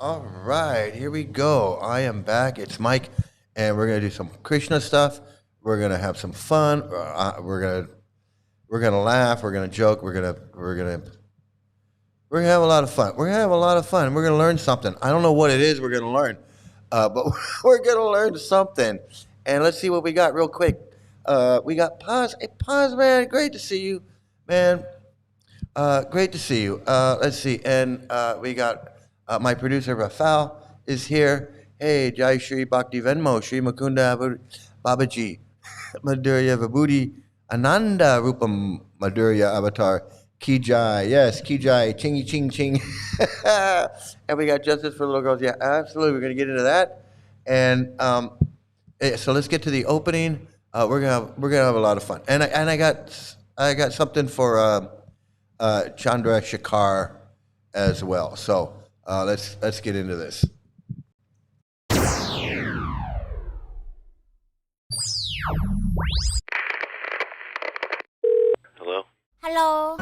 All right, here we go. I am back. It's Mike, and we're gonna do some Krishna stuff. We're gonna have some fun. We're gonna laugh. We're gonna joke. We're gonna have a lot of fun. We're gonna have a lot of fun. We're gonna learn something. I don't know what it is we're gonna learn, but we're gonna learn something. And let's see what we got real quick. We got pause. Hey, pause, man. Great to see you, man. Great to see you. Let's see, and we got my producer Rafal is here. Hey, Jai Shri Bhakti Venmo, Shri Mukunda Babaji, Madhurya Vibhuti, Ananda Rupam Madhurya Avatar, Ki Jai, yes, Ki Jai, Chingy Ching Ching. And we got Justice for Little Girls. Yeah, absolutely. We're going to get into that. And so let's get to the opening. We're gonna have a lot of fun. And I got something for Chandra Shekhar as well. So let's get into this. Hello? Hello.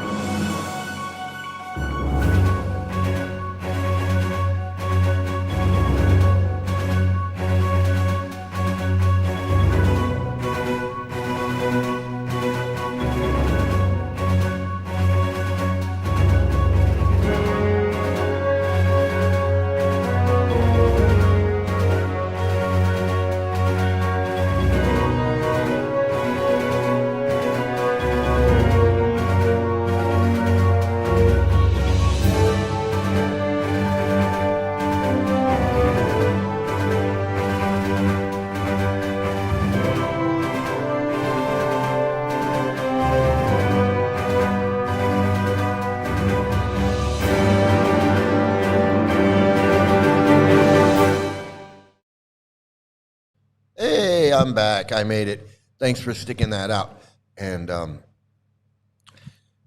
Hey, I'm back. I made it. Thanks for sticking that out. And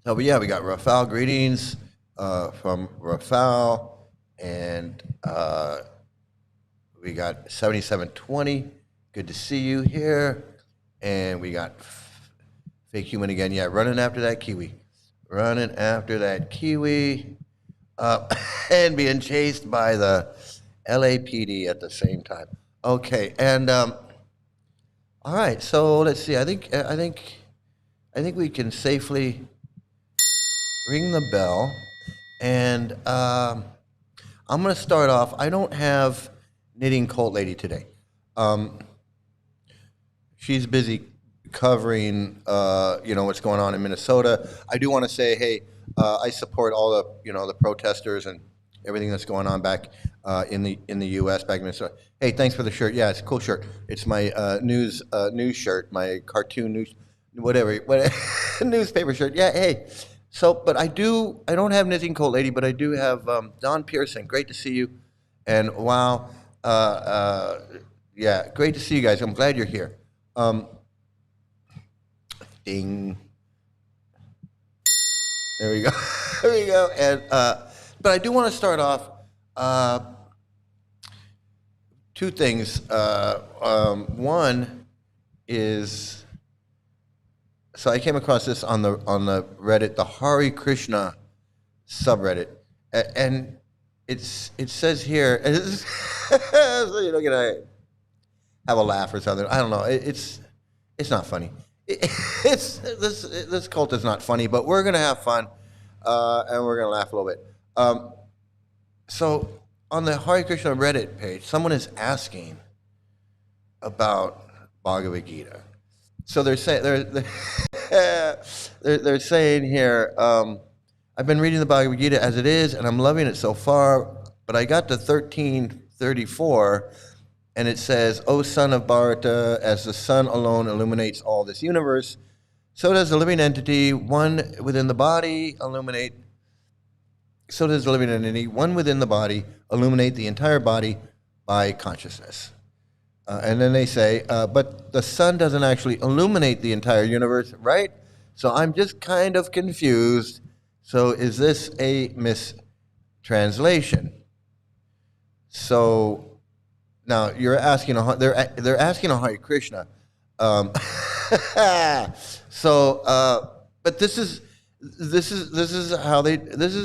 but yeah, we got Rafal. Greetings from Rafal, and we got 7720. Good to see you here. And we got Fake Human again. Yeah, running after that kiwi. Running after that kiwi. And being chased by the LAPD at the same time. Okay, and all right. So let's see. I think we can safely ring the bell, and I'm going to start off. I don't have knitting cult lady today. She's busy covering, what's going on in Minnesota. I do want to say, hey, I support all the protesters and everything that's going on back in the U.S. back in Minnesota. Hey, thanks for the shirt. Yeah, it's a cool shirt. It's my news shirt, my cartoon news, whatever newspaper shirt. Yeah, hey. So, but I don't have knitting cult lady, but I do have Don Pearson. Great to see you, and wow, yeah, great to see you guys. I'm glad you're here. Ding. There we go. There we go. And but I do want to start off two things. One is, so I came across this on the Reddit, the Hare Krishna subreddit, and it says here, so you're not gonna have a laugh or something. I don't know. It's not funny. This cult is not funny, but we're gonna have fun, and we're gonna laugh a little bit. So on the Hare Krishna Reddit page, someone is asking about Bhagavad Gita. So they're saying they're saying here, I've been reading the Bhagavad Gita as it is, and I'm loving it so far. But I got to 1334, and it says, "O son of Bharata, as the sun alone illuminates all this universe, so does the living entity, one within the body, illuminate. So does the living entity, one within the body, illuminate the entire body by consciousness." And then they say, but the sun doesn't actually illuminate the entire universe, right? So I'm just kind of confused. So is this a mistranslation? So now you're asking, they're asking a Hare Krishna. So, but this is how they, this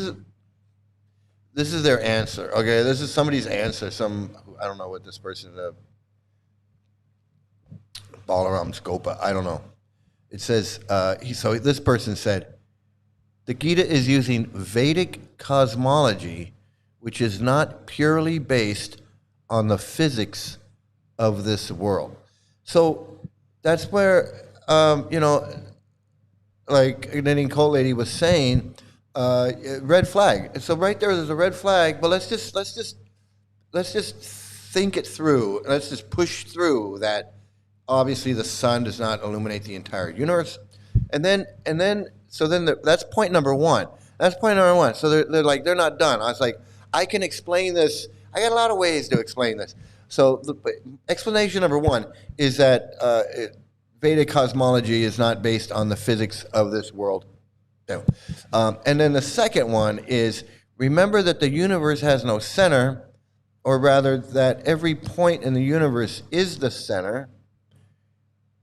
this is their answer. Okay, this is somebody's answer. I don't know what this person, Balaram Scopa. I don't know. It says so. This person said, the Gita is using Vedic cosmology, which is not purely based on the physics of this world. So that's where, like an Indian cult lady was saying, red flag. So right there's a red flag. But let's just think it through. Let's just push through that. Obviously, the sun does not illuminate the entire universe, and then that's point number one. That's point number one. So they're not done. I was like, I can explain this. I got a lot of ways to explain this. So the explanation number one is that Vedic cosmology is not based on the physics of this world. No. And then the second one is, remember that the universe has no center, or rather that every point in the universe is the center,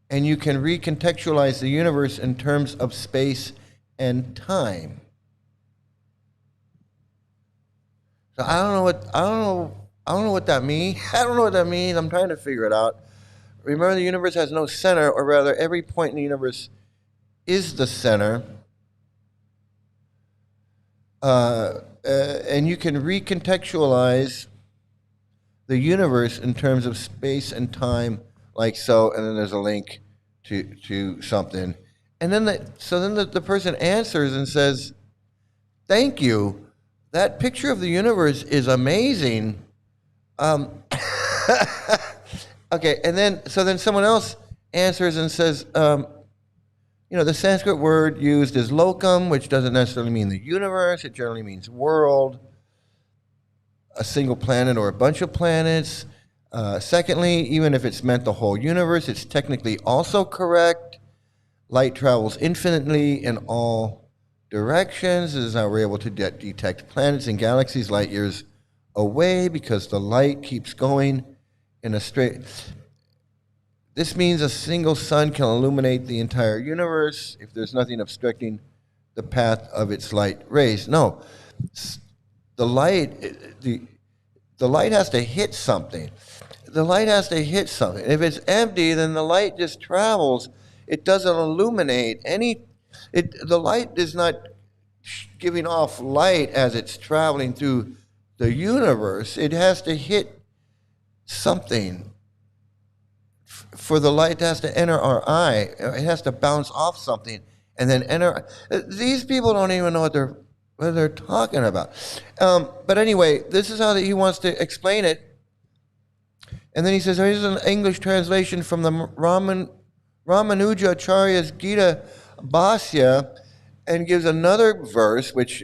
and you can recontextualize the universe in terms of space and time. So I don't know what that means. I don't know what that means. I'm trying to figure it out. Remember, the universe has no center, or rather, every point in the universe is the center. And you can recontextualize the universe in terms of space and time, like so. And then there's a link to something. And then the person answers and says, "Thank you. That picture of the universe is amazing." Okay, and then someone else answers and says, the Sanskrit word used is lokam, which doesn't necessarily mean the universe. It generally means world, a single planet or a bunch of planets. Secondly, even if it's meant the whole universe, it's technically also correct. Light travels infinitely in all directions. This is how we're able to detect planets and galaxies light years away, because the light keeps going in a straight. This means a single sun can illuminate the entire universe if there's nothing obstructing the path of its light rays. No, the light has to hit something. The light has to hit something. If it's empty, then the light just travels. It doesn't illuminate any. The light is not giving off light as it's traveling through the universe. It has to hit something. For the light has to enter our eye. It has to bounce off something and then enter. These people don't even know what they're talking about. But anyway, this is how he wants to explain it. And then he says, here's an English translation from the Ramanuja Acharya's Gita Bhashya, and gives another verse which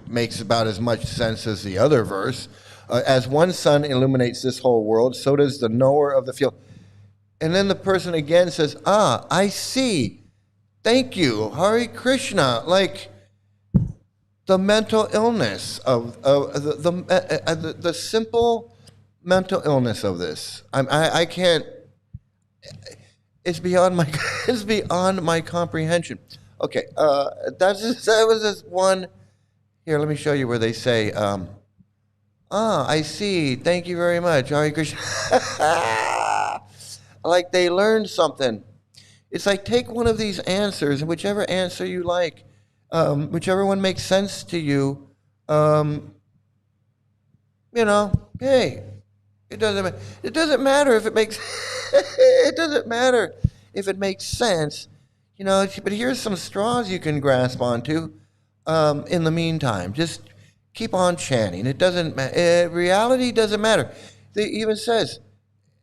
makes about as much sense as the other verse. As one sun illuminates this whole world, so does the knower of the field. And then the person again says, I see. Thank you, Hare Krishna. Like the mental illness of the simple mental illness of this. I can't. It's beyond my comprehension. Okay, that was just one. Here, let me show you where they say, I see. Thank you very much, Hare Krishna. Like they learned something. It's like, take one of these answers, and whichever answer you like, whichever one makes sense to you, hey, it doesn't matter if it makes it doesn't matter if it makes sense, but here's some straws you can grasp onto in the meantime. Just keep on chanting. It doesn't matter. Reality doesn't matter. It even says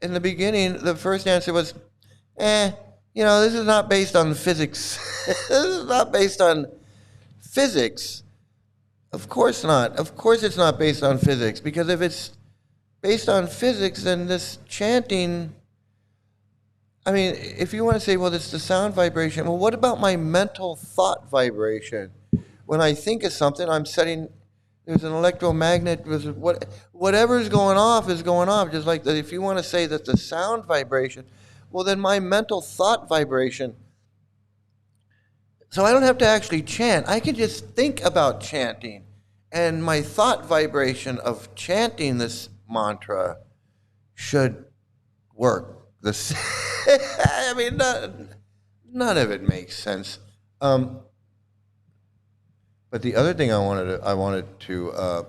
in the beginning, the first answer was, this is not based on physics. This is not based on physics. Of course not. Of course it's not based on physics, because if it's based on physics, then this chanting, if you want to say, well, it's the sound vibration, well, what about my mental thought vibration? When I think of something, I'm setting, there's an electromagnet, whatever's going off is going off. Just like that, if you want to say that the sound vibration, well, then my mental thought vibration. So I don't have to actually chant. I can just think about chanting, And my thought vibration of chanting this mantra should work. This, I mean, none of it makes sense. But the other thing I wanted to,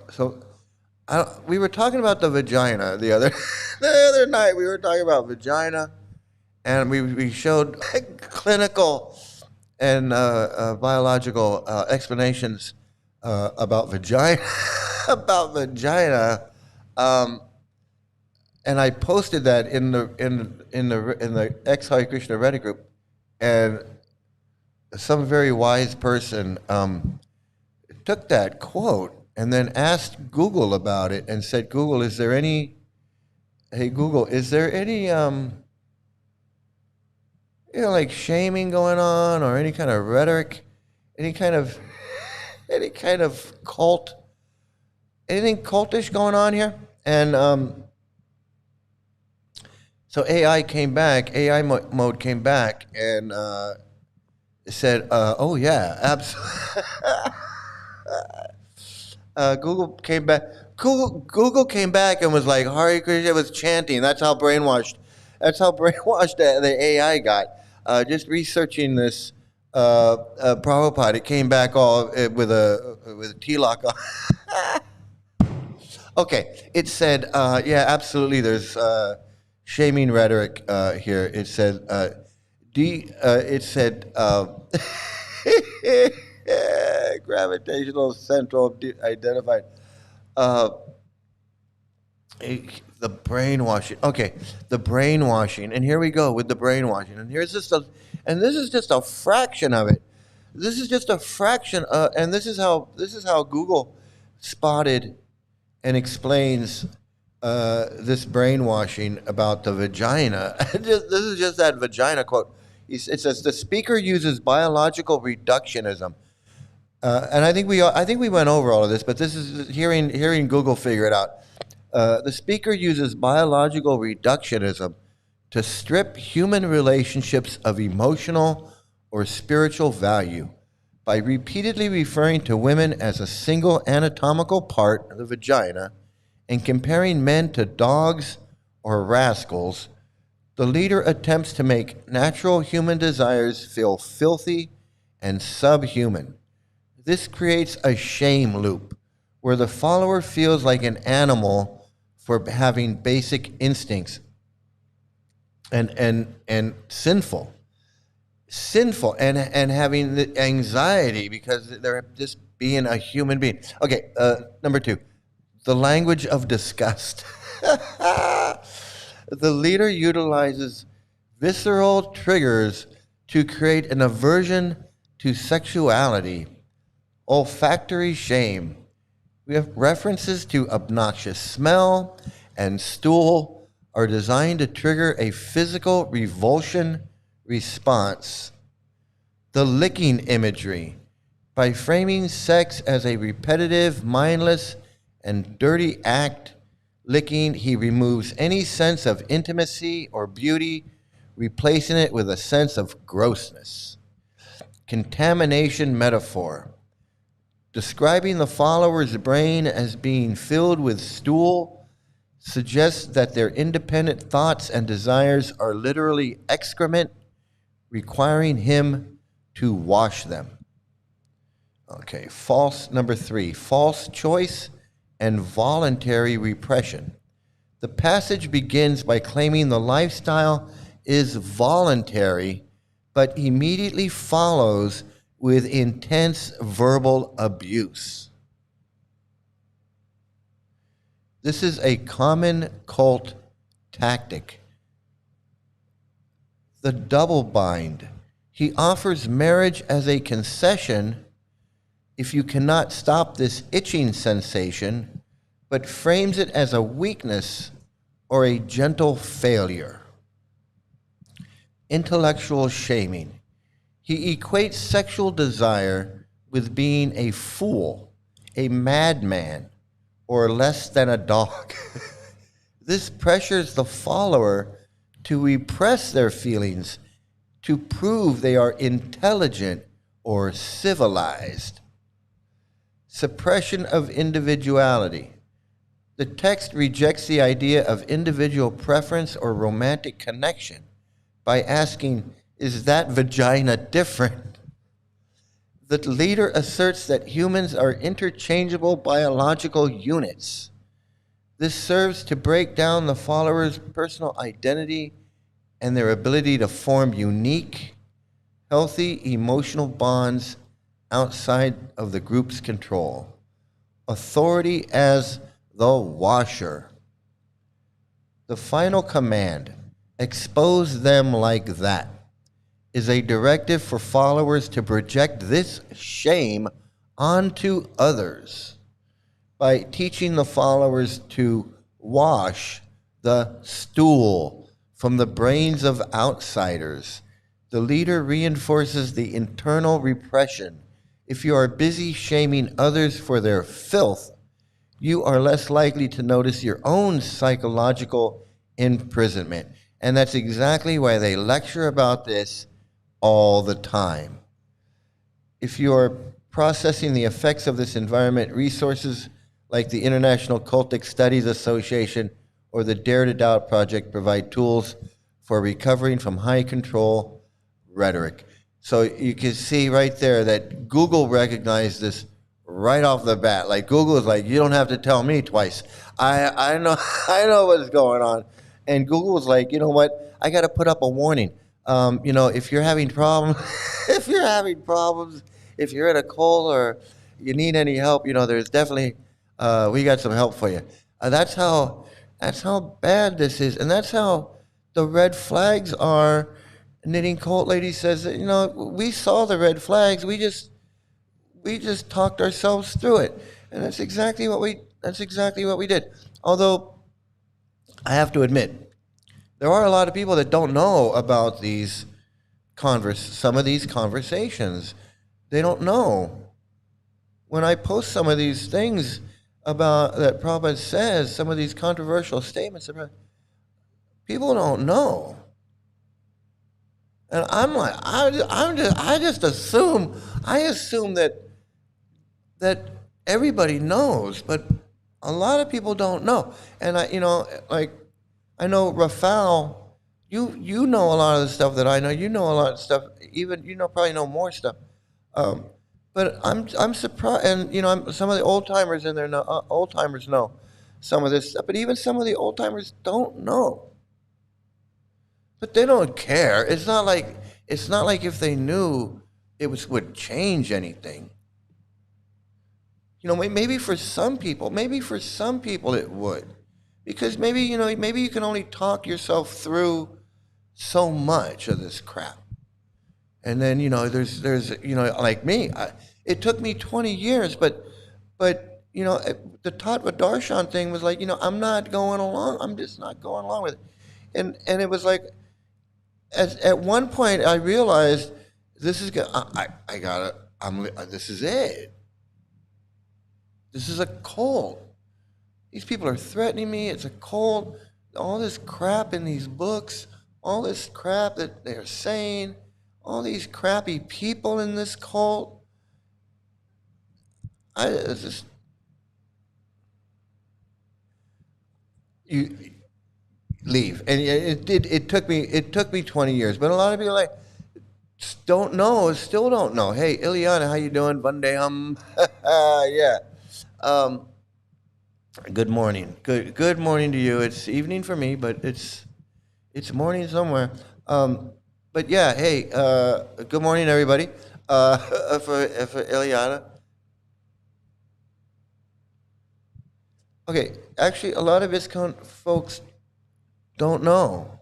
we were talking about the vagina the other, the other night. We were talking about vagina, and we showed clinical and biological explanations about vagina, about vagina, and I posted that in the ex Hare Krishna Reddit group, and some very wise person took that quote and then asked Google about it and said, Google, is there any, hey Google, is there any like shaming going on or any kind of rhetoric, any kind of cult, anything cultish going on here? And so AI mode came back and said, oh yeah, absolutely. Google came back. Google came back and was like, Hare Krishna was chanting. That's how brainwashed. That's how brainwashed the AI got. Just researching this Prabhupada, it came back all with a T-lock on. Okay, it said, yeah, absolutely. There's shaming rhetoric here. It said, it said. Gravitational central identified. The brainwashing. Okay, the brainwashing, and here we go with the brainwashing. And this is just a fraction of it. This is just a fraction, and this is how Google spotted and explains this brainwashing about the vagina. This is just that vagina quote. It says the speaker uses biological reductionism. And I think we went over all of this, but this is hearing Google figure it out. The speaker uses biological reductionism to strip human relationships of emotional or spiritual value by repeatedly referring to women as a single anatomical part of the vagina and comparing men to dogs or rascals. The leader attempts to make natural human desires feel filthy and subhuman. This creates a shame loop where the follower feels like an animal for having basic instincts and sinful and having the anxiety because they're just being a human being. Okay, number 2, the language of disgust. The leader utilizes visceral triggers to create an aversion to sexuality. Olfactory shame. We have references to obnoxious smell and stool are designed to trigger a physical revulsion response. The licking imagery. By framing sex as a repetitive, mindless, and dirty act, licking, he removes any sense of intimacy or beauty, replacing it with a sense of grossness. Contamination metaphor. Describing the follower's brain as being filled with stool suggests that their independent thoughts and desires are literally excrement, requiring him to wash them. Okay, number 3, false choice and voluntary repression. The passage begins by claiming the lifestyle is voluntary, but immediately follows with intense verbal abuse. This is a common cult tactic. The double bind. He offers marriage as a concession if you cannot stop this itching sensation, but frames it as a weakness or a gentle failure. Intellectual shaming. He equates sexual desire with being a fool, a madman, or less than a dog. This pressures the follower to repress their feelings to prove they are intelligent or civilized. Suppression of individuality. The text rejects the idea of individual preference or romantic connection by asking, is that vagina different? The leader asserts that humans are interchangeable biological units. This serves to break down the followers' personal identity and their ability to form unique, healthy emotional bonds outside of the group's control. Authority as the washer. The final command, expose them like that, is a directive for followers to project this shame onto others by teaching the followers to wash the stool from the brains of outsiders. The leader reinforces the internal repression. If you are busy shaming others for their filth, you are less likely to notice your own psychological imprisonment. And that's exactly why they lecture about this all the time. If you are processing the effects of this environment, resources like the International Cultic Studies Association or the Dare to Doubt Project provide tools for recovering from high control rhetoric. So you can see right there that Google recognized this right off the bat. Like Google is like, you don't have to tell me twice. I know I know what's going on. And Google was like, you know what? I got to put up a warning. If you're having problems, if you're in a cult or you need any help, there's definitely we got some help for you. That's how bad this is, and that's how the red flags are. Knitting Cult Lady says that we saw the red flags. We just talked ourselves through it, and that's exactly what we did. Although I have to admit, there are a lot of people that don't know about some of these conversations. They don't know. When I post some of these things about that Prabhupada says, some of these controversial statements, people don't know. And I'm like, I just assume that everybody knows, but a lot of people don't know. And I know Rafael, you know a lot of the stuff that I know. You know a lot of stuff. Even probably know more stuff. But I'm surprised, and some of the old timers in there know. Old timers know some of this stuff, but even some of the old timers don't know. But they don't care. It's not like if they knew would change anything. Maybe for some people it would, because maybe you can only talk yourself through so much of this crap, and then there's like me, it took me 20 years, but the Tattva Darshan thing was like I'm not going along. I'm just not going along with it, and it was like. At one point, I realized this is this is it. This is a cult. These people are threatening me. It's a cult. All this crap in these books, all this crap that they're saying, all these crappy people in this cult. You leave, and it took me 20 years, but a lot of people still don't know. Hey, Ileana, how you doing? Vandeham. Yeah. Good morning. Good morning to you. It's evening for me, but it's morning somewhere. But yeah, hey, good morning, everybody. For Ileana. Okay, actually, a lot of ISKCON folks don't know,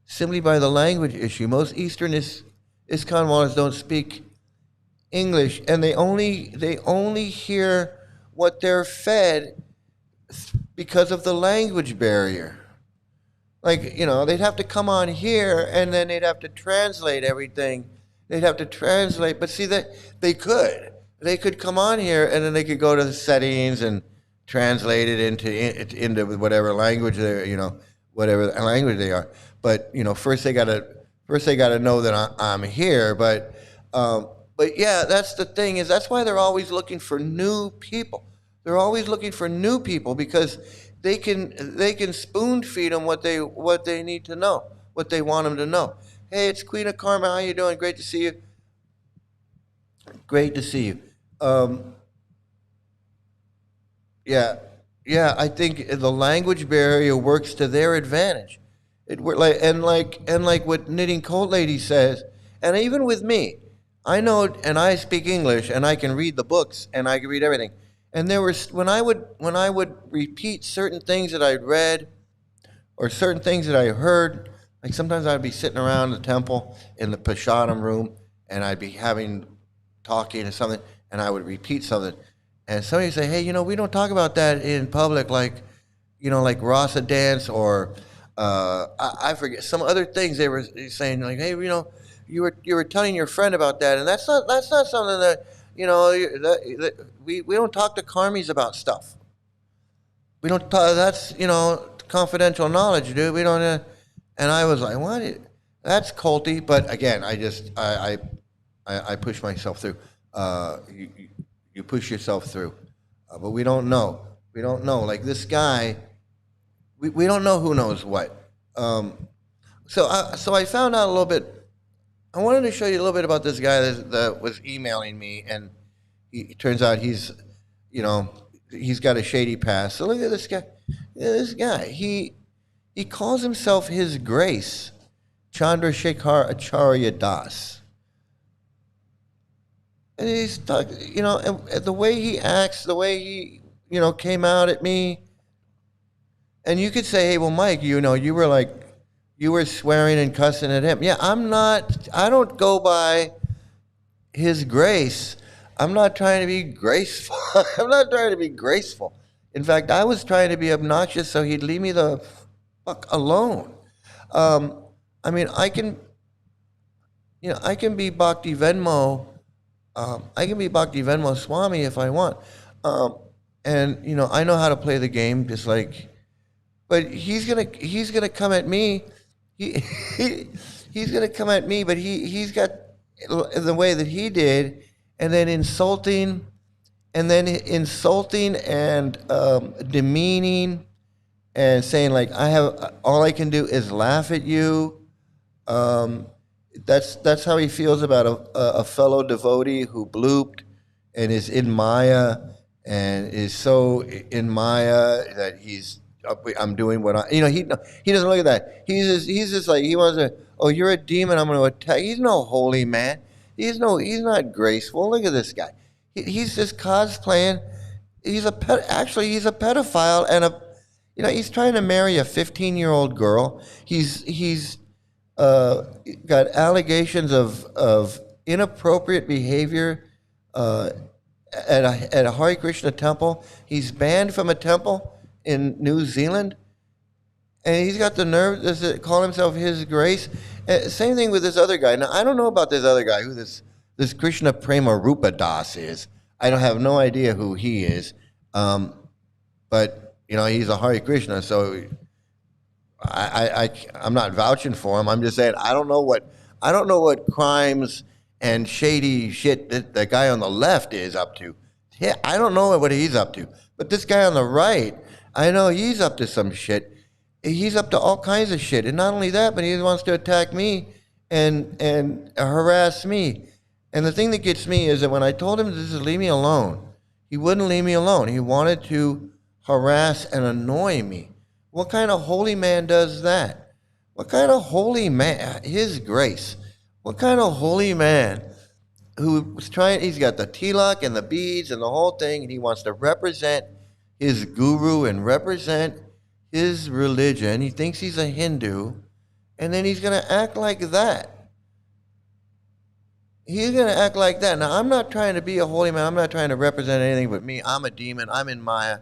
simply by the language issue. Most Eastern ISKCON wallahs don't speak English, and they only hear what they're fed because of the language barrier. Like, they'd have to come on here, and then they'd have to translate everything. They'd have to translate, but see, that they could come on here, and then they could go to the settings and translate it into whatever language they're, whatever language they are. But first they gotta know that I'm here. But But yeah, that's the thing is that's why they're always looking for new people. They're always looking for new people because they can spoon feed them what they need to know, what they want them to know. Hey, it's Queen of Karma. How you doing? Great to see you. Great to see you. Um, yeah, yeah. I think the language barrier works to their advantage. Like what Knitting Cold Lady says, and even with me, I know and I speak English and I can read the books and I can read everything. And there was when I would repeat certain things that I'd read or certain things that I heard. Like sometimes I'd be sitting around the temple in the Pashadam room, and I'd be having talking or something, and I would repeat something, and somebody would say, "Hey, we don't talk about that in public, like, like Rasa dance or I forget some other things they were saying, like, hey, you were telling your friend about that, and that's not something that we don't talk to karmis about stuff. We don't talk, that's confidential knowledge, dude. We don't." And I was like, "What? That's culty." But again, I push myself through. You push yourself through, but we don't know. We don't know. Like this guy, we don't know who knows what. So I found out a little bit. I wanted to show you a little bit about this guy that was emailing me, and it turns out you know, he's got a shady past. So look at this guy. This guy, he calls himself His Grace, Chandrasekhar Acharya Das. And he's talking, and the way he acts, the way he, came out at me. And you could say, hey, well, Mike, you were swearing and cussing at him. Yeah, I don't go by His Grace. I'm not trying to be graceful. I'm not trying to be graceful. In fact, I was trying to be obnoxious so he'd leave me the fuck alone. I mean, I can be Bhakti Venmo. I can be Bhakti Venmo Swami if I want. And I know how to play the game, just like. But he's gonna come at me. He, he's gonna come at me, but he's got the way that he did, and then insulting, and demeaning, and saying like all I can do is laugh at you. That's how he feels about a fellow devotee who blooped and is in Maya and is so in Maya that I'm doing what he doesn't look at that. He's just like he wants to. Oh, you're a demon. I'm going to attack. He's no holy man. He's not graceful. Look at this guy. He's just cosplaying. Actually he's a pedophile and he's trying to marry a 15-year-old girl. He's got allegations of inappropriate behavior at a Hare Krishna temple. He's banned from a temple in New Zealand, and he's got the nerve to call himself His Grace. Same thing with this other guy. Now I don't know about this other guy who this Krishna Prema Rupa Das is. I don't have no idea who he is, but he's a Hare Krishna, so I'm not vouching for him. I'm just saying I don't know what crimes and shady shit that the guy on the left is up to. Yeah, I don't know what he's up to. But this guy on the right, I know he's up to some shit. He's up to all kinds of shit. And not only that, but he wants to attack me and harass me. And the thing that gets me is that when I told him to just leave me alone, he wouldn't leave me alone. He wanted to harass and annoy me. What kind of holy man does that? What kind of holy man? His Grace. What kind of holy man he's got the tilak and the beads and the whole thing, and he wants to represent his guru and represent his religion. He thinks he's a Hindu, and then he's going to act like that. He's going to act like that. Now, I'm not trying to be a holy man. I'm not trying to represent anything but me. I'm a demon. I'm in Maya.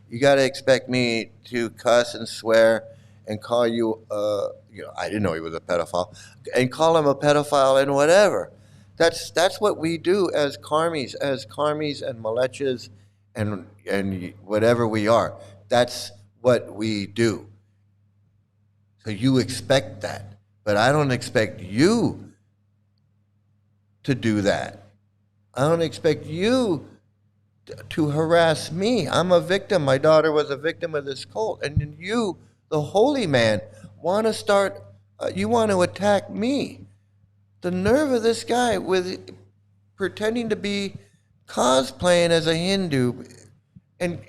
You got to expect me to cuss and swear and call you, I didn't know he was a pedophile, and call him a pedophile and whatever. That's what we do as karmis and malechas and whatever we are. That's what we do. So you expect that, but I don't expect you to do that. I don't expect you to harass me. I'm a victim. My daughter was a victim of this cult. And then you, the holy man, want to start, you want to attack me. The nerve of this guy with pretending to be cosplaying as a Hindu and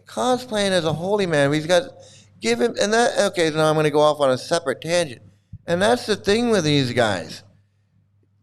cosplaying as a holy man. He's got, give him, and that, okay, now I'm going to go off on a separate tangent. And that's the thing with these guys.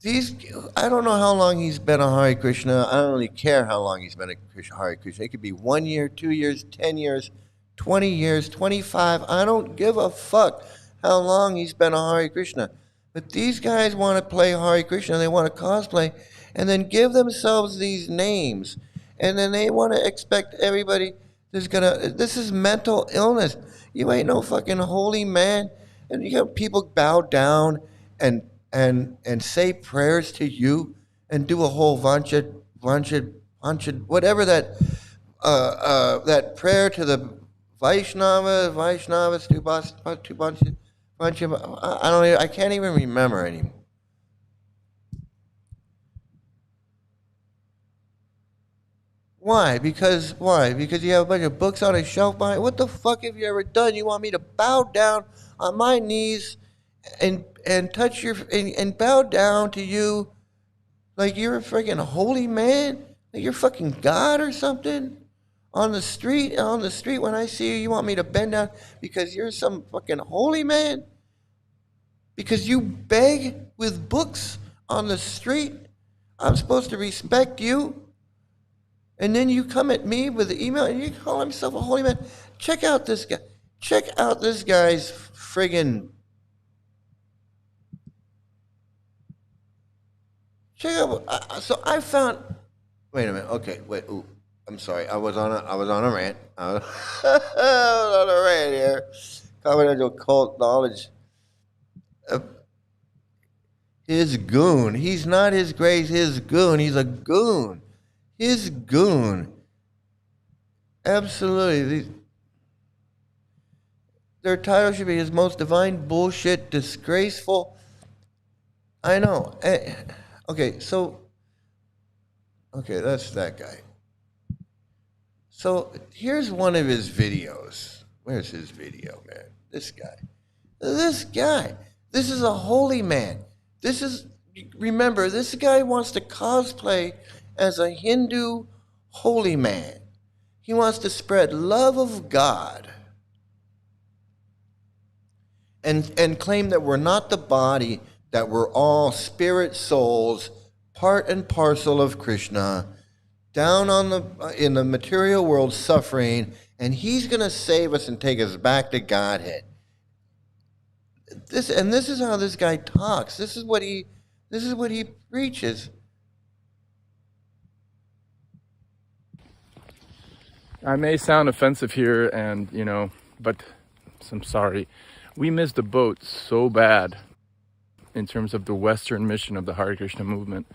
These, I don't know how long he's been a Hare Krishna. I don't really care how long he's been a Hare Krishna. It could be 1 year, 2 years, 10 years, 20 years, 25. I don't give a fuck how long he's been a Hare Krishna. But these guys want to play Hare Krishna. They want to cosplay and then give themselves these names. And then they want to expect everybody is going to, this is mental illness. You ain't no fucking holy man. And you got people bow down and and say prayers to you and do a whole whatever that that prayer to the Vaishnavas, I don't even, I can't even remember anymore. Why? Because you have a bunch of books on a shelf behind. What the fuck have you ever done? You want me to bow down on my knees and touch your and bow down to you like you're a freaking holy man, like you're fucking God or something? On the street when I see you, you want me to bend down because you're some fucking holy man? Because you beg with books on the street? I'm supposed to respect you? And then you come at me with the email and you call himself a holy man. Check out this guy. Check out this guy's friggin' check out. So I found. Wait a minute. Okay. Wait. Ooh. I'm sorry. I was on a rant. I was on a rant here. Confidential cult knowledge. Uh, his goon. He's not his grace. His goon. He's a goon. His goon. Absolutely. Their title should be His Most Divine Bullshit, Disgraceful. I know. Okay, so, okay, that's that guy. So here's one of his videos. Where's his video, man? This guy. This guy. This is a holy man. This is, remember, this guy wants to cosplay as a Hindu holy man. He wants to spread love of God and claim that we're not the body, that we're all spirit souls, part and parcel of Krishna, down on the in the material world suffering, and he's going to save us and take us back to Godhead. This is how this guy talks. This is what he preaches. I may sound offensive here, and but I'm sorry. We missed the boat so bad in terms of the Western mission of the Hare Krishna movement.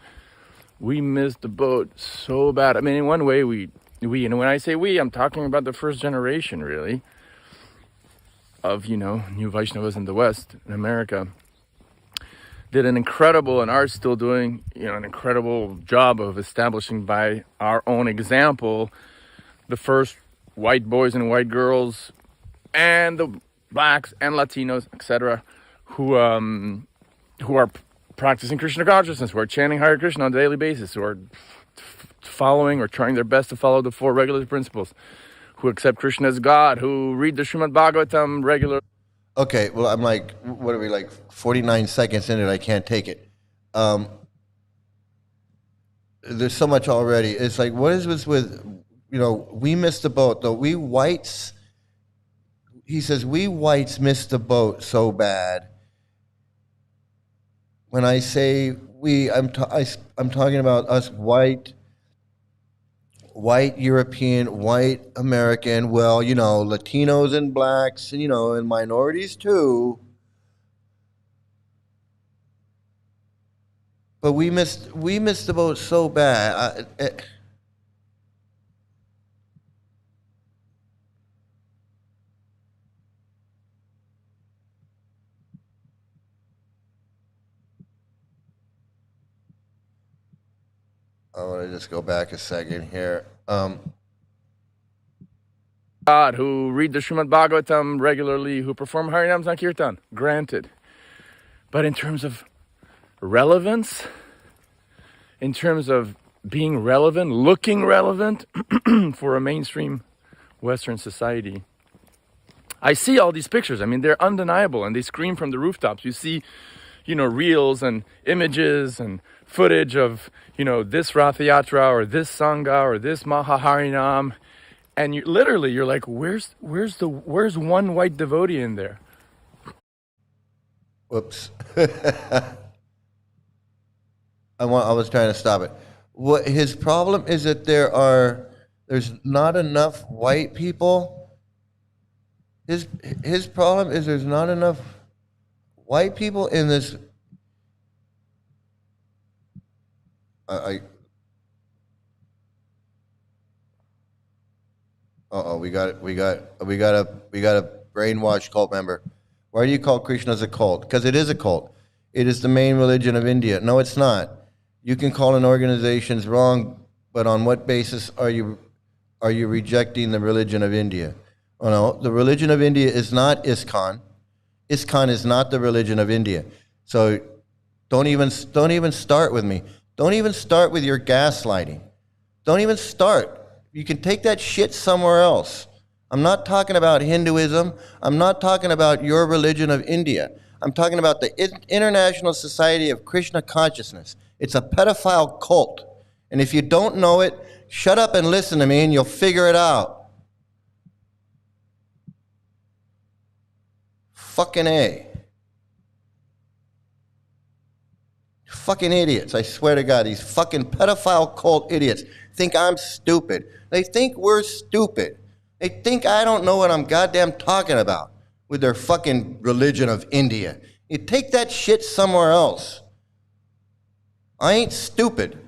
We missed the boat so bad. I mean, in one way, we and when I say we, I'm talking about the first generation, really, of new Vaishnavas in the West, in America, did an incredible and are still doing an incredible job of establishing by our own example the first white boys and white girls and the blacks and Latinos, etc., who are practicing Krishna consciousness, who are chanting Hare Krishna on a daily basis, who are following or trying their best to follow the four regular principles, who accept Krishna as God, who read the Srimad Bhagavatam regularly. Okay, well, I'm like, what are we, like 49 seconds in it? I can't take it. There's so much already. It's like, what is this with, we missed the boat, though. We whites, he says, we whites missed the boat so bad. When I say we, I'm talking about us white European, white American, well, Latinos and blacks, and minorities too. But we missed the boat so bad. I want to just go back a second here. God, who read the Srimad Bhagavatam regularly, who perform Harinam Sankirtan, granted. But in terms of relevance, in terms of being relevant, looking relevant for a mainstream Western society, I see all these pictures. I mean, they're undeniable and they scream from the rooftops. You see, reels and images and footage of, this Rath Yatra or this Sangha or this Mahaharinam. And you're like, where's one white devotee in there? Whoops. I was trying to stop it. What his problem is that there's not enough white people. His problem is there's not enough white people in this. We got a brainwashed cult member. Why do you call Krishna a cult? Because it is a cult. It is the main religion of India. No, it's not. You can call an organization wrong, but on what basis are you rejecting the religion of India? Oh no, the religion of India is not ISKCON. ISKCON is not the religion of India. So don't even start with me. Don't even start with your gaslighting. Don't even start. You can take that shit somewhere else. I'm not talking about Hinduism. I'm not talking about your religion of India. I'm talking about the International Society of Krishna Consciousness. It's a pedophile cult. And if you don't know it, shut up and listen to me and you'll figure it out. Fucking A. Fucking idiots, I swear to God, these fucking pedophile cult idiots think I'm stupid. They think we're stupid. They think I don't know what I'm goddamn talking about with their fucking religion of India. You take that shit somewhere else. I ain't stupid.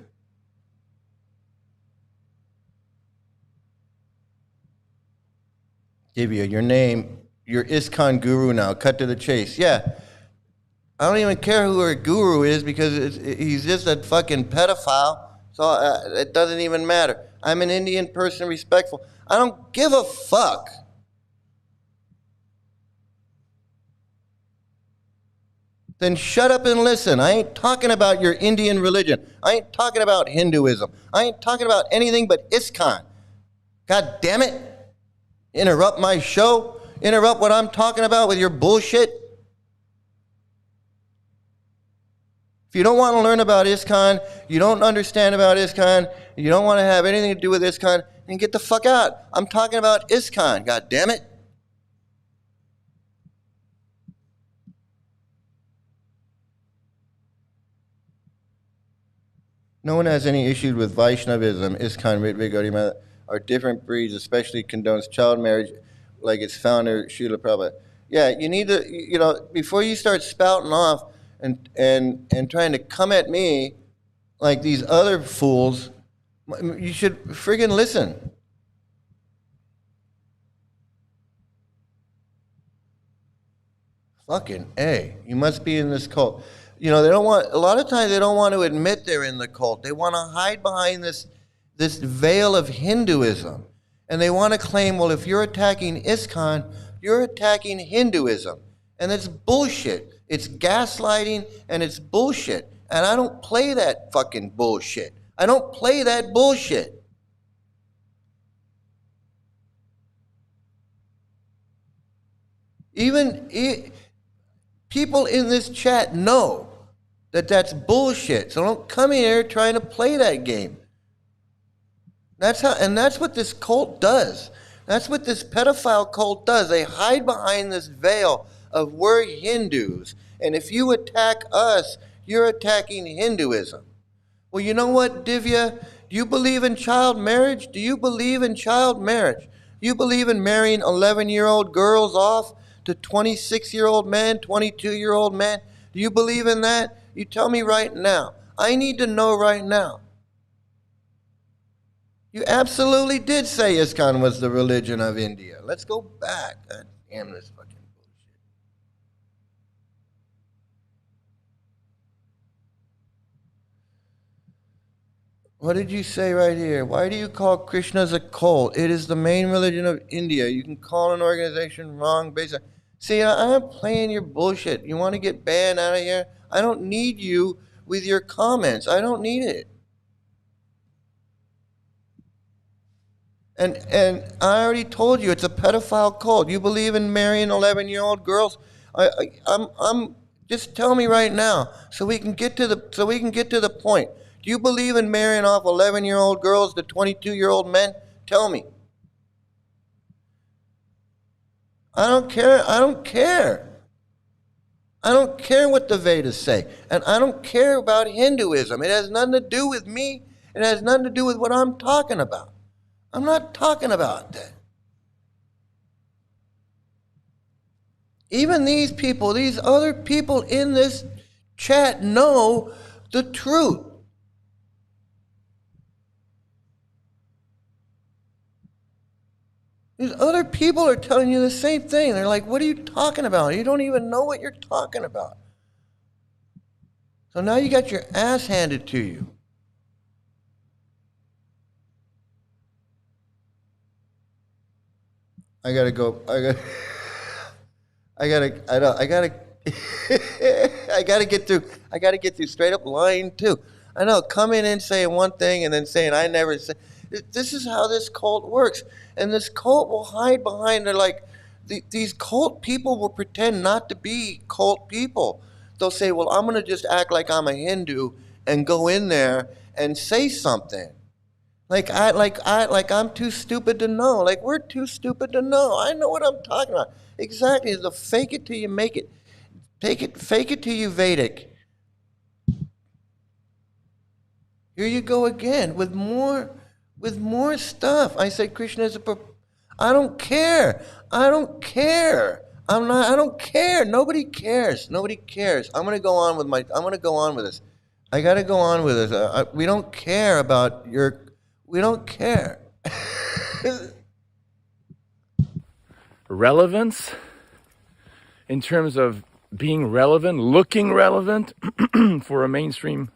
Divya, your name, you're ISKCON guru now. Cut to the chase. Yeah. I don't even care who her guru is because he's just a fucking pedophile. So it doesn't even matter. I'm an Indian person, respectful. I don't give a fuck. Then shut up and listen. I ain't talking about your Indian religion. I ain't talking about Hinduism. I ain't talking about anything but ISKCON. God damn it. Interrupt my show. Interrupt what I'm talking about with your bullshit. If you don't want to learn about ISKCON, you don't understand about ISKCON, you don't want to have anything to do with ISKCON, then get the fuck out. I'm talking about ISKCON, god damn it. No one has any issues with Vaishnavism, ISKCON, Ritva, Gaudiya are different breeds, especially condones child marriage like its founder, Srila Prabhupada. Yeah, you need to, before you start spouting off and trying to come at me like these other fools, you should friggin' listen. Fucking A. You must be in this cult. A lot of times they don't want to admit they're in the cult. They want to hide behind this veil of Hinduism. And they want to claim, well, if you're attacking ISKCON, you're attacking Hinduism. And it's bullshit. It's gaslighting and it's bullshit. And I don't play that fucking bullshit. I don't play that bullshit. People in this chat know that that's bullshit. So don't come here trying to play that game. That's what this cult does. That's what this pedophile cult does. They hide behind this veil of we're Hindus. And if you attack us, you're attacking Hinduism. Well, you know what, Divya? Do you believe in child marriage? Do you believe in child marriage? Do you believe in marrying 11-year-old girls off to 26-year-old men, 22-year-old men? Do you believe in that? You tell me right now. I need to know right now. You absolutely did say ISKCON was the religion of India. Let's go back. God damn this fucking bullshit. What did you say right here? Why do you call Krishna a cult? It is the main religion of India. You can call an organization wrong based on... See, I'm playing your bullshit. You want to get banned out of here? I don't need you with your comments. I don't need it. And I already told you it's a pedophile cult. You believe in marrying 11-year-old girls? I'm just tell me right now so we can get to the point. Do you believe in marrying off 11-year-old girls to 22-year-old men? Tell me. I don't care. I don't care. I don't care what the Vedas say. And I don't care about Hinduism. It has nothing to do with me. It has nothing to do with what I'm talking about. I'm not talking about that. Even these people, these other people in this chat know the truth. These other people are telling you the same thing. They're like, what are you talking about? You don't even know what you're talking about. So now you got your ass handed to you. I gotta go. I gotta get through straight up lying too. I know, coming in saying one thing and then saying I never said. This is how this cult works. And this cult will hide behind, they're like, these cult people will pretend not to be cult people. They'll say, well, I'm going to just act like I'm a Hindu and go in there and say something. Like I'm too stupid to know. Like we're too stupid to know. I know what I'm talking about. Exactly. It's the fake it till you make it. Fake it till you Vedic. Here you go again with more stuff. I said Krishna is I don't care. I don't care. I don't care. Nobody cares. Nobody cares. I'm gonna go on with this. I gotta go on with this. We don't care about your. We don't care. Relevance, in terms of being relevant, looking relevant for a mainstream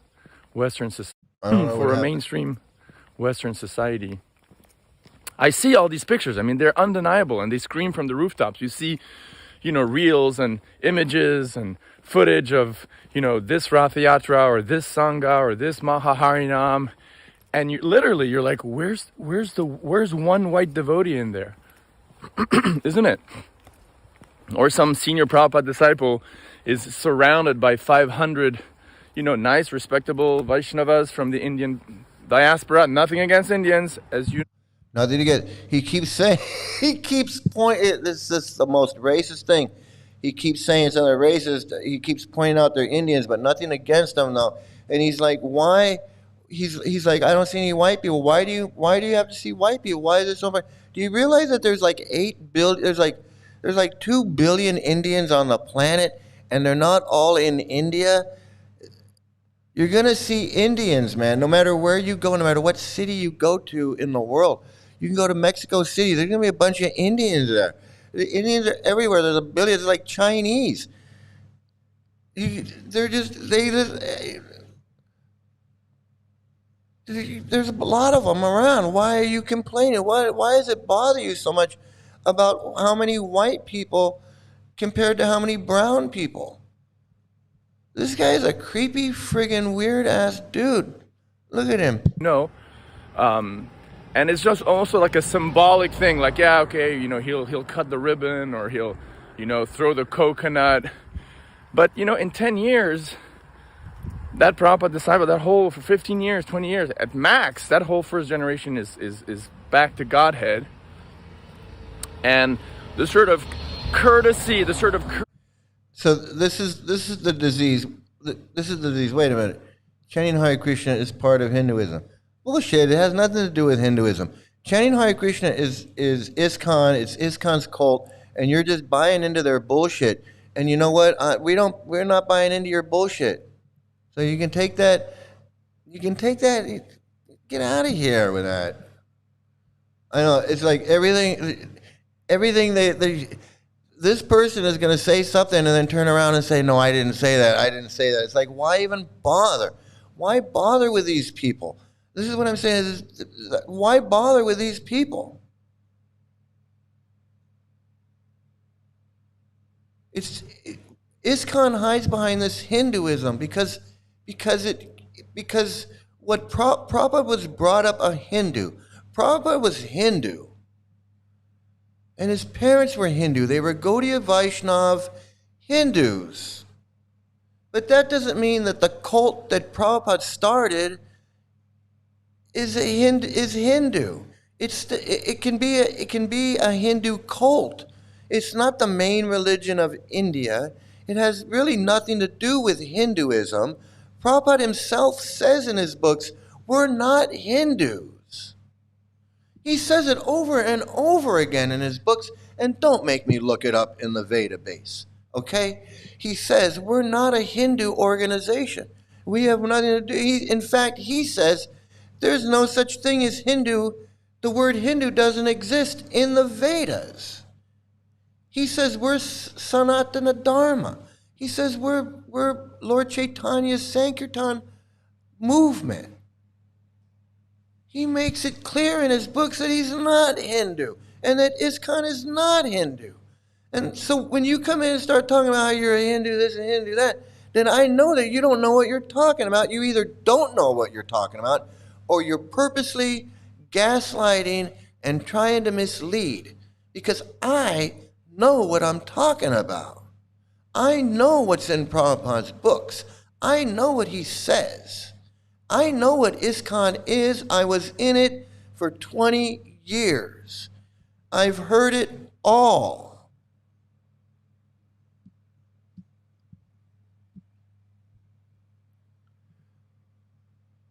Western society. Western society. I see all these pictures. I mean, they're undeniable, and they scream from the rooftops. You see, reels and images and footage of, this Rath Yatra or this Sangha or this Mahaharinam, and you're like, where's one white devotee in there? Isn't it? Or some senior Prabhupada disciple is surrounded by 500, nice, respectable Vaishnavas from the Indian diaspora. Nothing against Indians, as you. Nothing to get. He keeps saying. He keeps pointing. This is the most racist thing. He keeps saying something racist. He keeps pointing out they're Indians, but nothing against them though. And he's like, why? He's like, I don't see any white people. Why do you have to see white people? Why is there so much? Do you realize that there's like 8 billion? There's like 2 billion Indians on the planet, and they're not all in India. You're going to see Indians, man, no matter where you go, no matter what city you go to in the world. You can go to Mexico City. There's going to be a bunch of Indians there. The Indians are everywhere. There's a billion. It's like Chinese. There's a lot of them around. Why are you complaining? Why does it bother you so much about how many white people compared to how many brown people? This guy's a creepy, friggin' weird-ass dude. Look at him. And it's just also like a symbolic thing. Like, yeah, okay, he'll cut the ribbon or he'll, throw the coconut. But, in 10 years, that Prabhupada disciple, that whole, for 15 years, 20 years, at max, that whole first generation is back to Godhead. And the sort of courtesy, So this is the disease. This is the disease. Wait a minute. Chanting Hare Krishna is part of Hinduism. Bullshit. It has nothing to do with Hinduism. Chanting Hare Krishna is ISKCON. It's ISKCON's cult, and you're just buying into their bullshit. And you know what? We're not buying into your bullshit. So you can take that. Get out of here with that. I know it's like everything they. This person is going to say something and then turn around and say, no, I didn't say that. It's like, why even bother? Why bother with these people? This is what I'm saying. Why bother with these people? ISKCON hides behind this Hinduism because what Prabhupada was brought up a Hindu. Prabhupada was Hindu, and his parents were Hindu. They were Gaudiya Vaishnav Hindus. But that doesn't mean that the cult that Prabhupada started is Hindu. It can be a Hindu cult. It's not the main religion of India. It has really nothing to do with Hinduism. Prabhupada himself says in his books, we're not Hindus. He says it over and over again in his books, and don't make me look it up in the Veda base, okay? He says, we're not a Hindu organization. We have nothing to do. In fact, he says, there's no such thing as Hindu. The word Hindu doesn't exist in the Vedas. He says we're Sanatana Dharma. He says we're Lord Chaitanya's Sankirtan movement. He makes it clear in his books that he's not Hindu and that ISKCON is not Hindu. And so when you come in and start talking about how you're a Hindu, this and Hindu, that, then I know that you don't know what you're talking about. You either don't know what you're talking about, or you're purposely gaslighting and trying to mislead. Because I know what I'm talking about. I know what's in Prabhupada's books. I know what he says. I know what ISKCON is. I was in it for 20 years. I've heard it all.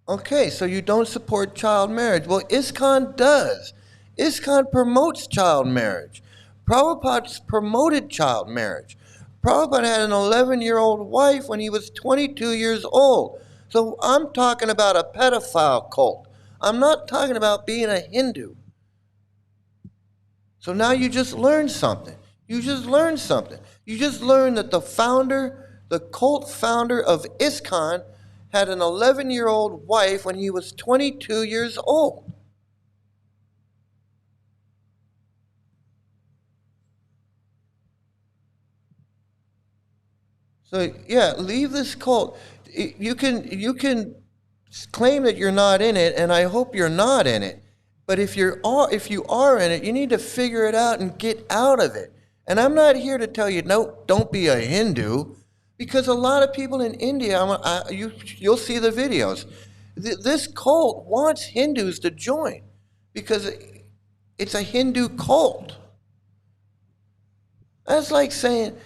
Okay, so you don't support child marriage. Well, ISKCON does. ISKCON promotes child marriage. Prabhupada promoted child marriage. Prabhupada had an 11-year-old wife when he was 22 years old. So I'm talking about a pedophile cult. I'm not talking about being a Hindu. So now you just learned something. You just learned something. You just learned that the cult founder of ISKCON had an 11-year-old wife when he was 22 years old. So yeah, leave this cult. You can claim that you're not in it, and I hope you're not in it. But if you are in it, you need to figure it out and get out of it. And I'm not here to tell you, no, don't be a Hindu, because a lot of people in India, you'll see the videos. This cult wants Hindus to join because it's a Hindu cult. That's like saying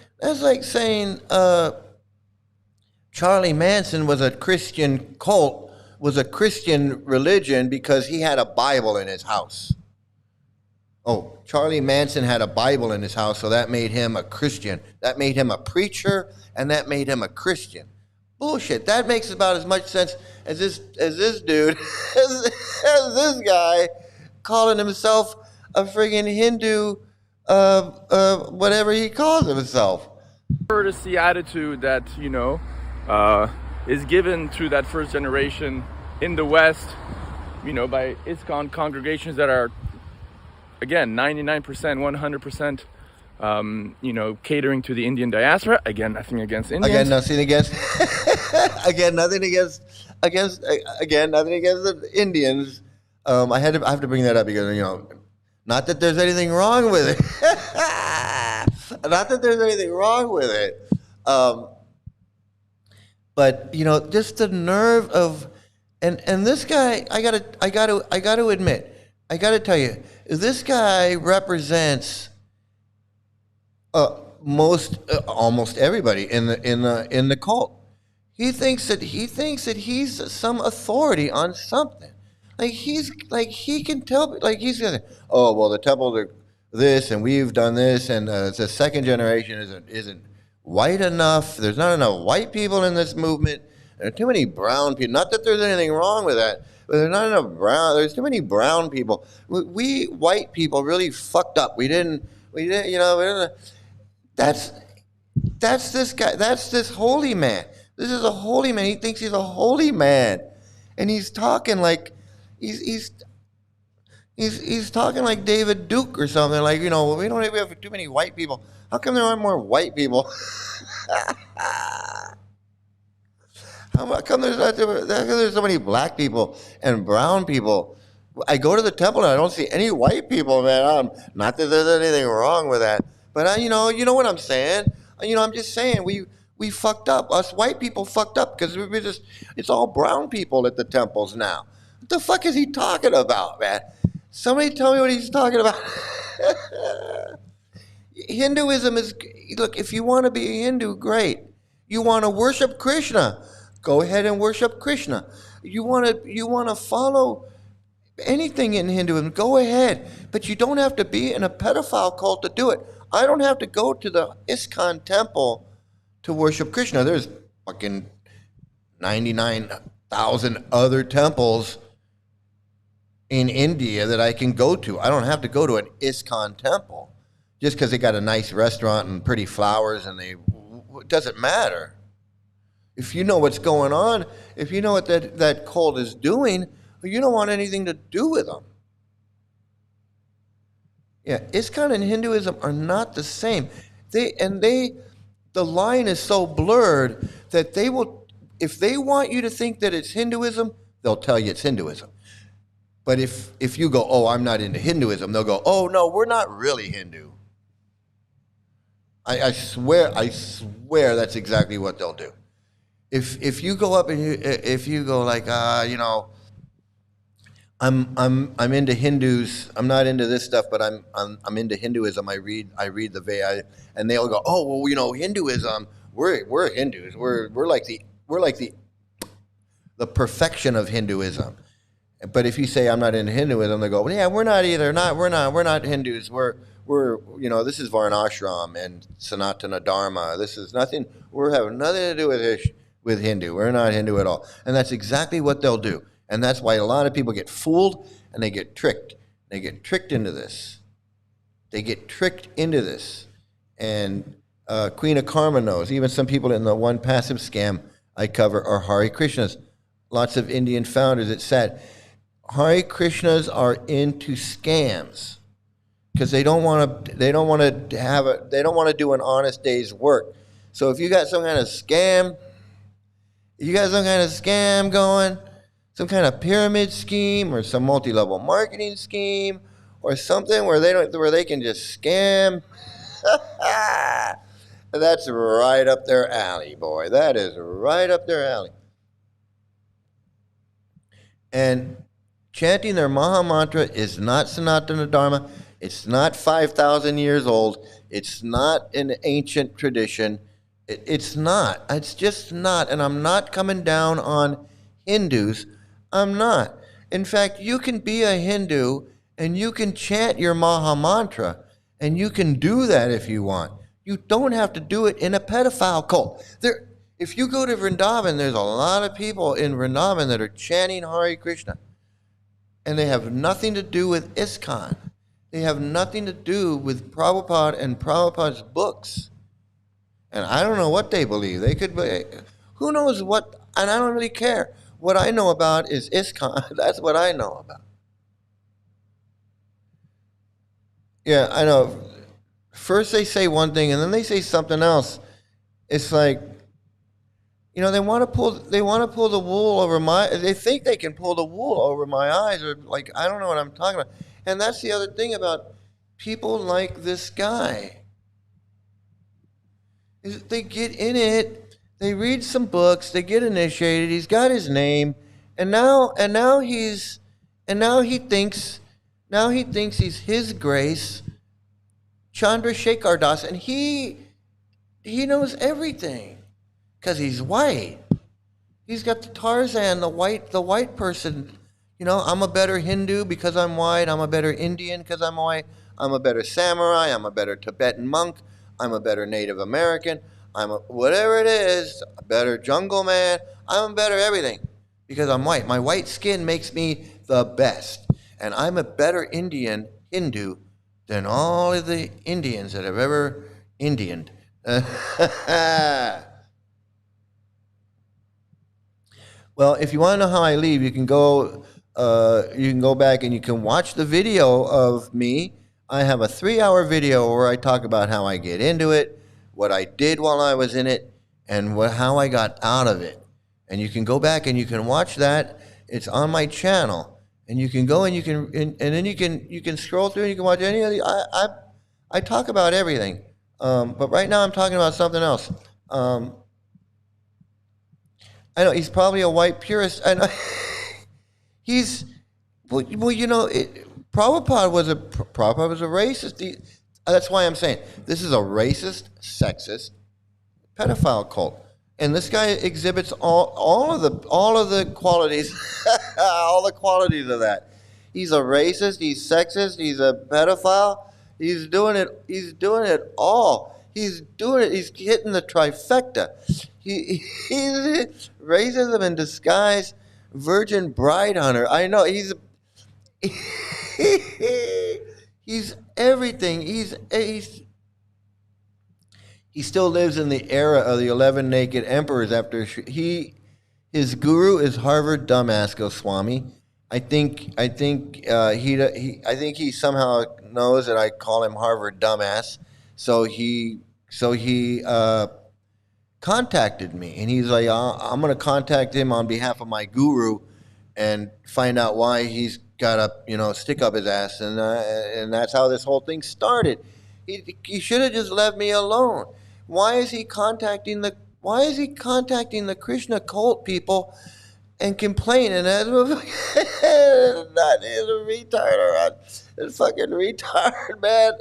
Charlie Manson was a Christian cult, was a Christian religion because he had a Bible in his house. Oh, Charlie Manson had a Bible in his house, so that made him a Christian. That made him a preacher, and that made him a Christian. Bullshit. That makes about as much sense as this dude, as this guy calling himself a friggin' Hindu, whatever he calls himself. Courtesy attitude that, is given to that first generation in the West, by ISKCON congregations that are, again, 99%, 100%, catering to the Indian diaspora. Again, nothing against Indians. Again, nothing against. nothing against the Indians. I have to bring that up because not that there's anything wrong with it. Not that there's anything wrong with it. But just the nerve of, and this guy, I gotta admit, I gotta tell you, this guy represents almost everybody in the cult. He thinks that he's some authority on something. He can tell, he's gonna say, oh well, the temples are this, and we've done this, and the second generation isn't white enough. There's not enough white people in this movement. There are too many brown people. Not that there's anything wrong with that, but there's not enough brown. There's too many brown people. We white people really fucked up. We didn't. That's this guy. That's this holy man. This is a holy man. He thinks he's a holy man, and he's talking like he's he's he's talking like David Duke or something. Like, you know, we don't even have too many white people. How come there aren't more white people? How come there's so many black people and brown people? I go to the temple and I don't see any white people, man. Not that there's anything wrong with that, but you know what I'm saying. I'm just saying we fucked up. Us white people fucked up because we just it's all brown people at the temples now. What the fuck is he talking about, man? Somebody tell me what he's talking about. Hinduism is look. If you want to be a Hindu, great. You want to worship Krishna, go ahead and worship Krishna. You want to follow anything in Hinduism, go ahead. But you don't have to be in a pedophile cult to do it. I don't have to go to the ISKCON temple to worship Krishna. There's fucking 99,000 other temples in India that I can go to. I don't have to go to an ISKCON temple just because they got a nice restaurant and pretty flowers and it doesn't matter. If you know what's going on, if you know what that cult is doing, you don't want anything to do with them. Yeah, ISKCON and Hinduism are not the same. The line is so blurred that they will, if they want you to think that it's Hinduism, they'll tell you it's Hinduism. But if you go, oh, I'm not into Hinduism, they'll go, oh, no, we're not really Hindu. I swear that's exactly what they'll do. If you go up and if you go like, I'm into Hindus. I'm not into this stuff, but I'm into Hinduism. I read the Veda, and they'll go, oh, well, Hinduism. We're Hindus. We're like the perfection of Hinduism. But if you say I'm not into Hinduism, they go, well, yeah, we're not either. We're not Hindus. We're this is Varnashram and Sanatana Dharma. This is nothing. We're having nothing to do with Hindu. We're not Hindu at all. And that's exactly what they'll do. And that's why a lot of people get fooled and they get tricked. They get tricked into this. And Queen of Karma knows. Even some people in the one passive scam I cover are Hare Krishnas. Lots of Indian founders. It's sad. Hare Krishnas are into scams because they don't want to do an honest day's work. So if you got some kind of scam, going, some kind of pyramid scheme or some multi-level marketing scheme or something where they can just scam, that's right up their alley, boy. That is right up their alley. And chanting their Maha Mantra is not Sanatana Dharma. It's not 5,000 years old. It's not an ancient tradition. It's not. It's just not. And I'm not coming down on Hindus. I'm not. In fact, you can be a Hindu and you can chant your Maha Mantra, and you can do that if you want. You don't have to do it in a pedophile cult. If you go to Vrindavan, there's a lot of people in Vrindavan that are chanting Hare Krishna. And they have nothing to do with ISKCON. They have nothing to do with Prabhupada and Prabhupada's books. And I don't know what they believe. They could be, who knows what, and I don't really care. What I know about is ISKCON. That's what I know about. Yeah, I know. First they say one thing and then they say something else. It's like, they want to pull the wool over they think they can pull the wool over my eyes, or like, I don't know what I'm talking about. And that's the other thing about people like this guy. Is they get in it, they read some books, they get initiated, he's got his name, and now he thinks he's His Grace Chandrasekhar Das, and he knows everything. Because he's white. He's got the Tarzan, the white person. I'm a better Hindu because I'm white. I'm a better Indian because I'm white. I'm a better samurai. I'm a better Tibetan monk. I'm a better Native American. Whatever it is, a better jungle man. I'm a better everything because I'm white. My white skin makes me the best. And I'm a better Hindu than all of the Indians that have ever Indianed. Well, if you want to know how I leave, you can go You can go back and you can watch the video of me. I have a 3-hour video where I talk about how I get into it, what I did while I was in it, and how I got out of it. And you can go back and you can watch that. It's on my channel, and you can go and you can and then you can scroll through and you can watch any of the. I talk about everything, but right now I'm talking about something else. I know he's probably a white purist. I know he's well, you know, Prabhupada was a racist. That's why I'm saying this is a racist, sexist, pedophile cult, and this guy exhibits all of the qualities, all the qualities of that. He's a racist. He's sexist. He's a pedophile. He's doing it. He's doing it all. He's doing it. He's hitting the trifecta. He's racism in disguise, virgin bride hunter. I know he's he's everything. He still lives in the era of the 11 naked emperors. After his guru is Harvard dumbass Goswami. I think he somehow knows that I call him Harvard dumbass. So he contacted me, and he's like, I'm going to contact him on behalf of my guru and find out why he's got to, stick up his ass, and that's how this whole thing started. He should have just left me alone. Why is he contacting the Krishna cult people and complaining that he's a retard or a fucking retard, man?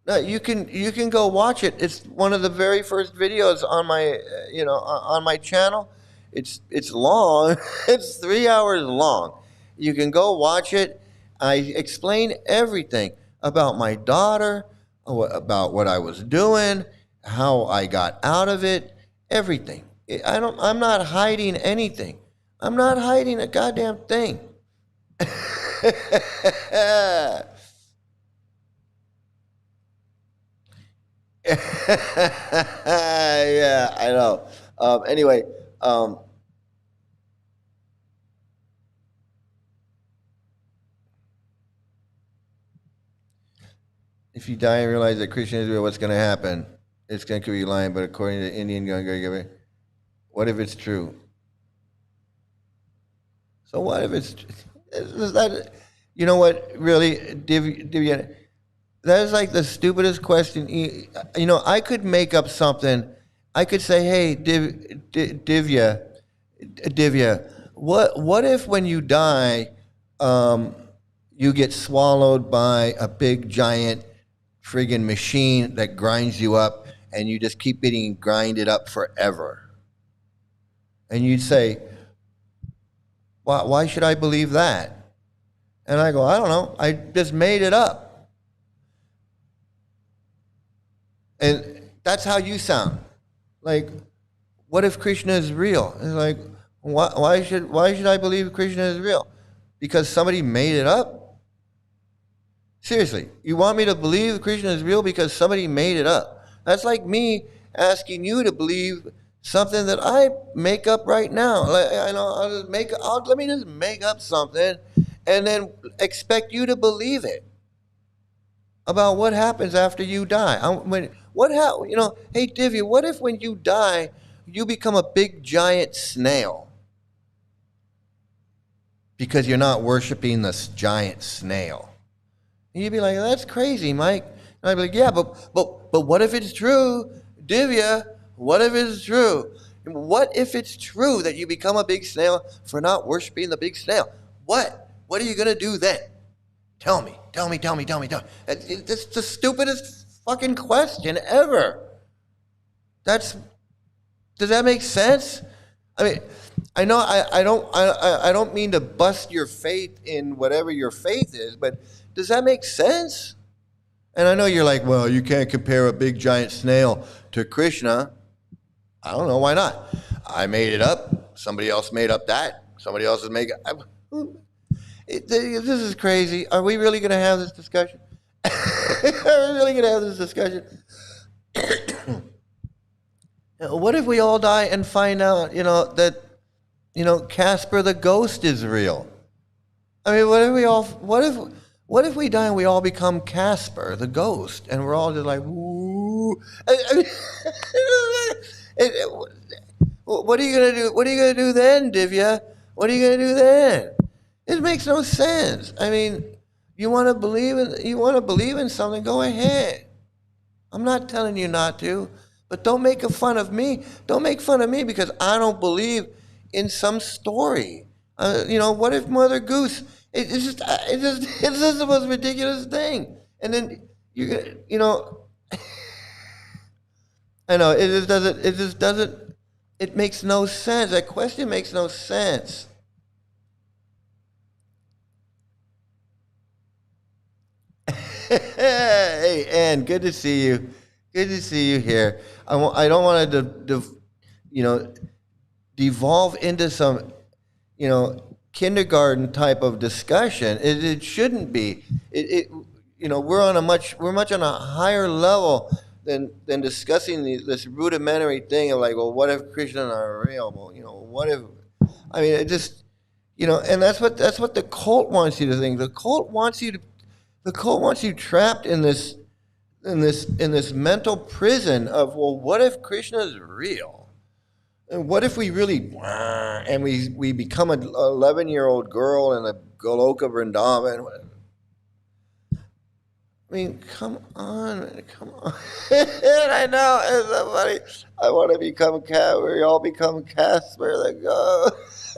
No, you can go watch it. It's one of the very first videos on my on my channel. It's long. It's 3 hours long. You can go watch it. I explain everything about my daughter, about what I was doing, how I got out of it, everything. I'm not hiding anything. I'm not hiding a goddamn thing. Yeah, I know. Anyway, if you die and realize that Krishna is real, what's going to happen? It's going to be lying, but according to the Indian, what if it's true? So what if it's that? You know what? Really, Divya, that is like the stupidest question. I could make up something. I could say, "Hey, Divya, what if when you die, you get swallowed by a big giant friggin' machine that grinds you up, and you just keep getting grinded up forever?" And you'd say, why should I believe that? And I go, I don't know. I just made it up. And that's how you sound. Like, what if Krishna is real? It's like, why should I believe Krishna is real? Because somebody made it up? Seriously, you want me to believe Krishna is real because somebody made it up? That's like me asking you to believe something that I make up right now. Like, let me just make up something and then expect you to believe it about what happens after you die. Hey Divya, what if when you die, you become a big giant snail because you're not worshiping this giant snail? And you'd be like, that's crazy, Mike. And I'd be like, yeah, but what if it's true, Divya? What if it's true? What if it's true that you become a big snail for not worshiping the big snail? What are you going to do then? Tell me. It's the stupidest fucking question ever. Does that make sense? I mean, I know I don't mean to bust your faith in whatever your faith is, but does that make sense? And I know you're like, well, you can't compare a big giant snail to Krishna. I don't know, why not? I made it up. Somebody else made up that. Somebody else is making this is crazy. Are we really going to have this discussion? Are we really going to have this discussion? What if we all die and find out, that Casper the ghost is real. I mean, what if we die and we all become Casper the ghost, and we're all just like, woo? I mean, what are you gonna do? What are you gonna do then, Divya? What are you gonna do then? It makes no sense. I mean, you want to believe in something, go ahead. I'm not telling you not to, but don't make fun of me. Don't make fun of me because I don't believe in some story. What if Mother Goose? It's just the most ridiculous thing. And then I know it just doesn't. It makes no sense. That question makes no sense. Hey, Ann, good to see you. Good to see you here. I don't want to, devolve into some, kindergarten type of discussion. It shouldn't be. We're much on a higher level than discussing this rudimentary thing of like, well, what if Krishna are real? Well, what if? I mean, it just, and that's what the cult wants you to think. The cult wants you trapped in this mental prison of, well, what if Krishna is real? And what if we really and we become an 11-year-old girl in the Goloka Vrindavan? I mean, come on, man, come on. And I know, it's so funny. I want to become Casper. We all become Casper the ghost.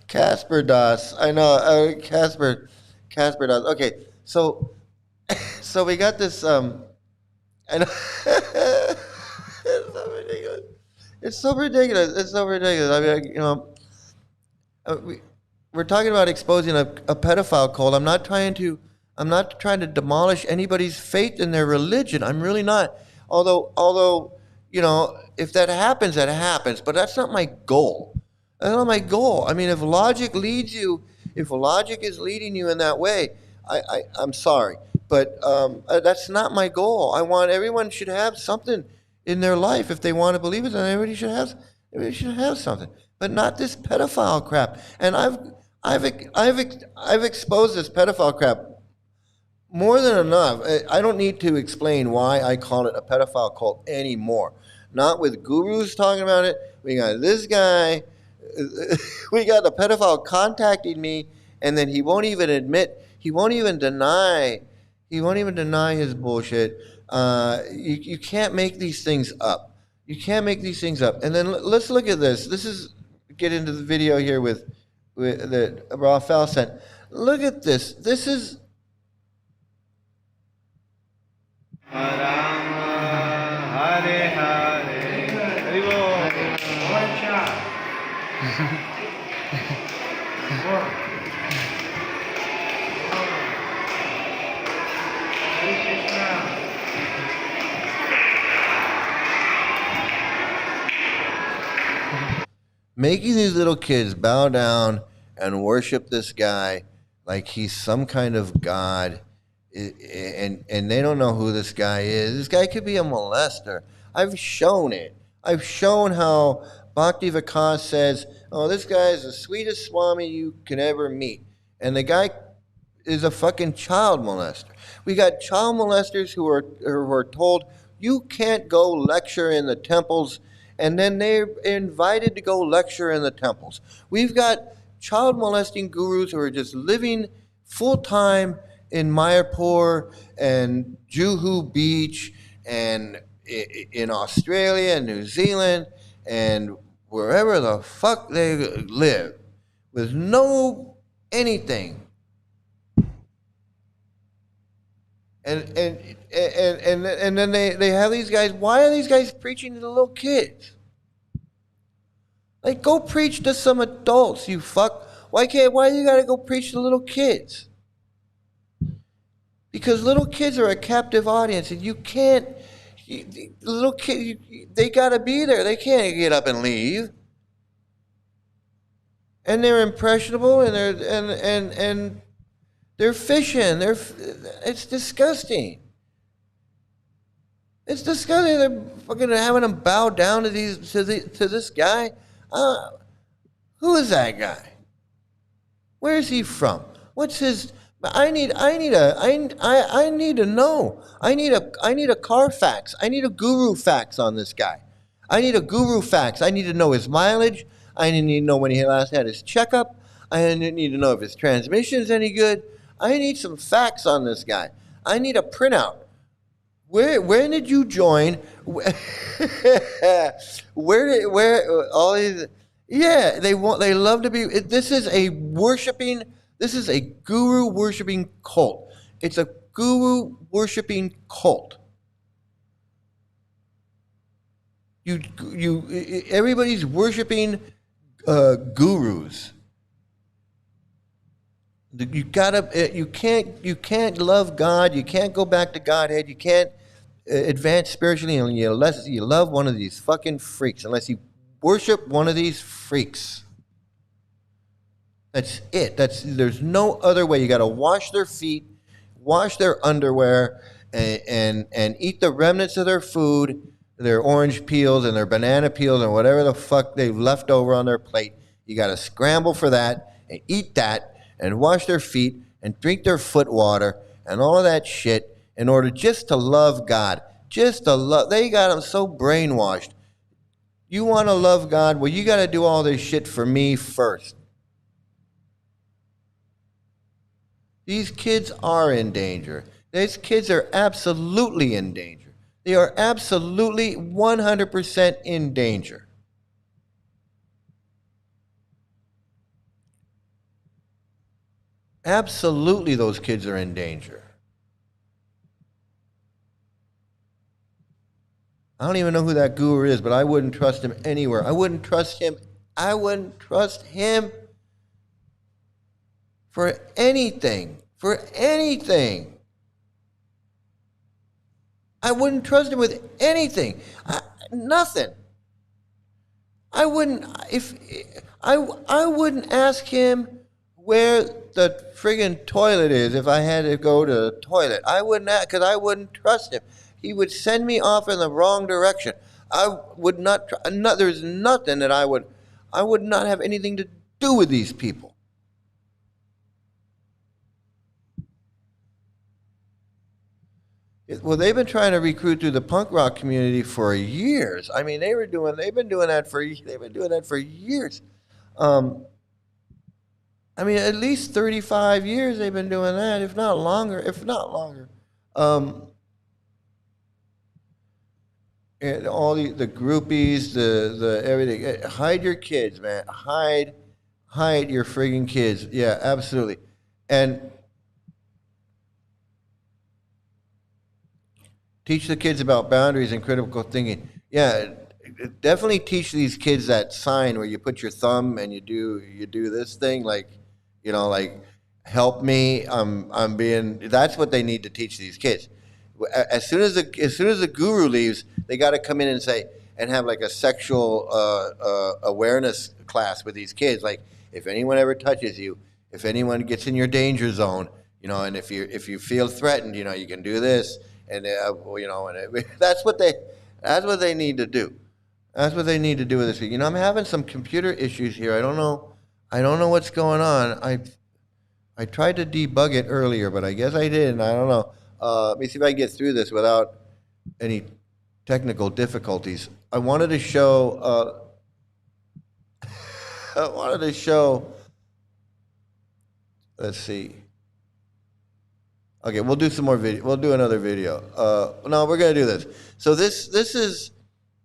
Casper Das. I know. Casper Das. Okay, so we got this. I know. It's so ridiculous. It's so ridiculous. It's so ridiculous. I mean, we're talking about exposing a pedophile cult. I'm not trying to demolish anybody's faith in their religion. I'm really not. Although, if that happens, that happens. But that's not my goal. That's not my goal. I mean, if logic is leading you in that way, I'm sorry, but that's not my goal. I want everyone should have something in their life if they want to believe it. Then everybody should have something, but not this pedophile crap. And I've exposed this pedophile crap more than enough. I don't need to explain why I call it a pedophile cult anymore. Not with gurus talking about it. We got this guy. We got the pedophile contacting me, and then he won't even deny his bullshit. You can't make these things up. You can't make these things up. And then let's look at this. Get into the video here with that Raphael sent. Look at this. This is. Hare Making these little kids bow down and worship this guy like he's some kind of god, and they don't know who this guy is. This guy could be a molester. I've shown it. I've shown how Bhakti Vikas says, oh, this guy is the sweetest Swami you can ever meet. And the guy is a fucking child molester. We got child molesters who are told, you can't go lecture in the temples, and then they're invited to go lecture in the temples. We've got child molesting gurus who are just living full-time in Mayapur and Juhu Beach and in Australia and New Zealand and wherever the fuck they live with no anything. And then they have these guys. Why are these guys preaching to the little kids? Like, go preach to some adults, you fuck. Why you gotta go preach to little kids? Because little kids are a captive audience, and you can't. Little kids, they gotta be there. They can't get up and leave. And they're impressionable, and they're fishing. It's disgusting. It's disgusting. They're fucking having them bow down to to this guy. Uh, who is that guy? Where is he from? What's his? I need to know. I need a Carfax. I need a guru fax on this guy. I need a guru fax. I need to know his mileage. I need to know when he last had his checkup. I need to know if his transmission is any good. I need some facts on this guy. I need a printout. Where did you join? Where all these? Yeah, they love to be. This is a worshiping. This is a guru worshiping cult. It's a guru worshiping cult. Everybody's worshiping gurus. You can't love God. You can't go back to Godhead. You can't advance spiritually unless you love one of these fucking freaks. Unless you worship one of these freaks. That's it. There's no other way. You got to wash their feet, wash their underwear, and eat the remnants of their food, their orange peels and their banana peels and whatever the fuck they've left over on their plate. You got to scramble for that and eat that and wash their feet and drink their foot water and all of that shit in order just to love God. Just to love. They got them so brainwashed. You want to love God? Well, you got to do all this shit for me first. These kids are in danger. These kids are absolutely in danger. They are absolutely 100% in danger. Absolutely, those kids are in danger. I don't even know who that guru is, but I wouldn't trust him anywhere. I wouldn't trust him. I wouldn't trust him for anything. For anything. I wouldn't trust him with anything. Nothing. I wouldn't ask him where the friggin' toilet is if I had to go to the toilet. I wouldn't, because I wouldn't trust him. He would send me off in the wrong direction. I would not. There's nothing that I would not have anything to do with these people. Well, they've been trying to recruit through the punk rock community for years. I mean, they've been doing that for years. I mean, at least 35 years they've been doing that, if not longer. And all the groupies, the everything. Hide your kids, man. Hide your friggin' kids. Yeah, absolutely. And teach the kids about boundaries and critical thinking. Yeah, definitely teach these kids that sign where you put your thumb and you do this thing, like, like, help me. I'm being. That's what they need to teach these kids. As soon as the guru leaves, they got to come in and say and have like a sexual awareness class with these kids. Like, if anyone ever touches you, if anyone gets in your danger zone, and if you feel threatened, you can do this. And that's what they need to do. That's what they need to do with this. I'm having some computer issues here. I don't know what's going on. I tried to debug it earlier, but I guess I didn't. I don't know. Let me see if I can get through this without any technical difficulties. I wanted to show. Let's see. Okay, we'll do some more video. We'll do another video. No, we're gonna do this. So this is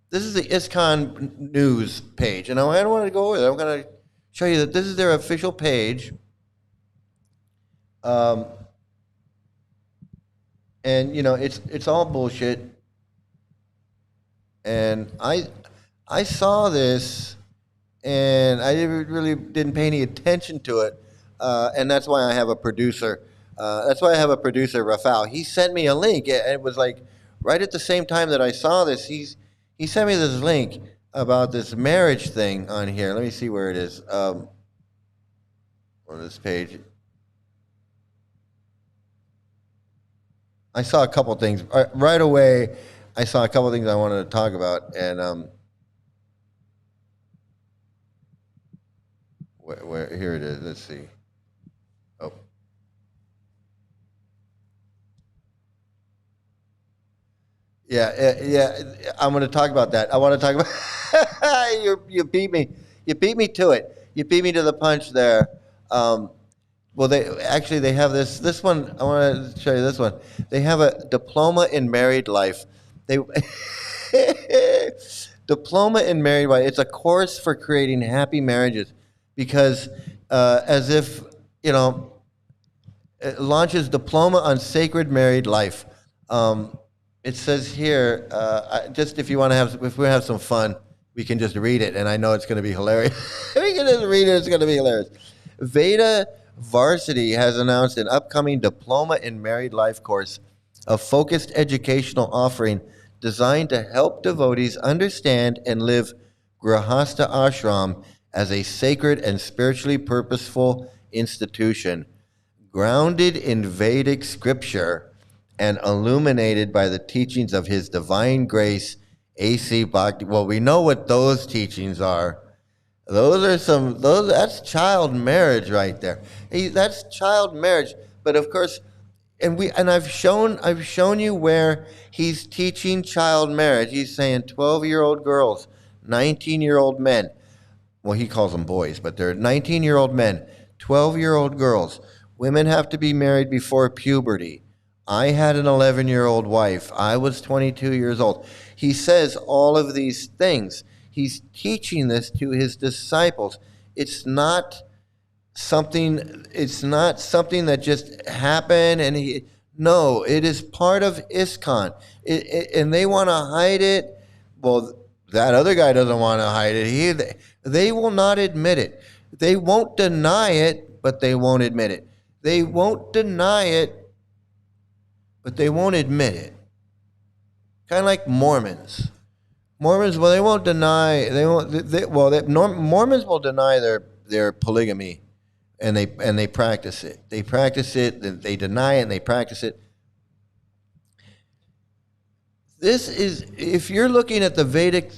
the ISKCON news page, and I don't want to go over there. I'm gonna show you that this is their official page. And it's all bullshit. And I saw this, and I really didn't pay any attention to it, and that's why I have a producer. Rafael. He sent me a link, and it was like right at the same time that I saw this. He sent me this link about this marriage thing on here. Let me see where it is. On this page, I saw a couple things right away. I saw a couple of things I wanted to talk about, and where here it is. Let's see. Oh, yeah. I'm going to talk about that. I want to talk about. You beat me. You beat me to it. You beat me to the punch there. Um, well, they have this one. I want to show you this one. They have a diploma in married life. They diploma in married life. It's a course for creating happy marriages, because as if you know, it launches diploma on sacred married life. Um, it says here, just if you want to have, if we have some fun, we can just read it, and I know it's going to be hilarious. We can just read it; it's going to be hilarious. Veda Varsity has announced an upcoming diploma in married life course, a focused educational offering designed to help devotees understand and live Grihastha Ashram as a sacred and spiritually purposeful institution grounded in Vedic scripture and illuminated by the teachings of His Divine Grace, A.C. Bhakti. Well, we know what those teachings are. Those are that's child marriage right there. That's child marriage. But of course, and I've shown you where he's teaching child marriage. He's saying 12-year-old girls, 19-year-old men. Well, he calls them boys, but they're 19-year-old men, 12-year-old girls. Women have to be married before puberty. I had an 11-year-old wife. I was 22 years old. He says all of these things. He's teaching this to his disciples. It's not something that just happened no, it is part of ISKCON. And they want to hide it. Well, that other guy doesn't want to hide it. They will not admit it. They won't deny it, but they won't admit it. They won't deny it, but they won't admit it. Kind of like Mormons. Mormons, well, they won't deny. Mormons will deny their polygamy, and they practice it. They practice it. They deny it, and they practice it. This is, if you're looking at the Vedic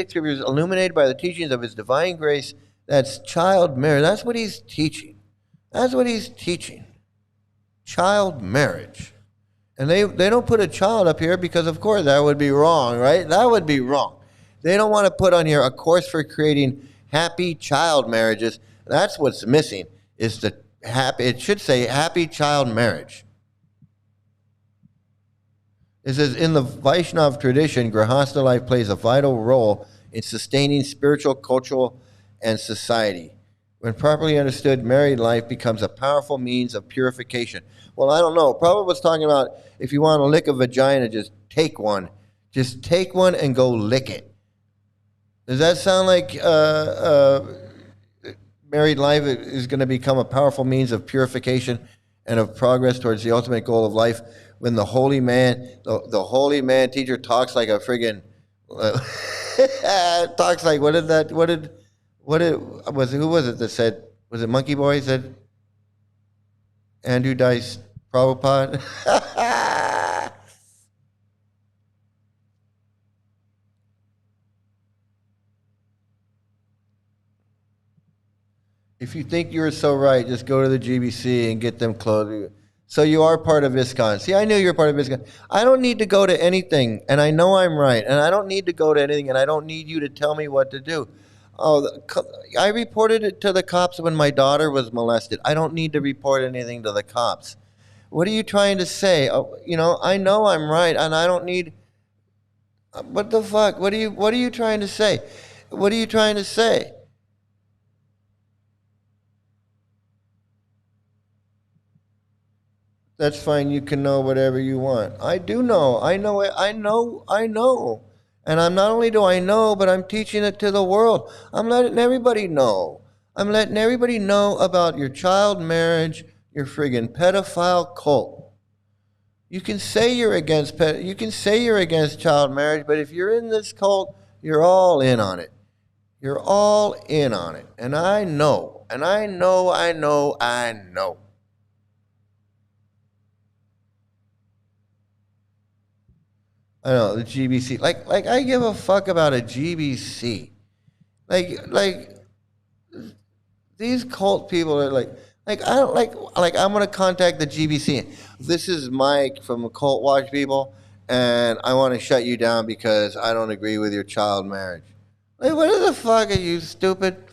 scriptures illuminated by the teachings of His Divine Grace, that's child marriage. That's what he's teaching. That's what he's teaching. Child marriage. And they don't put a child up here because, of course, that would be wrong, right? That would be wrong. They don't want to put on here a course for creating happy child marriages. That's what's missing, is the happy, it should say happy child marriage. It says, in the Vaishnav tradition, Grihastha life plays a vital role in sustaining spiritual, cultural, and society. When properly understood, married life becomes a powerful means of purification. Well, I don't know. Prabhupada was talking about if you want to lick a vagina, just take one. Just take one and go lick it. Does that sound like married life is going to become a powerful means of purification and of progress towards the ultimate goal of life? When the holy man, the holy man teacher talks like a friggin', talks like, who was it that said, was it Monkey Boy said, Andrew Dice Prabhupada? If you think you're so right, just go to the GBC and get them clothes. So you are part of ISKCON. See, I knew you were part of ISKCON. I don't need to go to anything, and I know I'm right, and I don't need to go to anything, and I don't need you to tell me what to do. Oh, I reported it to the cops when my daughter was molested. I don't need to report anything to the cops. What are you trying to say? I know I'm right, and I don't need. What the fuck? What are you trying to say? What are you trying to say? That's fine. You can know whatever you want. I do know. I know it. I know. And I'm not only do I know, but I'm teaching it to the world. I'm letting everybody know. I'm letting everybody know about your child marriage, your friggin' pedophile cult. You can say you're against child marriage, but if you're in this cult, you're all in on it. You're all in on it. And I know. And I know. I don't know, the GBC. Like I give a fuck about a GBC. Like these cult people are like I don't like I'm gonna contact the GBC. This is Mike from Cult Watch People, and I want to shut you down because I don't agree with your child marriage. Like, what the fuck are you, stupid?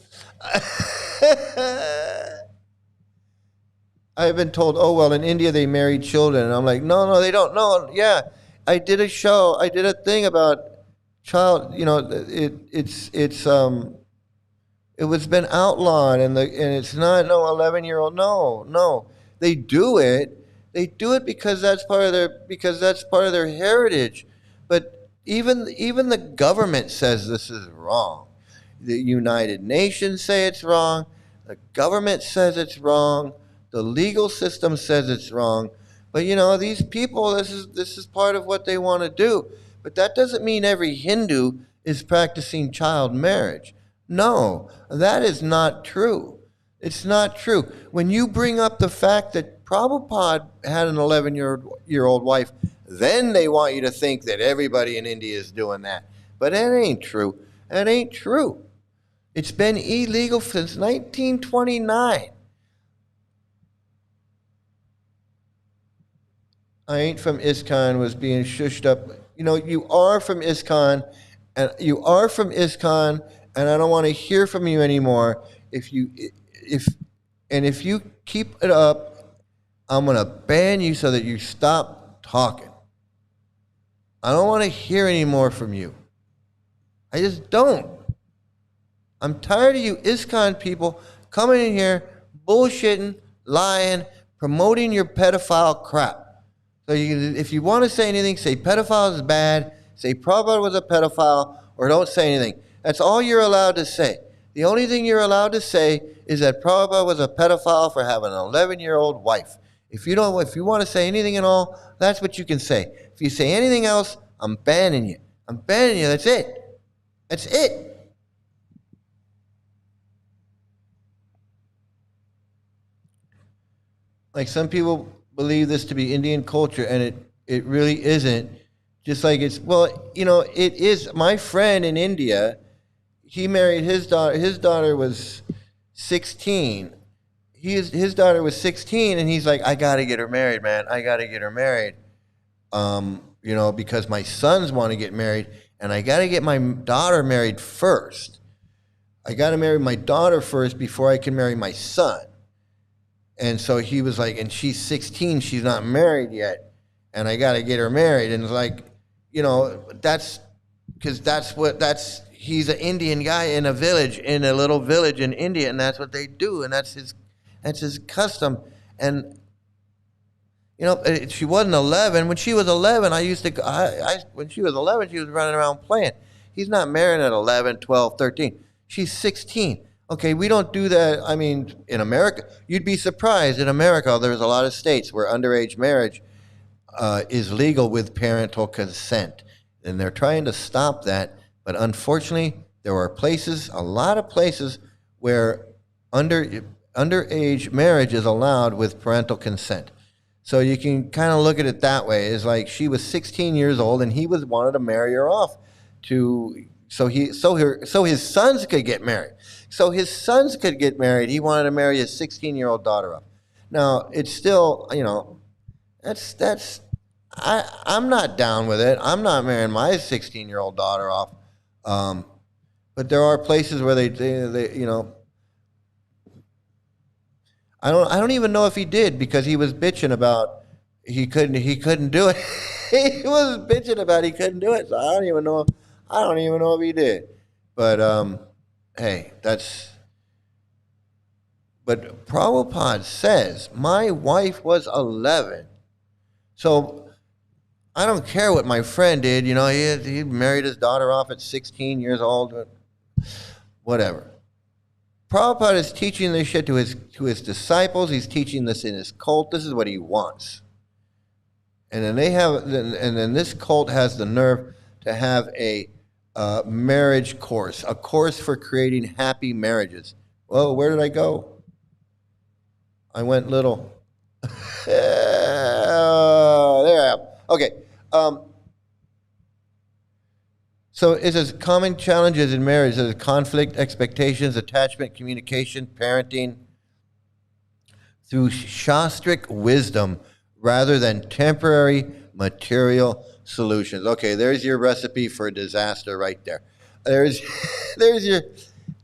I've been told, oh well, in India they marry children, and I'm like, no, no, they don't. No, yeah, I did a show, I did a thing about child. You know, it was been outlawed, and it's not no 11-year-old. No, no, they do it. They do it because that's part of their heritage. But even the government says this is wrong. The United Nations say it's wrong. The government says it's wrong. The legal system says it's wrong. But you know, these people, this is part of what they want to do. But that doesn't mean every Hindu is practicing child marriage. No, that is not true. It's not true. When you bring up the fact that Prabhupada had an 11-year-old wife, then they want you to think that everybody in India is doing that. But that ain't true. That ain't true. It's been illegal since 1929. I ain't from ISKCON was being shushed up. You know, you are from ISKCON, and I don't want to hear from you anymore. If you keep it up, I'm gonna ban you so that you stop talking. I don't want to hear any more from you. I just don't. I'm tired of you ISKCON people coming in here, bullshitting, lying, promoting your pedophile crap. So if you want to say anything, say pedophile is bad, say Prabhupada was a pedophile, or don't say anything. That's all you're allowed to say. The only thing you're allowed to say is that Prabhupada was a pedophile for having an 11-year-old wife. If you want to say anything at all, that's what you can say. If you say anything else, I'm banning you. I'm banning you. That's it. That's it. Like some people believe this to be Indian culture, and it really isn't. Just like it is. My friend in India, he married his daughter. His daughter was 16. His daughter was 16, and he's like, I gotta get her married, man. I gotta get her married. Because my sons want to get married, and I gotta get my daughter married first. I gotta marry my daughter first before I can marry my son. And so he was like, and she's 16, she's not married yet, and I got to get her married. And it's like, he's an Indian guy in a little village in India, and that's what they do, and that's his custom. And, she wasn't 11. When she was 11, when she was 11, she was running around playing. He's not married at 11, 12, 13. She's 16. Okay, we don't do that. I mean, in America, you'd be surprised. In America, there's a lot of states where underage marriage is legal with parental consent. And they're trying to stop that. But unfortunately, there are a lot of places where underage marriage is allowed with parental consent. So you can kind of look at it that way. It's like she was 16 years old, and he wanted to marry her off so his sons could get married. So his sons could get married. He wanted to marry his 16-year-old daughter off. Now, it's still, I'm not down with it. I'm not marrying my 16-year-old daughter off. But there are places where they I don't even know if he did, because he was bitching about he couldn't do it. He was bitching about he couldn't do it. So I don't even know if he did. But hey, but Prabhupada says my wife was 11. So I don't care what my friend did. He married his daughter off at 16 years old. Whatever. Prabhupada is teaching this shit to his disciples. He's teaching this in his cult. This is what he wants. And then this cult has the nerve to have a marriage course, a course for creating happy marriages. Well, where did I go? I went little. There I am. Okay. So it says common challenges in marriage: there's conflict, expectations, attachment, communication, parenting, through shastric wisdom rather than temporary material solutions. Okay, there's your recipe for disaster right there. There's there's your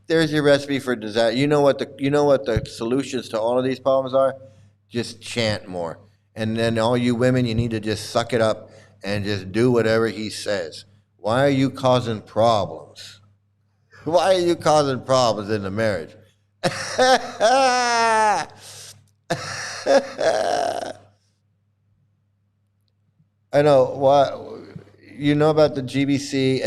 there's your recipe for disaster. You know what the solutions to all of these problems are? Just chant more. And then all you women, you need to just suck it up and just do whatever he says. Why are you causing problems? Why are you causing problems in the marriage? I know what you know about the GBC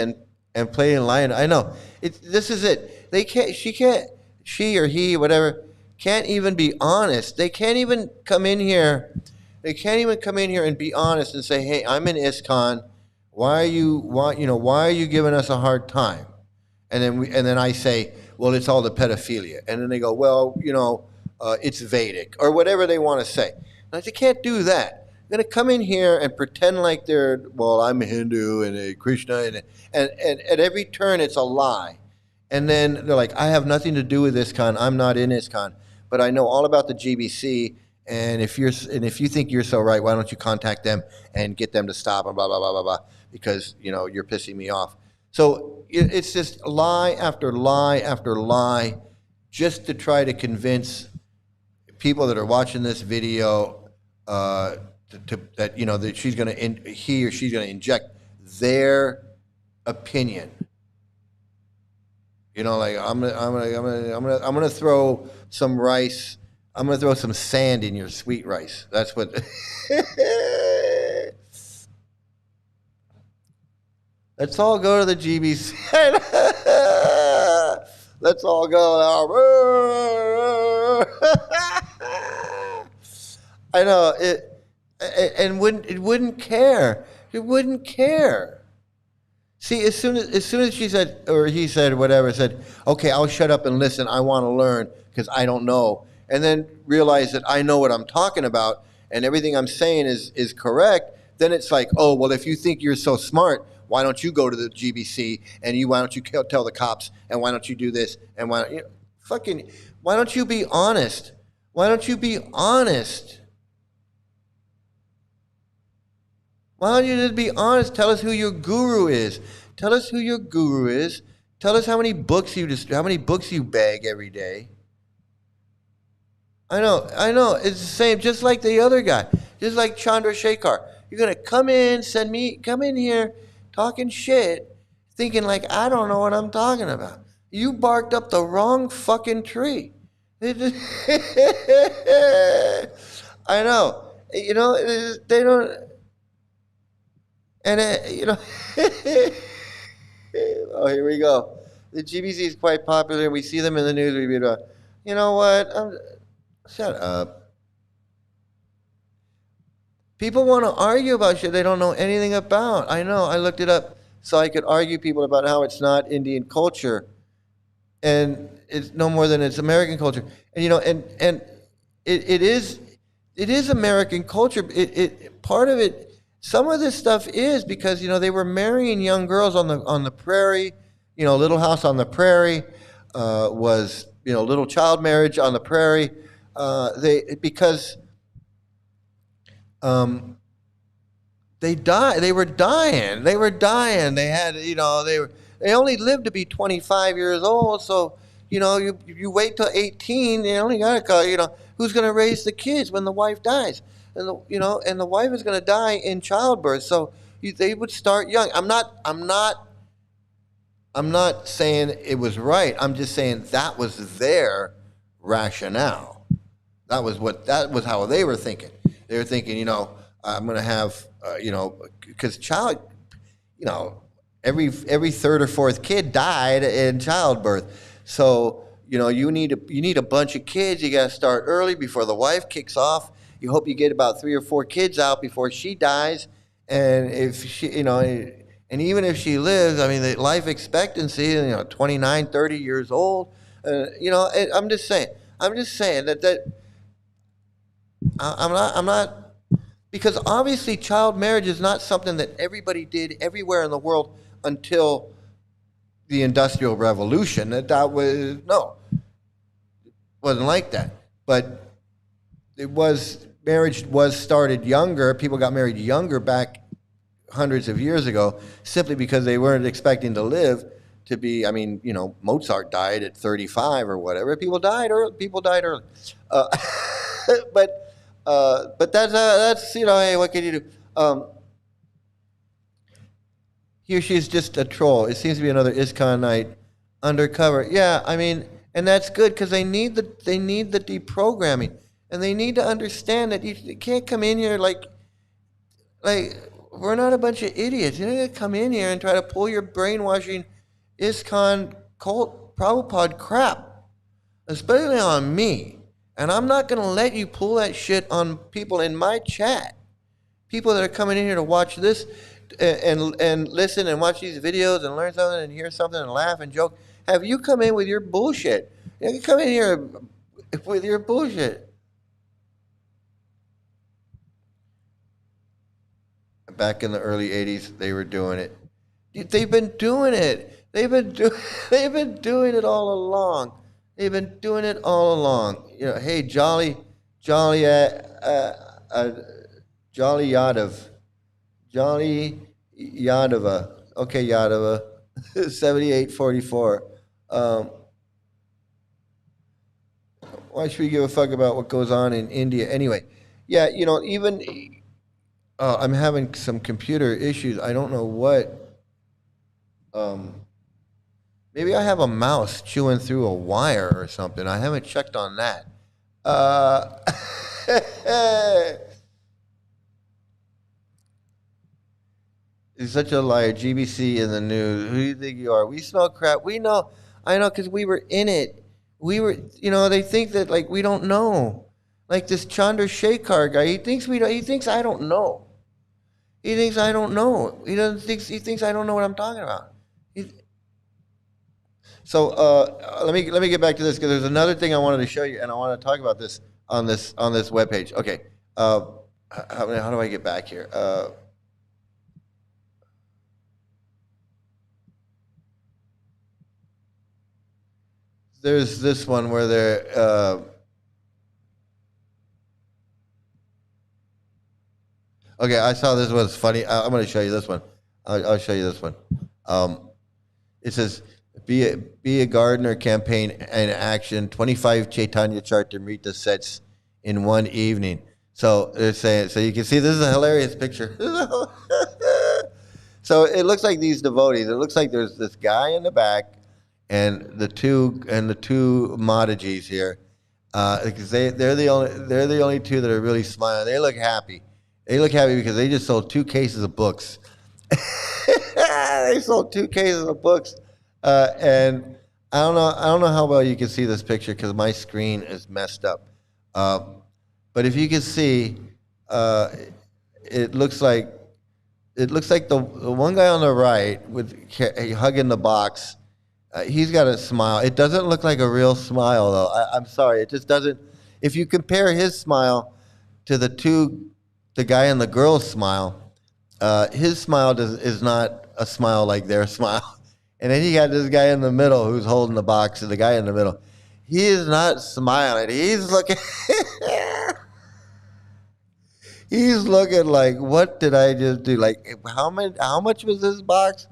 and playing lion. I know this is it. They can't. She can't. She or he, whatever, can't even be honest. They can't even come in here. They can't even come in here and be honest and say, "Hey, I'm in ISKCON. Why are you giving us a hard time?" And then I say, "Well, it's all the pedophilia." And then they go, "Well, it's Vedic," or whatever they want to say. And I say, "Can't do that. They're going to come in here and pretend like well, I'm a Hindu and a Krishna, and at every turn it's a lie. And then they're like, I have nothing to do with ISKCON. I'm not in ISKCON, but I know all about the GBC. And if you think you're so right, why don't you contact them and get them to stop and blah blah blah blah blah, because you're pissing me off." So it's just lie after lie after lie, just to try to convince people that are watching this video that he or she's gonna inject their opinion. Like I'm gonna throw some rice. I'm gonna throw some sand in your sweet rice. That's what. Let's all go to the GBC. Let's all go now. I know it, and it wouldn't care. It wouldn't care. See, as soon as she said, or he said, whatever, said, "Okay, I'll shut up and listen. I want to learn because I don't know," and then realize that I know what I'm talking about and everything I'm saying is correct. Then it's like, oh well, if you think you're so smart, why don't you go to the GBC and why don't you tell the cops and why don't you do this and why don't you be honest? Why don't you be honest? Why don't you just be honest? Tell us who your guru is. Tell us who your guru is. Tell us how many books you bag every day. I know. It's the same, just like the other guy, just like Chandrasekhar. You're gonna come in here, talking shit, thinking like I don't know what I'm talking about. You barked up the wrong fucking tree. I know. They don't. And oh, here we go. The GBC is quite popular. We see them in the news. You know what? Shut up. People want to argue about shit they don't know anything about. I know. I looked it up so I could argue people about how it's not Indian culture, and it's no more than it's American culture. And it is American culture. It part of it. Some of this stuff is because they were marrying young girls on the prairie. Little House on the Prairie was little child marriage on the prairie. Because they died. They were dying. They had they only lived to be 25 years old. So you wait till 18. You only got who's going to raise the kids when the wife dies? And the wife is going to die in childbirth. So they would start young. I'm not saying it was right. I'm just saying that was their rationale. That was how they were thinking. They were thinking, I'm going to have, because every third or fourth kid died in childbirth. So you need a bunch of kids. You got to start early before the wife kicks off. You hope you get about 3 or 4 kids out before she dies, and if she, and even if she lives, I mean, the life expectancy, 29, 30 years old. I'm just saying that I'm not, because obviously child marriage is not something that everybody did everywhere in the world until the Industrial Revolution. That was no, wasn't like that. But marriage was started younger. People got married younger back hundreds of years ago, simply because they weren't expecting to live to be. I mean, Mozart died at 35 or whatever. People died early. Uh, but that's hey, what can you do? He or she is just a troll. It seems to be another ISKCON night undercover. Yeah, I mean, and that's good because they need the deprogramming, and they need to understand that you can't come in here like we're not a bunch of idiots. You're not gonna come in here and try to pull your brainwashing ISKCON cult Prabhupada crap, especially on me. And I'm not gonna let you pull that shit on people in my chat. People that are coming in here to watch this and listen and watch these videos and learn something and hear something and laugh and joke. Have you come in with your bullshit? You come in here with your bullshit. Back in the early 80s, they were doing it. They've been doing it. They've been doing it all along. They've been doing it all along. Hey, Jolly Yadav. Jolly Yadava. Okay, Yadava. 7844. Why should we give a fuck about what goes on in India anyway? Yeah, even I'm having some computer issues. I don't know what. Maybe I have a mouse chewing through a wire or something. I haven't checked on that. You're such a liar. GBC in the news. Who do you think you are? We smell crap. We know. I know because we were in it. We were, they think that like we don't know. Like this Chandrasekhar guy, he thinks I don't know. He thinks I don't know. He thinks I don't know what I'm talking about. So let me get back to this because there's another thing I wanted to show you, and I want to talk about this on this webpage. Okay, how do I get back here? There's this one where they're. Okay, I saw this one's funny. I'm going to show you this one. I'll show you this one. It says, be a gardener campaign in action, 25 Chaitanya Charitamrita sets in one evening. So they're saying, so you can see this is a hilarious picture. So it looks like these devotees. It looks like there's this guy in the back and the two Madajis here. Because they're the only two that are really smiling. They look happy. They look happy because they just sold 2 cases of books. They sold 2 cases of books, and I don't know how well you can see this picture because my screen is messed up. But if you can see, it looks like the one guy on the right hugging the box. He's got a smile. It doesn't look like a real smile though. I'm sorry, it just doesn't. If you compare his smile to the guy and the girl's smile, his smile is not a smile like their smile. And then you got this guy in the middle who's holding the box, and the guy in the middle, he is not smiling. He's looking, he's looking like, what did I just do? Like, how much was this box?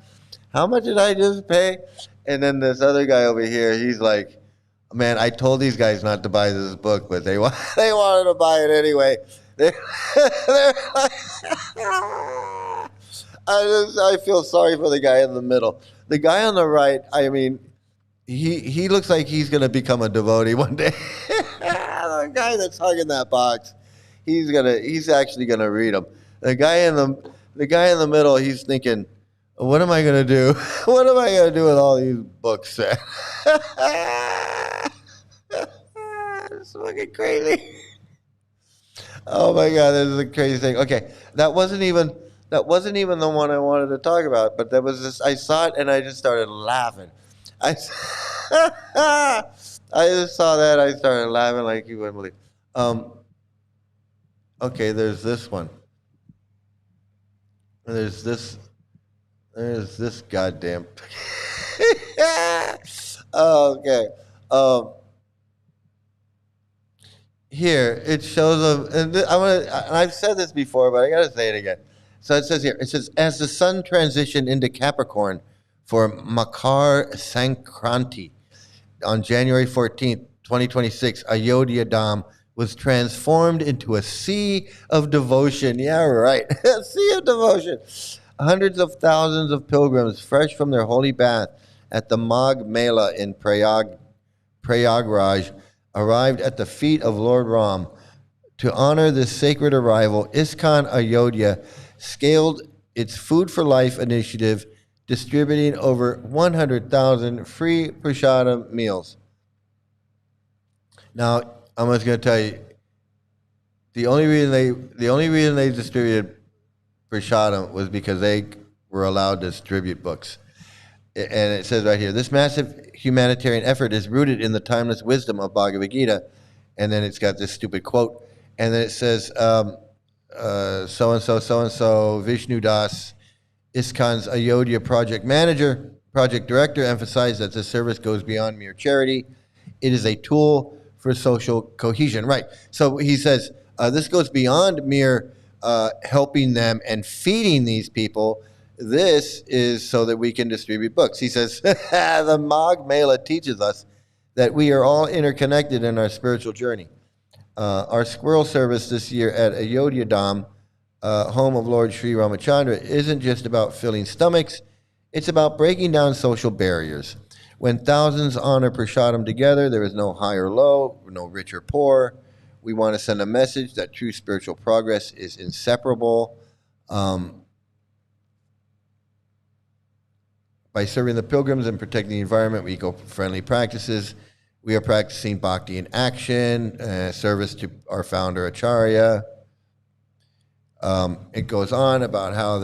How much did I just pay? And then this other guy over here, he's like, man, I told these guys not to buy this book, but they wanted to buy it anyway. They're like, I feel sorry for the guy in the middle. The guy on the right, I mean, he looks like he's gonna become a devotee one day. The guy that's hugging that box, he's actually gonna read them. The guy in the middle, he's thinking, what am I gonna do? What am I gonna do with all these books? It's fucking crazy. Oh my God, this is a crazy thing. Okay, that wasn't even the one I wanted to talk about, but that was just, I saw it and I just started laughing. I just saw that, I started laughing like you wouldn't believe. Okay, there's this one. There's this goddamn Okay. Um, Here it shows them, and I've said this before, but I gotta say it again. So it says here, it says, as the sun transitioned into Capricorn for Makar Sankranti on January 14th, 2026, Ayodhya Dham was transformed into a sea of devotion. Yeah, right. A sea of devotion. Hundreds of thousands of pilgrims, fresh from their holy bath at the Magh Mela in Prayagraj, arrived at the feet of Lord Ram. To honor this sacred arrival, ISKCON Ayodhya scaled its Food for Life initiative, distributing over 100,000 free prasadam meals. Now, I'm just going to tell you, the only reason they distributed prasadam was because they were allowed to distribute books. And it says right here, this massive humanitarian effort is rooted in the timeless wisdom of Bhagavad Gita. And then it's got this stupid quote. And then it says, so-and-so, Vishnu Das, ISKCON's Ayodhya project director, emphasized that this service goes beyond mere charity. It is a tool for social cohesion. Right. So he says, this goes beyond mere helping them and feeding these people. This is so that we can distribute books. He says, the Magh Mela teaches us that we are all interconnected in our spiritual journey. Our squirrel service this year at Ayodhya Dham, home of Lord Sri Ramachandra, isn't just about filling stomachs. It's about breaking down social barriers. When thousands honor prasadam together, there is no high or low, no rich or poor. We want to send a message that true spiritual progress is inseparable. By serving the pilgrims and protecting the environment with eco-friendly practices, we are practicing bhakti in action, service to our founder Acharya. It goes on about how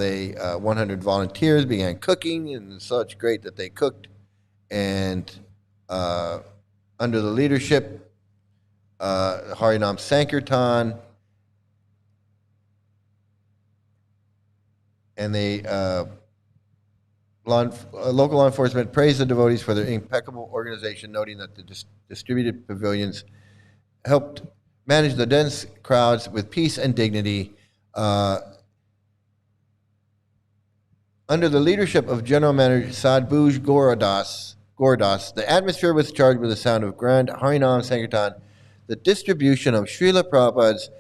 100 volunteers began cooking, and such great that they cooked. And under the leadership, Harinam Sankirtan, and local law enforcement praised the devotees for their impeccable organization, noting that the distributed pavilions helped manage the dense crowds with peace and dignity. Under the leadership of General Manager Sadbhuj Goradas, the atmosphere was charged with the sound of grand Harinam Sankirtan. The distribution of Srila Prabhupada's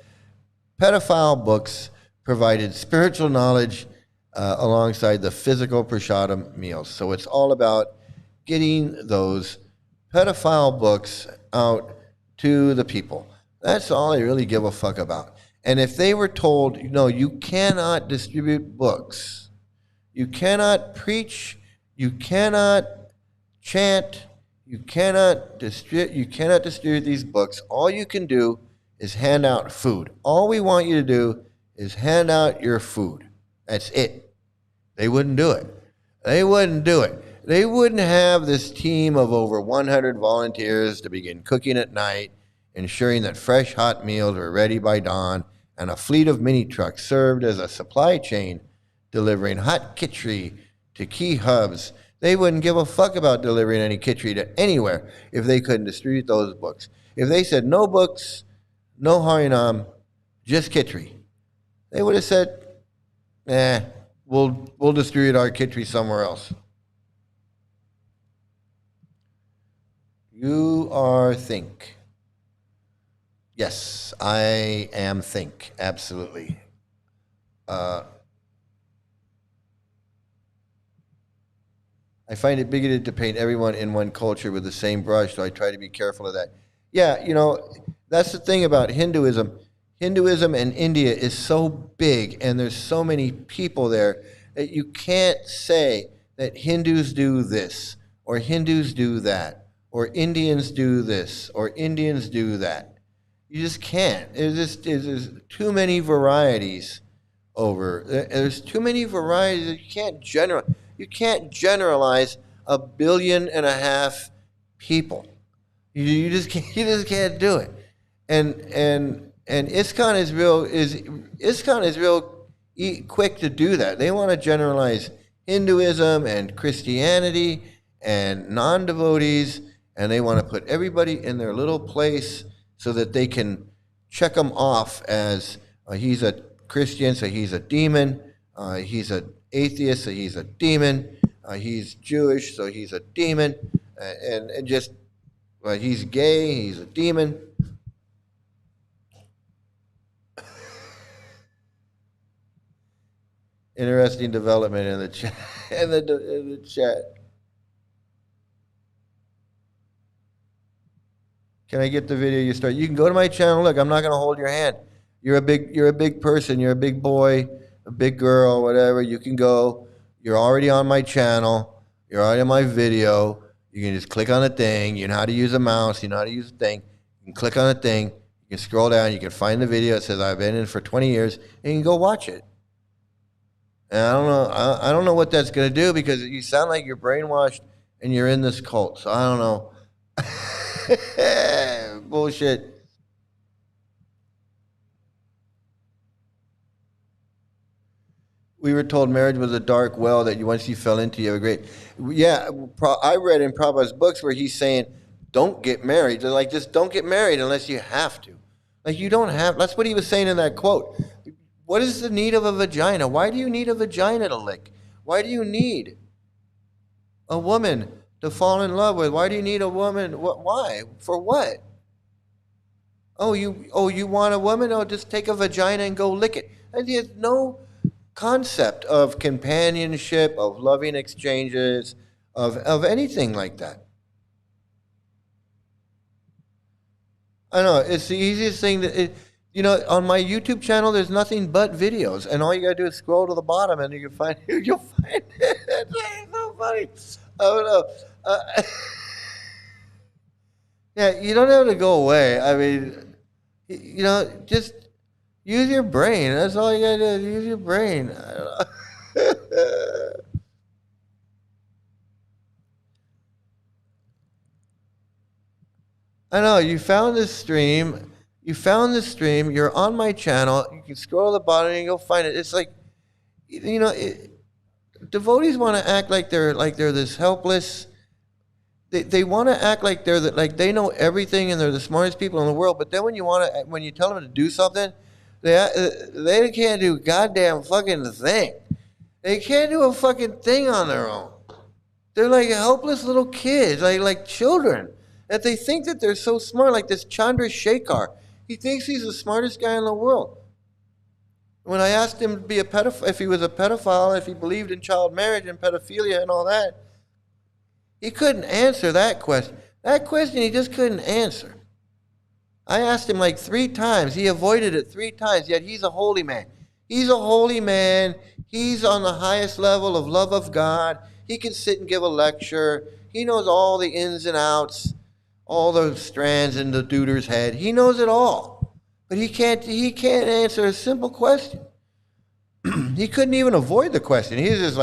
pedophile books provided spiritual knowledge alongside the physical prasadam meals. So it's all about getting those pedophile books out to the people. That's all I really give a fuck about. And if they were told, no, you cannot distribute books, you cannot preach, you cannot chant, you cannot distribute these books. All you can do is hand out food. All we want you to do is hand out your food. That's it. They wouldn't do it. They wouldn't do it. They wouldn't have this team of over 100 volunteers to begin cooking at night, ensuring that fresh hot meals were ready by dawn, and a fleet of mini trucks served as a supply chain, delivering hot khichdi to key hubs. They wouldn't give a fuck about delivering any khichdi to anywhere if they couldn't distribute those books. If they said no books, no Harinam, just khichdi, they would have said, we'll distribute our khichdi somewhere else. You are think. Yes, I am think. Absolutely. I find it bigoted to paint everyone in one culture with the same brush, so I try to be careful of that. Yeah, that's the thing about Hinduism. Hinduism in India is so big, and there's so many people there that you can't say that Hindus do this, or Hindus do that, or Indians do this, or Indians do that. You just can't. There's too many varieties There's too many varieties that you can't generalize 1.5 billion people. You just can't do it. And ISKCON is real quick to do that. They want to generalize Hinduism and Christianity and non-devotees, and they want to put everybody in their little place so that they can check them off as he's a Christian, so he's a demon. He's an atheist, so he's a demon. He's Jewish, so he's a demon. And just, he's gay, he's a demon. Interesting development in the chat. in the chat. Can I get the video you start? You can go to my channel. Look, I'm not going to hold your hand. You're a big person. You're a big boy, a big girl, whatever. You can go. You're already on my channel. You're already on my video. You can just click on the thing. You know how to use a mouse. You know how to use the thing. You can click on the thing. You can scroll down. You can find the video. It says I've been in for 20 years, and you can go watch it. And I don't know what that's going to do, because you sound like you're brainwashed and you're in this cult. So I don't know. Bullshit. We were told marriage was a dark well that once you fell into, you have a great. Yeah, I read in Prabhupada's books where he's saying, don't get married. They're like, just don't get married unless you have to. Like, you don't have. That's what he was saying in that quote. What is the need of a vagina? Why do you need a vagina to lick? Why do you need a woman to fall in love with? Why do you need a woman? Why? For what? Oh, you want a woman? Oh, just take a vagina and go lick it. And there's no concept of companionship, of loving exchanges, of anything like that. I know, it's the easiest thing to, on my YouTube channel, there's nothing but videos, and all you gotta do is scroll to the bottom, and you'll find it. It's so funny. I don't know. Yeah, you don't have to go away. I mean, just use your brain. That's all you gotta do is use your brain. I don't know. I know, you found this stream. You're on my channel. You can scroll to the bottom and you'll find it. It's like, devotees want to act like they're this helpless. They want to act like like they know everything and they're the smartest people in the world. But then when you tell them to do something, they can't do a goddamn fucking thing. They can't do a fucking thing on their own. They're like helpless little kids, like children. That they think that they're so smart, like this Chandra Shekhar. He thinks he's the smartest guy in the world. When I asked him to be a pedophile, if he was a pedophile, if he believed in child marriage and pedophilia and all that, he couldn't answer that question. That question he just couldn't answer. I asked him like 3 times. He avoided it 3 times, yet he's a holy man. He's a holy man. He's on the highest level of love of God. He can sit and give a lecture. He knows all the ins and outs, all the strands in the duder's head. He knows it all. But he can't answer a simple question. He couldn't even avoid the question. He just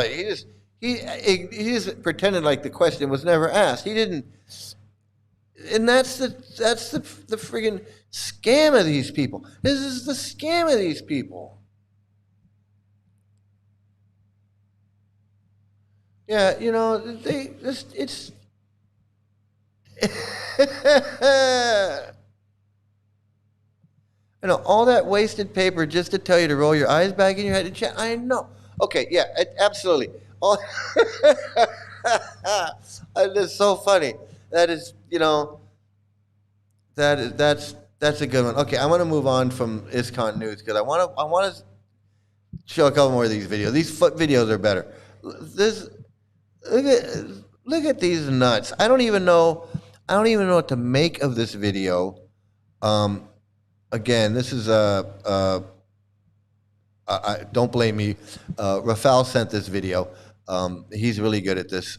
pretended like the question was never asked. He didn't. And that's the friggin' scam of these people. This is the scam of these people. Yeah, it's all that wasted paper just to tell you to roll your eyes back in your head and chat. I know. Okay, yeah, absolutely. That's so funny. That is, that's a good one. Okay, I want to move on from ISKCON news because I want to show a couple more of these videos. These videos are better. Look at these nuts. I don't even know what to make of this video. Again, this is don't blame me. Rafal sent this video. He's really good at this.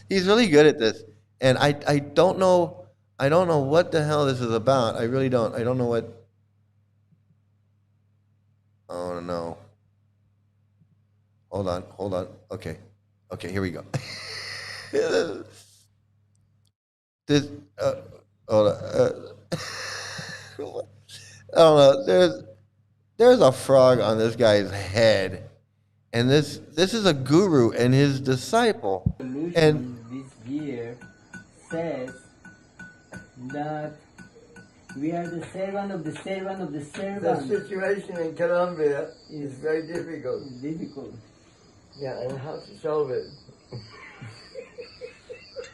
He's really good at this, and I don't know what the hell this is about. I really don't. I don't know what. Oh no. Hold on. Okay, here we go. This, hold on. I don't know. There's a frog on this guy's head, And this is a guru and his disciple. And this year says that we are the servant of the servant of the servant. The situation in Colombia is very difficult. Difficult. Yeah, and how to solve it?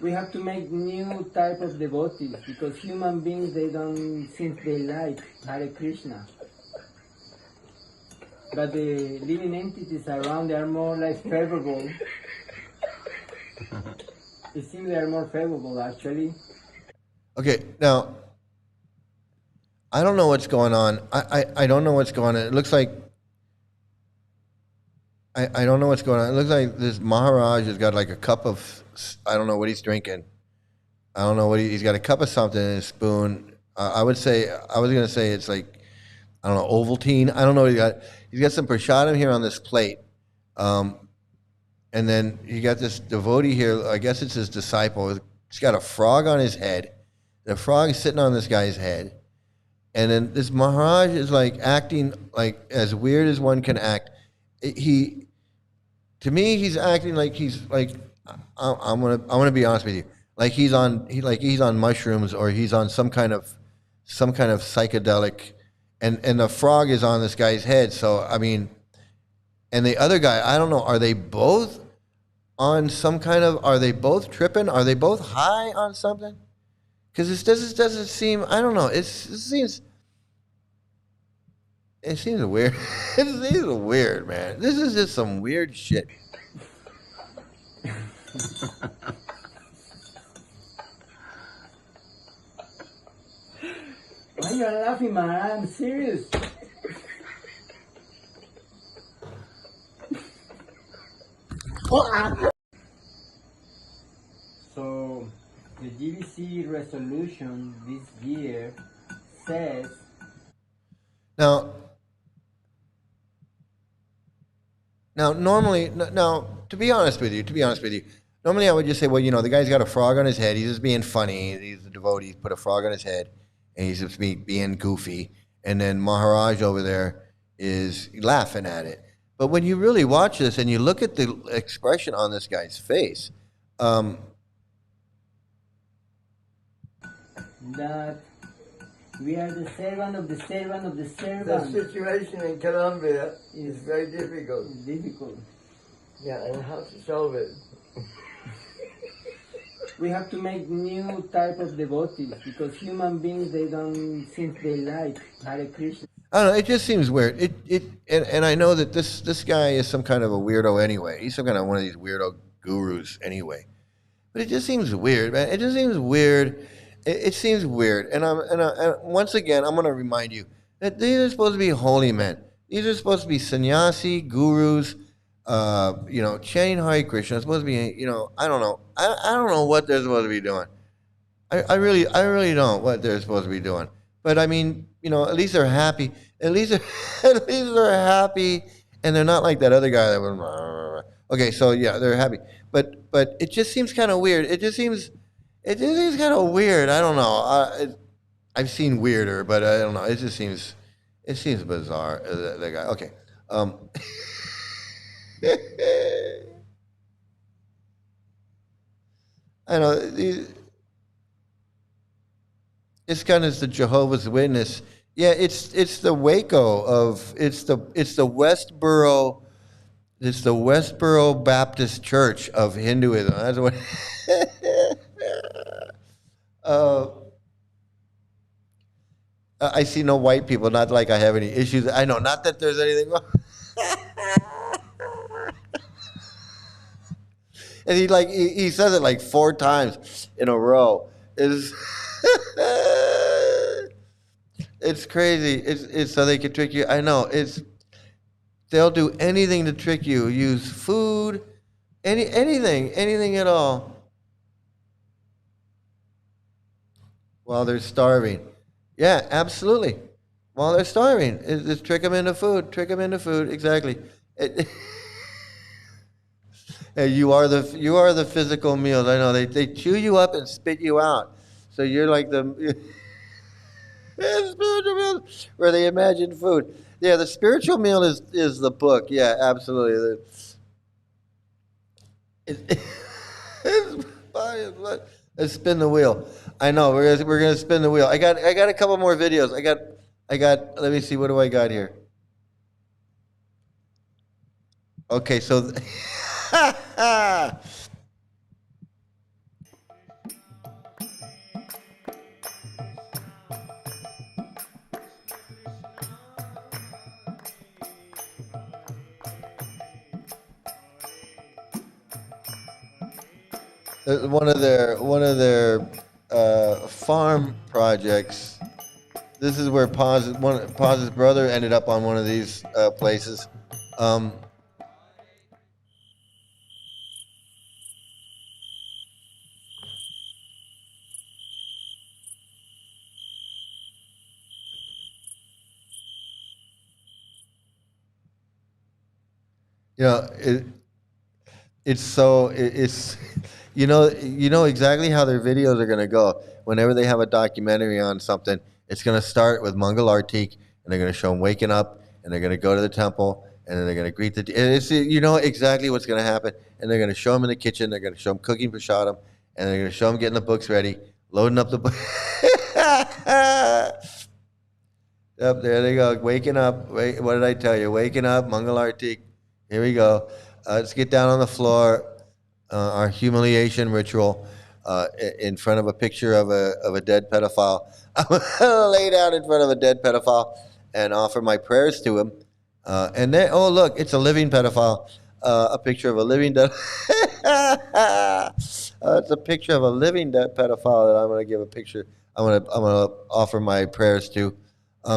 We have to make new type of devotees because human beings, they don't think they like Hare Krishna. But the living entities around, they are more like favorable. It seems they are more favorable actually. okay, now I don't know what's going on. I don't know what's going on. It looks like I don't know what's going on. It looks like this Maharaj has got like a cup of, I don't know what he's drinking. I don't know what he's got a cup of something in his spoon. I was going to say it's like, I don't know, Ovaltine. I don't know what he got. He's got some prasadam here on this plate. And then you got this devotee here. I guess it's his disciple. He's got a frog on his head. The frog is sitting on this guy's head. And then this Maharaj is like acting like as weird as one can act. To me, he's acting like he's like, I'm gonna be honest with you, like he's on mushrooms or he's on some kind of psychedelic, and the frog is on this guy's head. So I mean, and the other guy, I don't know, are they both on some kind of? Are they both tripping? Are they both high on something? Because this doesn't seem. I don't know. It seems weird. It seems weird, man. This is just some weird shit. Why are you laughing, man? I'm serious. So, the GBC resolution this year says Now, normally, to be honest with you, normally I would just say, well, the guy's got a frog on his head. He's just being funny. He's a devotee. He's put a frog on his head, and he's just being goofy. And then Maharaj over there is laughing at it. But when you really watch this and you look at the expression on this guy's face, that we are the servant of the servant of the The servant. situation in Colombia is very difficult. Difficult. Yeah, and how to solve it? We have to make new type of devotees because human beings, they don't think they like Hare Krishna. I don't know. It just seems weird. And I know that this guy is some kind of a weirdo anyway. He's some kind of one of these weirdo gurus anyway. But it just seems weird, man. It just seems weird. It seems weird. And once again, I'm going to remind you that these are supposed to be holy men. These are supposed to be sannyasi gurus. Chanting Hare Krishna. It's supposed to be. I don't know. I don't know what they're supposed to be doing. I really don't what they're supposed to be doing. But I mean, at least they're happy. At least they're happy, and they're not like that other guy that was. Okay, so yeah, they're happy. But it just seems kind of weird. It just seems kind of weird. I don't know. I've seen weirder, but I don't know. It seems bizarre. The guy. Okay. I know ISKCON is the Jehovah's Witness. Yeah, it's the Waco of it's the Westboro Baptist Church of Hinduism. That's what. I see no white people. Not like I have any issues. I know, not that there's anything wrong. And he says it like 4 times in a row. It's crazy. It's so they can trick you. I know. They'll do anything to trick you. Use food, anything at all, while they're starving. Yeah, absolutely. While they're starving, just trick them into food. Trick them into food. Exactly. Hey, you are the physical meals. I know they chew you up and spit you out. So you're like the. The spiritual meal where they imagine food. Yeah, the spiritual meal is the book. Yeah, absolutely. It's, let's spin the wheel. I know we're gonna spin the wheel. I got a couple more videos. I got. Let me see. What do I got here? Okay, so. One of their farm projects. This is where Paz's brother ended up on one of these places. Um, you know, it's you know exactly how their videos are gonna go. Whenever they have a documentary on something, it's gonna start with Mangal Artik, and they're gonna show them waking up, and they're gonna go to the temple, and then they're gonna greet the. And it's you know exactly what's gonna happen, and they're gonna show them in the kitchen. They're gonna show them cooking prasadam, and they're gonna show them getting the books ready, loading up the book. Up there they go, waking up. Wait, what did I tell you? Waking up, Mangal Artik. Here we go. Let's get down on the floor. Our humiliation ritual in front of a picture of a dead pedophile. I'm gonna lay down in front of a dead pedophile and offer my prayers to him. And then, oh look, it's a living pedophile. A picture of a living dead. It's a picture of a living dead pedophile that I'm gonna give a picture. I'm gonna offer my prayers to,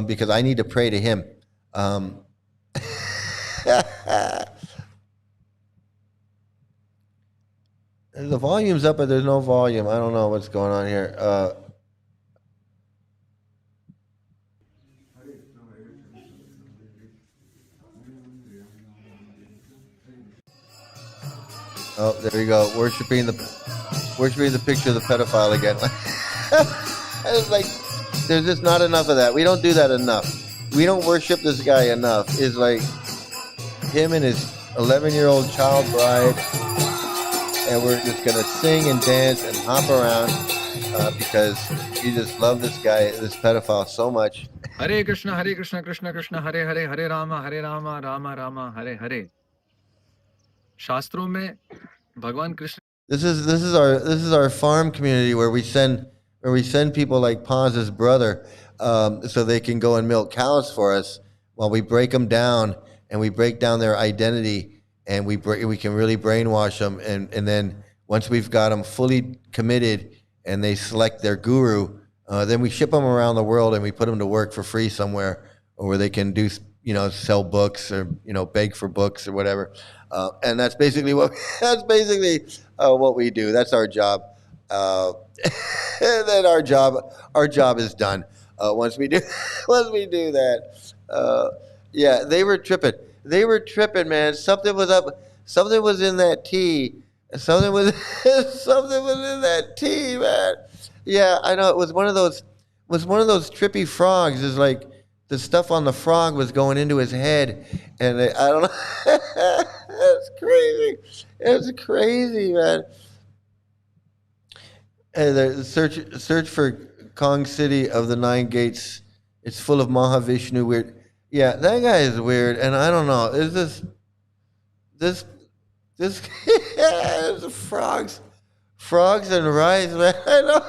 because I need to pray to him. The volume's up, but there's no volume. I don't know what's going on here. Oh, there you go. Worshiping the picture of the pedophile again. It's like there's just not enough of that. We don't do that enough. We don't worship this guy enough. It's like him and his 11-year-old child bride, and we're just gonna sing and dance and hop around because you just love this guy, this pedophile, so much. Hare Krishna, Krishna Krishna, Hare Hare, Hare Rama, Rama Rama, Hare Hare. शास्त्रों में भगवान Krishna. This is our farm community where we send people like Paz's brother, so they can go and milk cows for us while we break them down and we break down their identity, and we can really brainwash them, and then once we've got them fully committed and they select their guru, then we ship them around the world and we put them to work for free somewhere, or where they can do, sell books, or beg for books or whatever. And that's basically what we do. That's our job. And then our job is done. Once we do that, yeah, they were tripping, man. Something was up. Something was in that tea. Something was in that tea, man. Yeah, I know. It was one of those trippy frogs. It's like the stuff on the frog was going into his head, and I don't know. It's crazy. It's crazy, man. And the search for Kong City of the Nine Gates. It's full of Mahavishnu weird. Yeah, that guy is weird, and I don't know. Is this frogs and rice, man? I know.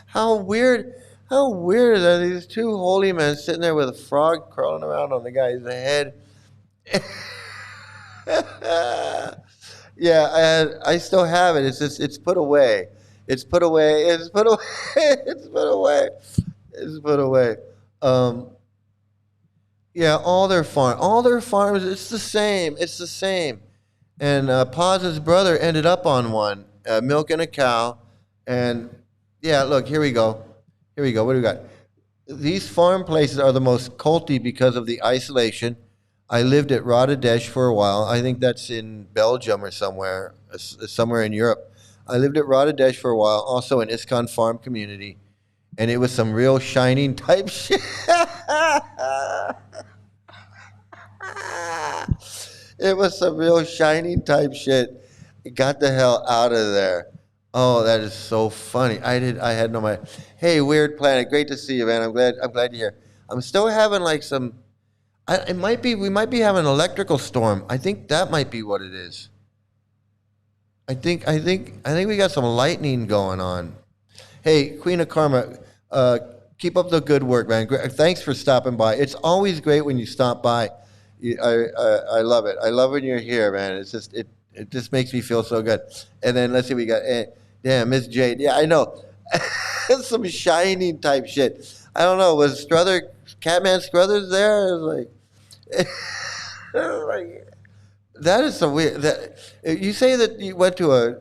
How weird are these two holy men sitting there with a frog crawling around on the guy's head? Yeah, I still have it. It's put away. It's put away. Yeah, all their farms. It's the same. And Paz's brother ended up on one, milking a cow, and yeah, look, here we go. What do we got? These farm places are the most culty because of the isolation. I lived at Rotterdam for a while. I think that's in Belgium or somewhere in Europe. I lived at Rotterdam for a while, also an ISKCON farm community. and it was some real shining type shit. It was some real shining type shit. Got the hell out of there. Oh, that is so funny. I had no idea. Hey, Weird Planet, great to see you, man. I'm glad you're here. I'm still having like some. We might be having an electrical storm. I think that might be what it is. I think we got some lightning going on. Hey, Queen of Karma, keep up the good work, man. Thanks for stopping by. It's always great when you stop by. I love it. I love when you're here, man. It just makes me feel so good. And then let's see, we got Miss Jade. Yeah, I know. Some shining type shit. I don't know. Was Catman Struthers there? It was like, that is some weird. That you say that you went to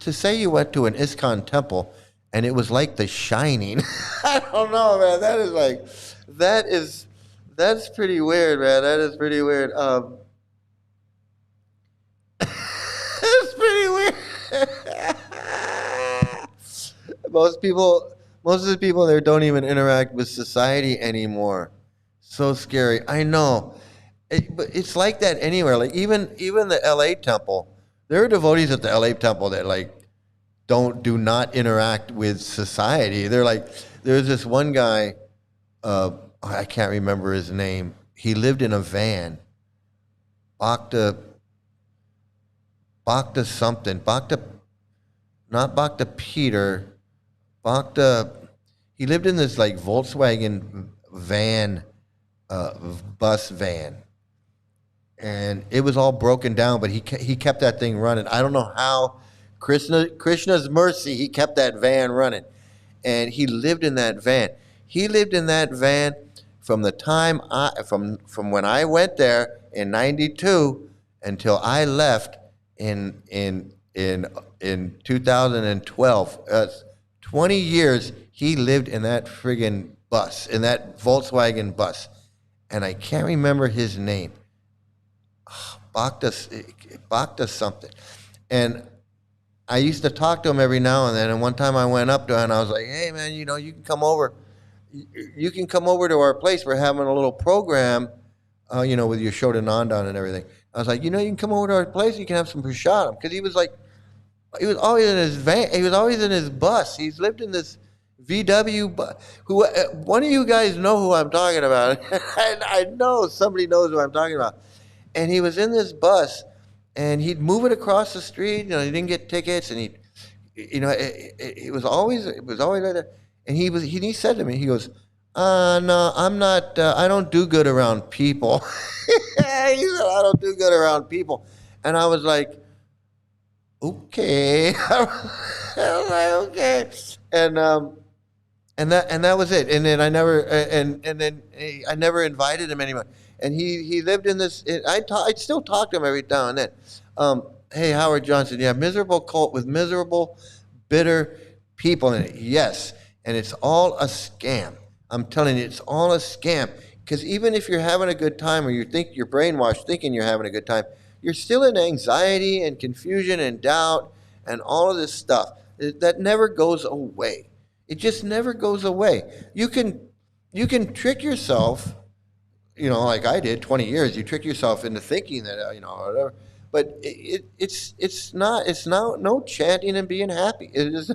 say you went to an ISKCON temple, and it was like The Shining. I don't know, man. That's pretty weird, man. That is pretty weird. That's pretty weird. Most of the people there don't even interact with society anymore. So scary. I know. But it's like that anywhere. Like even the LA temple, there are devotees at the LA temple that like do not interact with society. They're like, there's this one guy, I can't remember his name. He lived in a van. Bhakta something. Not Bhakta Peter. He lived in this like Volkswagen van, bus van. And it was all broken down, but he kept that thing running. I don't know how, Krishna's mercy, he kept that van running. And he lived in that van. He lived in that van from the time from when I went there in '92 until I left in 2012. 20 years he lived in that friggin' bus, in that Volkswagen bus. And I can't remember his name. Bhakta something. And I used to talk to him every now and then. And one time I went up to him and I was like, hey, man, you can come over. You can come over to our place. We're having a little program, with your Shodanandan and everything. I was like, you can come over to our place. You can have some prasadam. Because he was always in his van. He was always in his bus. He's lived in this VW bus. One of you guys know who I'm talking about. I know somebody knows who I'm talking about. And he was in this bus, and he'd move it across the street. He didn't get tickets, and it was always right there. And he said to me, he goes, no, I'm not. I don't do good around people. He said, I don't do good around people. And I was like, okay. I was like, okay. And that was it. And then I never I never invited him anymore. And he lived in this. I'd still talk to him every now and then. Hey, Howard Johnson, yeah, miserable cult with miserable, bitter people in it. Yes, and it's all a scam. I'm telling you, it's all a scam. Because even if you're having a good time, or you think you're brainwashed thinking you're having a good time, you're still in anxiety and confusion and doubt and all of this stuff that never goes away. It just never goes away. You can trick yourself, like I did 20 years. You trick yourself into thinking that, whatever. But it's no chanting and being happy. It is.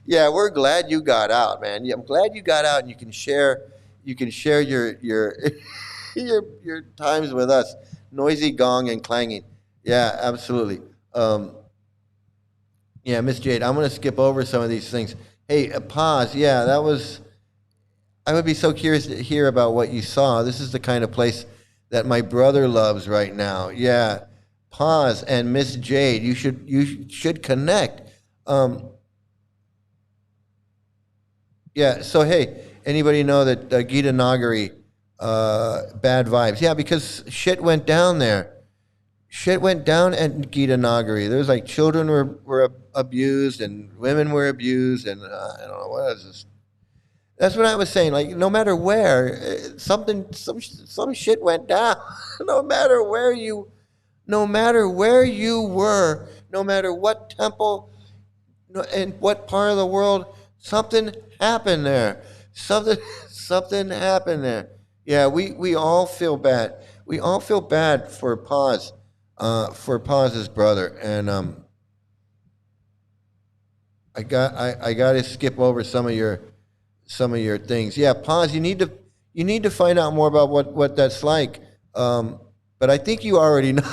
Yeah, we're glad you got out, man. I'm glad you got out and you can share your your times with us. Noisy gong and clanging. Yeah, absolutely. Yeah, Miss Jade, I'm going to skip over some of these things. Hey, pause. Yeah, I would be so curious to hear about what you saw. This is the kind of place that my brother loves right now. Yeah, pause. And Miss Jade, you should connect. Yeah, so hey, anybody know that Gita Nagari, bad vibes? Yeah, because shit went down there. Shit went down at Gita Nagari. There was like children were abused and women were abused, and I don't know what is this. That's what I was saying. Like, no matter where, some shit went down. No matter where you were, no matter what temple, in what part of the world? Something happened there. Something something happened there. Yeah, we all feel bad. We all feel bad for Paz's brother, and I got to skip over some of your things. Yeah, Paz, you need to find out more about what that's like. But I think you already know.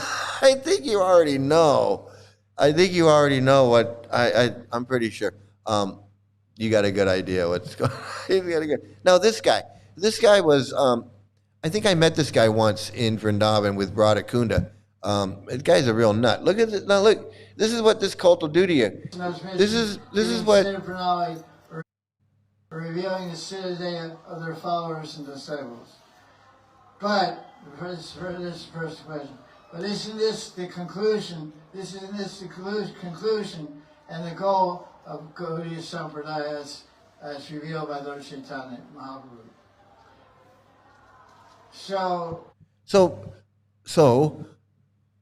I think you already know. I think you already know what I'm pretty sure. You got a good idea what's going. You got a good. Now this guy was. I think I met this guy once in Vrindavan with Radha Kunda. The guy's a real nut. Look at this. Now look. This is what this cult will do to you. This is what. Revealing the city of their followers and disciples. But for this first question. But isn't this the conclusion? Isn't this the conclusion and the goal of Gaudiya Sampradaya as revealed by Lord Chaitanya Mahaprabhu? So,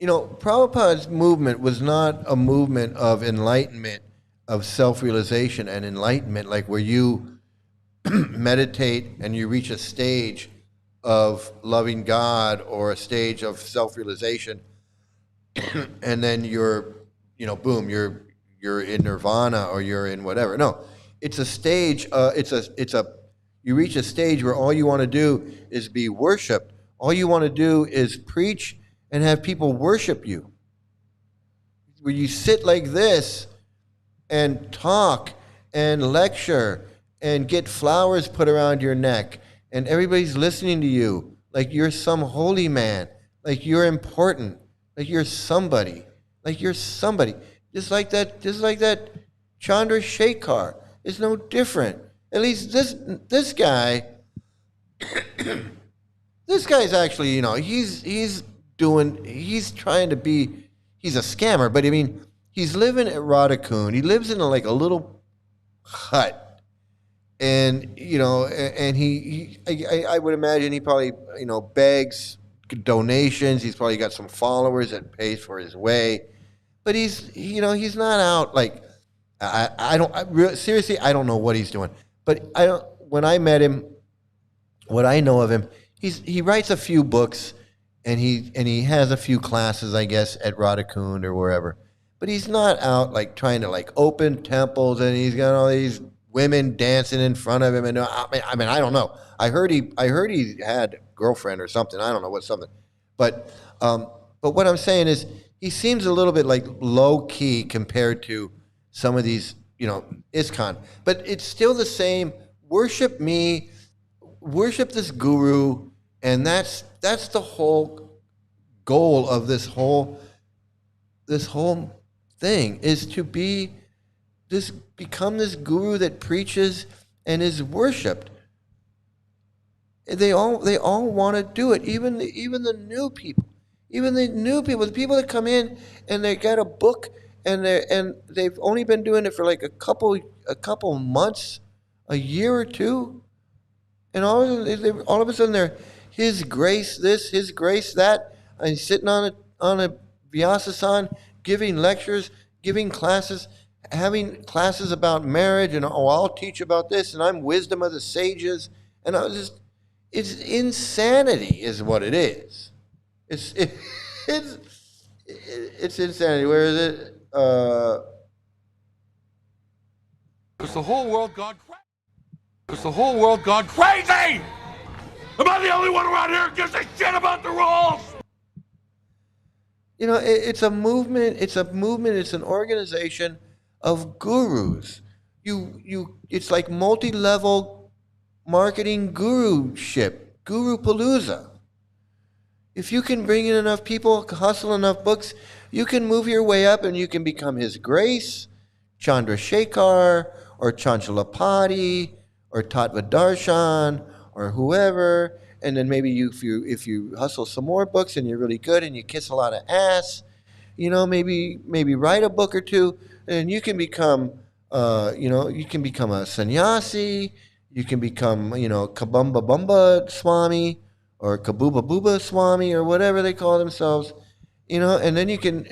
you know, Prabhupada's movement was not a movement of enlightenment, of self-realization and enlightenment, like where you meditate and you reach a stage of loving God or a stage of self-realization, and then you're, you know, boom, you're in nirvana or you're in whatever. No, it's a stage. You reach a stage where all you want to do is be worshipped. All you want to do is preach and have people worship you. Where you sit like this and talk and lecture and get flowers put around your neck, and everybody's listening to you like you're some holy man, like you're important, like you're somebody, just like that Chandra Shekhar. It's no different. At least this guy, this guy's actually, you know, he's trying to be, he's a scammer, but I mean, he's living at Radhakund. He lives in a little hut. And, you know, and I would imagine he probably, you know, begs donations. He's probably got some followers that pays for his way. But he's not out like, seriously, I don't know what he's doing. But when I met him, what I know of him, he writes a few books and he has a few classes, I guess, at Radhakund or wherever. But he's not out like trying to like open temples, and he's got all these women dancing in front of him, and I mean, I don't know. I heard he had a girlfriend or something. I don't know what something, but what I'm saying is he seems a little bit like low key compared to some of these, you know, ISKCON. But it's still the same. Worship me, worship this guru, and that's the whole goal of this whole thing is to become this guru that preaches and is worshipped. They all want to do it. Even the new people, the people that come in and they got a book and they've only been doing it for like a couple months, a year or two, and all of a sudden they're His Grace this, His Grace that, and he's sitting on a Vyasasan, giving lectures, giving classes, having classes about marriage, and I'll teach about this, and I'm wisdom of the sages, and it's insanity, is what it is. It's insanity. Where is it? Because the whole world gone crazy. Because the whole world gone crazy. Am I the only one around here who gives a shit about the rules? You know, it's a movement. It's an organization of gurus. It's like multi-level marketing guruship, guru palooza. If you can bring in enough people, hustle enough books, you can move your way up and you can become His Grace, Chandra Shekhar, or Chanchalapati, or Tattvadarshan, or whoever. And then maybe if you hustle some more books and you're really good and you kiss a lot of ass, you know, maybe write a book or two, and you can become, you can become a sannyasi, you can become, you know, Kabumba Bumba Swami, or Kabuba Booba Swami, or whatever they call themselves, you know, and then you can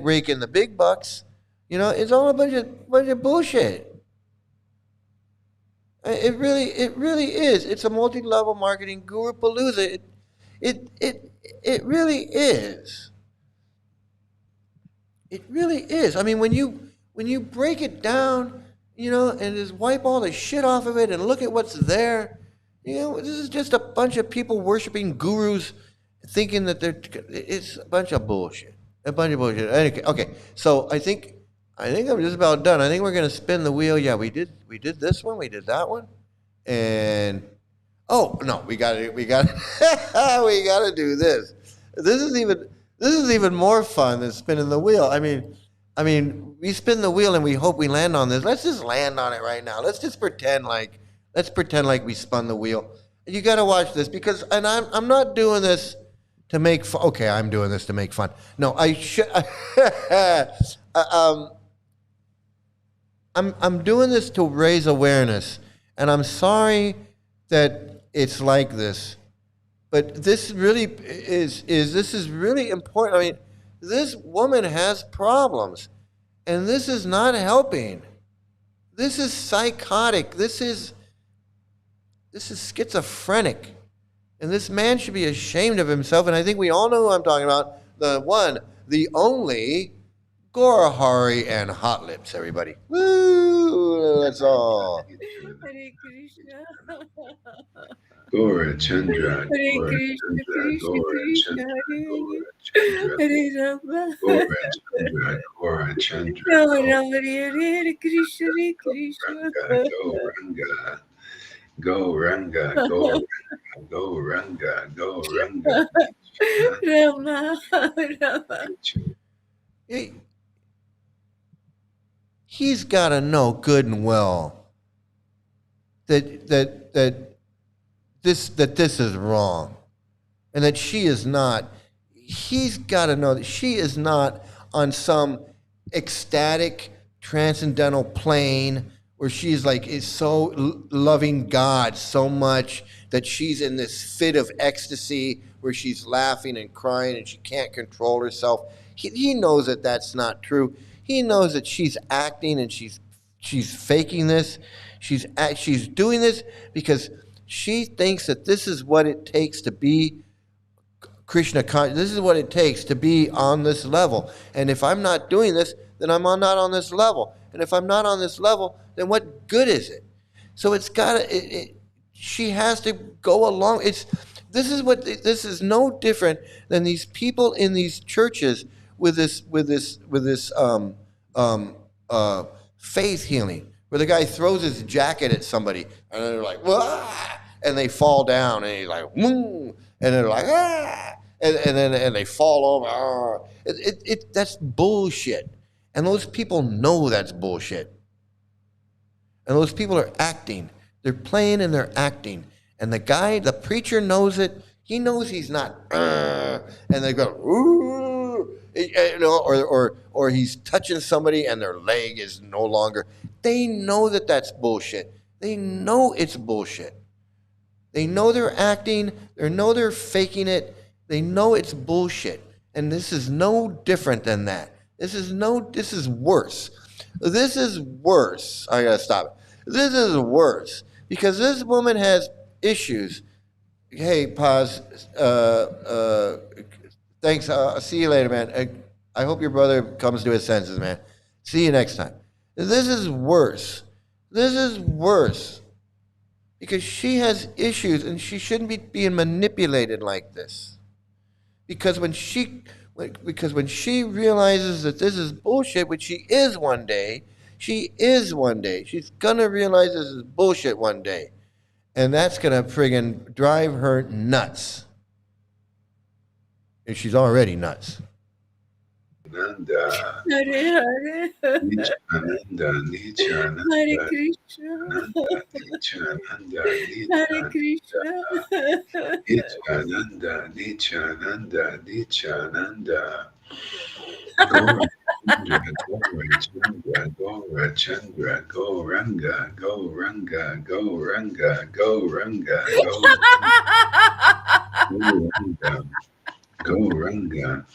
rake in the big bucks, You know, it's all a bunch of bullshit. It really is. It's a multi-level marketing guru palooza. It really is. It really is. I mean, when you break it down, you know, and just wipe all the shit off of it and look at what's there, you know, this is just a bunch of people worshiping gurus, thinking that it's a bunch of bullshit. A bunch of bullshit. Okay. So I think I'm just about done. I think we're gonna spin the wheel. Yeah, we did this one, we did that one, and oh no, we got we gotta do this. This is even more fun than spinning the wheel. I mean, we spin the wheel and we hope we land on this. Let's just land on it right now. Let's pretend like we spun the wheel. You got to watch this because, and I'm not doing this to make fun. Okay, I'm doing this to make fun. No, I should. I'm doing this to raise awareness, and I'm sorry that it's like this, but this really is really important. I mean, this woman has problems, and this is not helping. This is psychotic. This is schizophrenic, and this man should be ashamed of himself. And I think we all know who I'm talking about. The one, the only. Gorahari and Hot Lips, everybody. Woo! That's all. Hare Krishna. Gora Chandra, Hare Gora Krishna, Chandra, Krishna Krishna, Gora Hare Chandra, Rama. Gora Chandra, Rama Rama, Hare Krishna, Hare Krishna. Ranga, go Ranga, go Ranga, go Ranga, go Ranga, Rama Rama. He's got to know good and well that this is wrong, and that she is not. He's got to know that she is not on some ecstatic transcendental plane where she's like is so loving God so much that she's in this fit of ecstasy where she's laughing and crying and she can't control herself. He knows that that's not true. He knows that she's acting and she's faking this. She's doing this because she thinks that this is what it takes to be Krishna conscious. This is what it takes to be on this level. And if I'm not doing this, then I'm not on this level. And if I'm not on this level, then what good is it? So it's got to. She has to go along. This is no different than these people in these churches with this faith healing, where the guy throws his jacket at somebody and they're like, wah! And they fall down and he's like, woo! And they're like, ah! And then they fall over. That's bullshit. And those people know that's bullshit. And those people are acting. They're playing and they're acting. And the preacher knows it. He knows he's not, and they go, ooh, you know, or he's touching somebody and their leg is no longer. They know that that's bullshit. They know it's bullshit. They know they're acting. They know they're faking it. They know it's bullshit. And this is no different than that. This is worse. This is worse. I gotta stop it. This is worse because this woman has issues. Hey, Paz. Thanks. I'll see you later, man. I hope your brother comes to his senses, man. See you next time. This is worse. This is worse because she has issues and she shouldn't be being manipulated like this. Because when she realizes that this is bullshit, which she is one day, she's gonna realize this is bullshit one day. And that's gonna friggin' drive her nuts. And she's already nuts. Nanda, Hare Hare. Nityananda, Hare Krishna. Nityananda, Hare Krishna. Nityananda, Nityananda, Nityananda. Gora Chandra, go Ranga, go Ranga, go Ranga, go Ranga, go Ranga, go Ranga.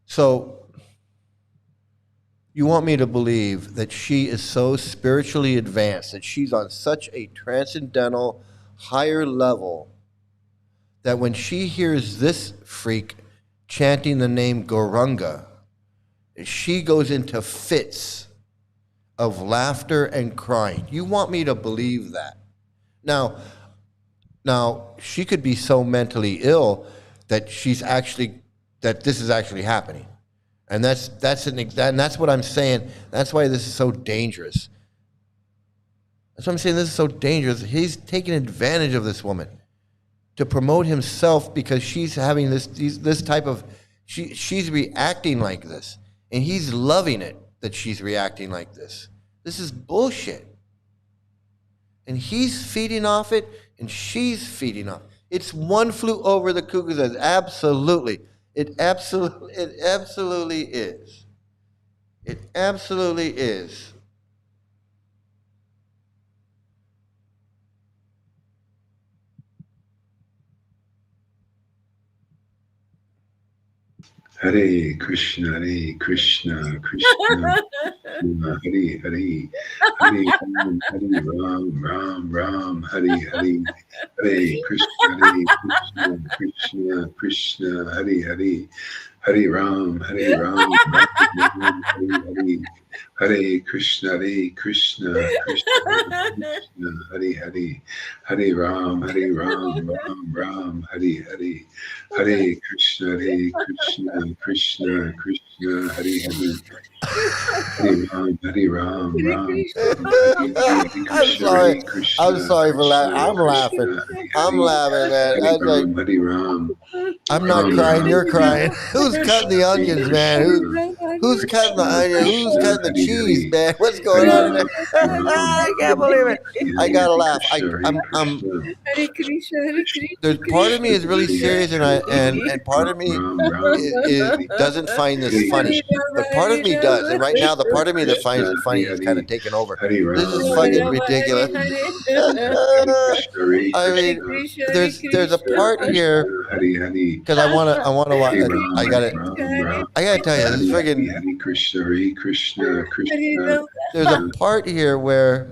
So You want me to believe that she is so spiritually advanced, that she's on such a transcendental, higher level, that when she hears this freak chanting the name Gauranga, she goes into fits of laughter and crying. You want me to believe that? Now, she could be so mentally ill that that this is actually happening. And that's what I'm saying. That's why this is so dangerous. That's why I'm saying this is so dangerous. He's taking advantage of this woman to promote himself because she's having this type of, she's reacting like this. And he's loving it that she's reacting like this. This is bullshit. And he's feeding off it, and she's feeding off. It's one flew over the cuckoo's nest. Absolutely. It absolutely is. It absolutely is. Hare Krishna, Krishna, Krishna, Hare Hare, Hare Ram, Ram, Ram, Hare Hare, Hare Krishna, Krishna, Krishna, Hare Hare, Hare Ram, Ram, Ram, Hare Hare, Hare Krishna, Krishna, Krishna, Hare Hare, Hare Ram, Ram, Ram, Hare Hare, Hare Krishna, Krishna, Krishna, Hare Hare, Hare Ram, Ram, I'm sorry for laughing. I'm laughing. I'm laughing, man. Hare Ram. I'm not crying. You're crying. Who's cutting the onions, man? Who's cutting the onion? Who's cutting the cheese, man? What's going on in there? I can't believe it. I gotta laugh. Hare Krishna, Hare Krishna. There's part of me is really serious, and part of me doesn't find this funny, but part of me does. And right now, the part of me that finds it funny is kind of taking over. This is fucking ridiculous. I mean, there's a part here because I wanna watch. I gotta tell you, this is friggin'. Hare Krishna, Hare Krishna, Krishna. There's a part here where.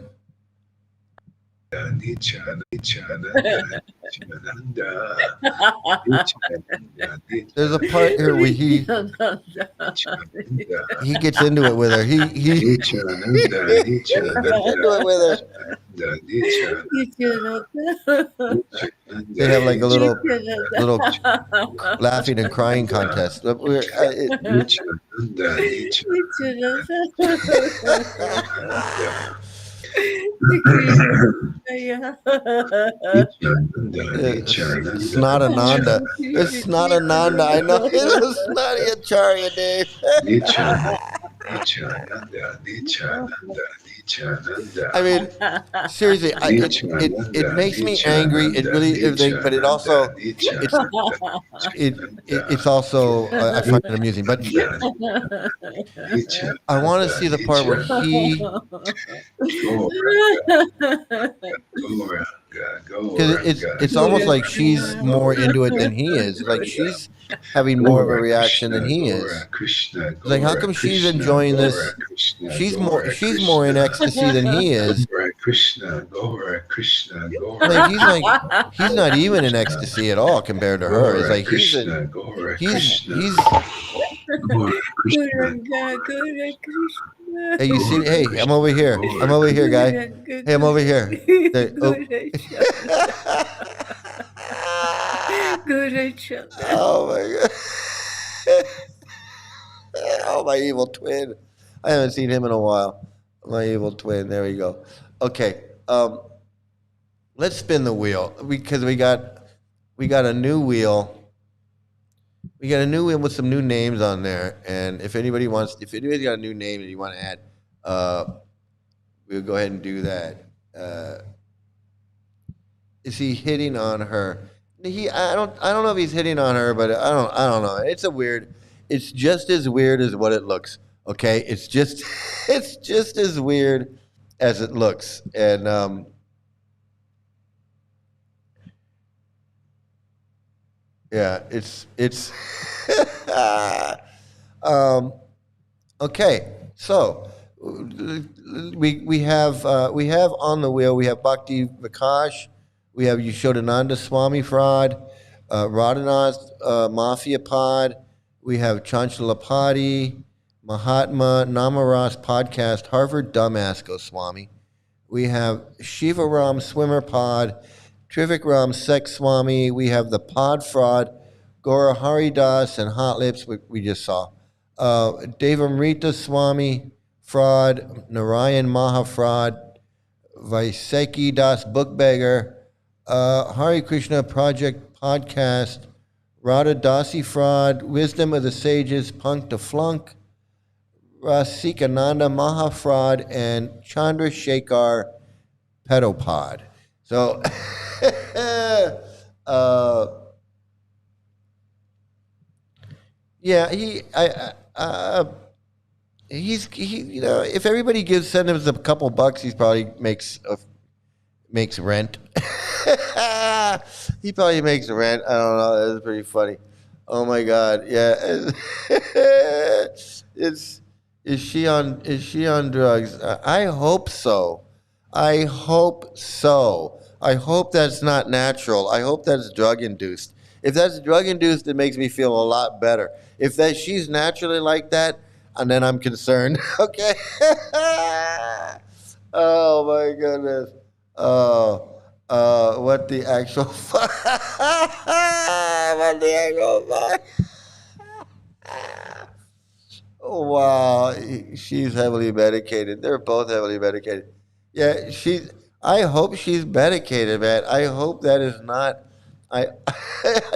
There's a part here where he gets into it with her. He gets into it with her. They have like a little laughing and crying contest. It's not Ananda. It's not Ananda. I know it's not Acharya, Dave. I mean, seriously, it makes me angry. It really, but it also, it's also I find it amusing. But I want to see the part where he. Because it's almost like she's more into it than he is. Like she's having more of a reaction than he is. It's like, how come she's enjoying this? She's more in ecstasy than he is. Like he's not even in ecstasy at all compared to her. It's like he's. Hey, you see? Hey, I'm over here. I'm over here, guy. Hey, I'm over here. Oh my god! Oh, my evil twin. I haven't seen him in a while. My evil twin. There we go. Okay. Let's spin the wheel because we got a new wheel. We got a new wheel with some new names on there, and if anybody's got a new name that you want to add, we'll go ahead and do that. Is he hitting on her? I don't know if he's hitting on her, but I don't know. It's just as weird as what it looks. Okay, it's just as weird as it looks, and yeah, it's okay. So we have on the wheel. We have Bhakti Vikash, we have Yashodananda Swami Fraud, Radhanath Mafia Pod. We have Chanchalapati, Mahatma Namaras Podcast, Harvard Dumbass Goswami. We have Shivaram Swimmer Pod, Trivikram Sex Swami. We have the Pod Fraud, Gora Haridas and Hot Lips, we just saw. Devamrita Swami Fraud, Narayan Maha Fraud, Vaiseki Das Bookbeggar, Hare Krishna Project Podcast, Radha Dasi Fraud, Wisdom of the Sages, Punk to Flunk, Rasikananda Maha Fraud, and Chandra Shekhar Pedopod. So, yeah, if everybody send him a couple bucks, he probably makes rent. He probably makes rent. I don't know. That's pretty funny. Oh my God. Yeah. Is she on drugs? I hope so. I hope so. I hope that's not natural. I hope that's drug induced. If that's drug induced, it makes me feel a lot better. If she's naturally like that, and then I'm concerned. Okay. Oh my goodness. What the actual fuck? What the actual fuck? Oh, wow, she's heavily medicated. They're both heavily medicated. Yeah, I hope she's medicated, man. I hope that is not.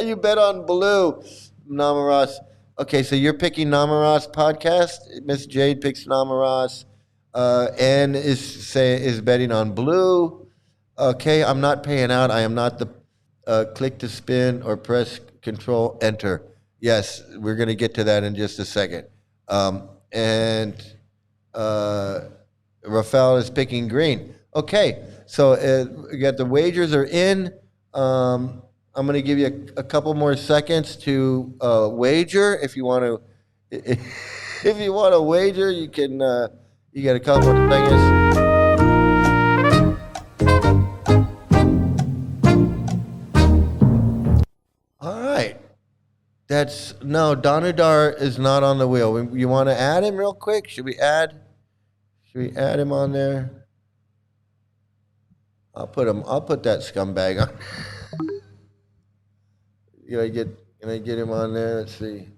You bet on blue, Namaras. Okay, so you're picking Namaras podcast. Miss Jade picks Namaras. Ann is betting on blue. Okay, I'm not paying out. I am not the click to spin or press Control Enter. Yes, we're going to get to that in just a second. And Rafael is picking green. Okay, so we got the wagers are in. I'm going to give you a couple more seconds to wager. If you want to, if you want to wager, you can. You got a couple more seconds. All right. Donudar is not on the wheel. You want to add him real quick? Should we add him on there? I'll put that scumbag on. Can I get him on there? Let's see.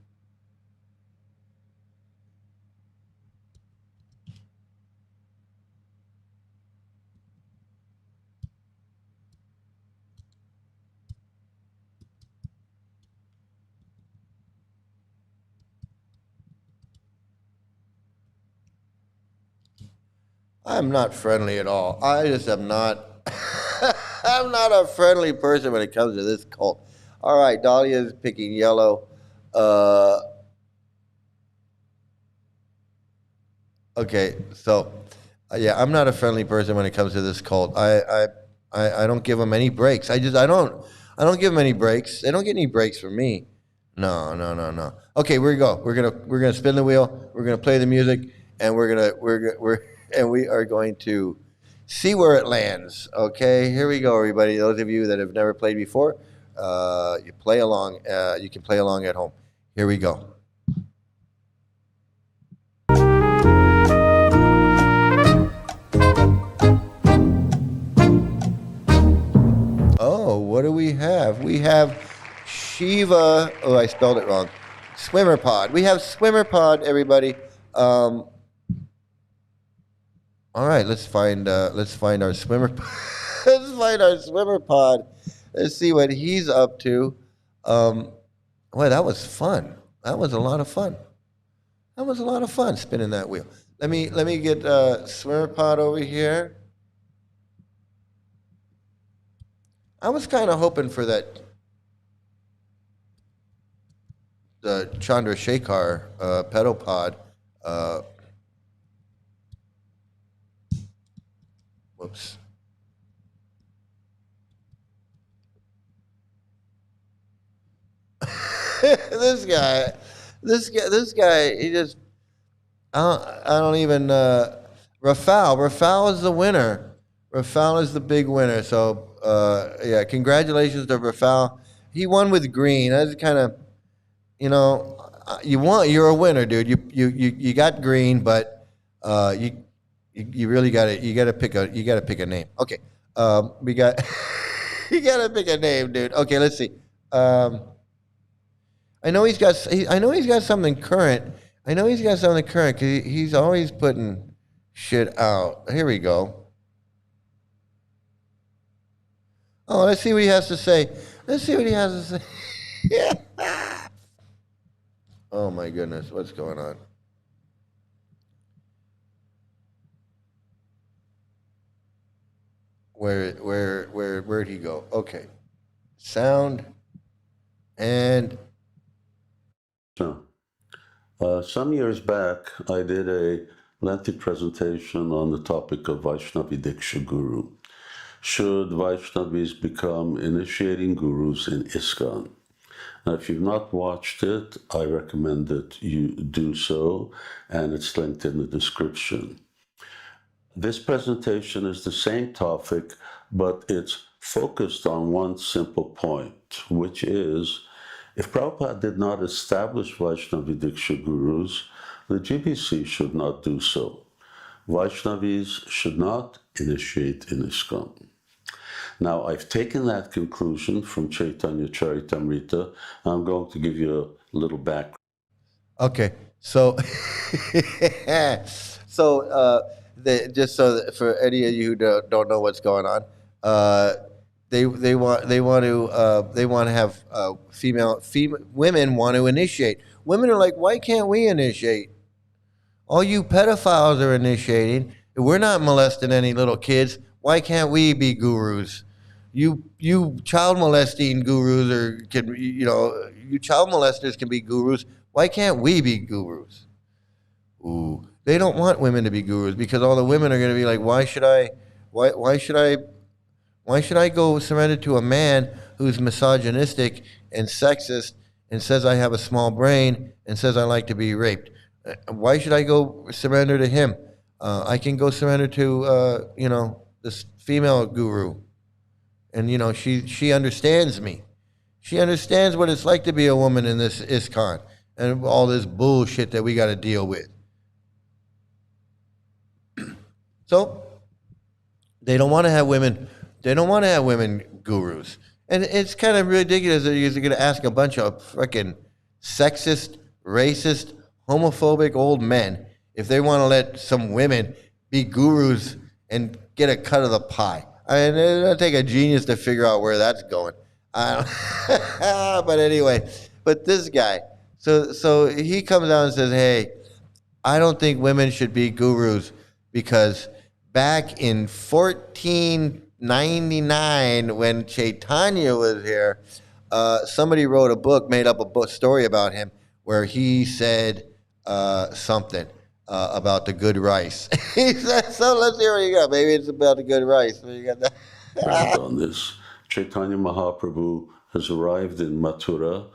I'm not friendly at all. I just am not. I'm not a friendly person when it comes to this cult. All right, Dahlia is picking yellow. Okay, so yeah, I'm not a friendly person when it comes to this cult. I don't give them any breaks. I don't give them any breaks. They don't get any breaks from me. No. Okay, here we go. We're gonna spin the wheel. We're gonna play the music, and we are going to see where it lands. Okay, here we go, everybody. Those of you that have never played before, you play along. You can play along at home. Here we go. Oh, what do we have? We have Shiva. Oh, I spelled it wrong. Swimmer Pod. We have Swimmer Pod, everybody. All right, let's find our swimmer. Let's find our Swimmer Pod. Let's see what he's up to. Boy, that was fun. That was a lot of fun. That was a lot of fun spinning that wheel. Let me get Swimmer Pod over here. I was kind of hoping for that, the Chandra Shekhar pedopod. Whoops. This guy, he just, I don't even. Rafal is the winner. Rafal is the big winner. So yeah, congratulations to Rafal. He won with green. That's kind of, you won. You're a winner, dude. You got green, but you really got to pick a name. Okay, we got you got to pick a name, dude. Okay, let's see. I know he's got something current. I know he's got something current because he's always putting shit out. Here we go. Oh, let's see what he has to say. Let's see what he has to say. Oh my goodness, what's going on? Where'd he go? Okay, sound and Some years back, I did a lengthy presentation on the topic of Vaishnavi Diksha Guru. Should Vaishnavis become initiating gurus in ISKCON? Now, if you've not watched it, I recommend that you do so, and it's linked in the description. This presentation is the same topic, but it's focused on one simple point, which is, if Prabhupada did not establish Vaishnavi Diksha gurus, the GBC should not do so. Vaishnavis should not initiate in ISKCON. Now, I've taken that conclusion from Chaitanya Charitamrita. I'm going to give you a little background. Okay, so just so that for any of you who don't know what's going on, they want to have women want to initiate. Women are like, why can't we initiate? All you pedophiles are initiating. We're not molesting any little kids. Why can't we be gurus? You child molesting gurus you child molesters can be gurus. Why can't we be gurus? Ooh, they don't want women to be gurus because all the women are going to be like, why should I go surrender to a man who's misogynistic and sexist and says I have a small brain and says I like to be raped? Why should I go surrender to him? I can go surrender to this female guru, and she understands me. She understands what it's like to be a woman in this ISKCON and all this bullshit that we got to deal with. So they don't want to have women. They don't want to have women gurus, and it's kind of ridiculous that you're going to ask a bunch of freaking sexist, racist, homophobic old men if they want to let some women be gurus and get a cut of the pie. I mean, it'll take a genius to figure out where that's going. But anyway, but this guy, so he comes out and says, hey, I don't think women should be gurus because back in 1499 when Chaitanya was here, somebody wrote a book, made up a book story about him where he said something about the good rice. He said, so let's hear what you got. Maybe it's about the good rice. So you got that. On this, Chaitanya Mahaprabhu has arrived in Mathura,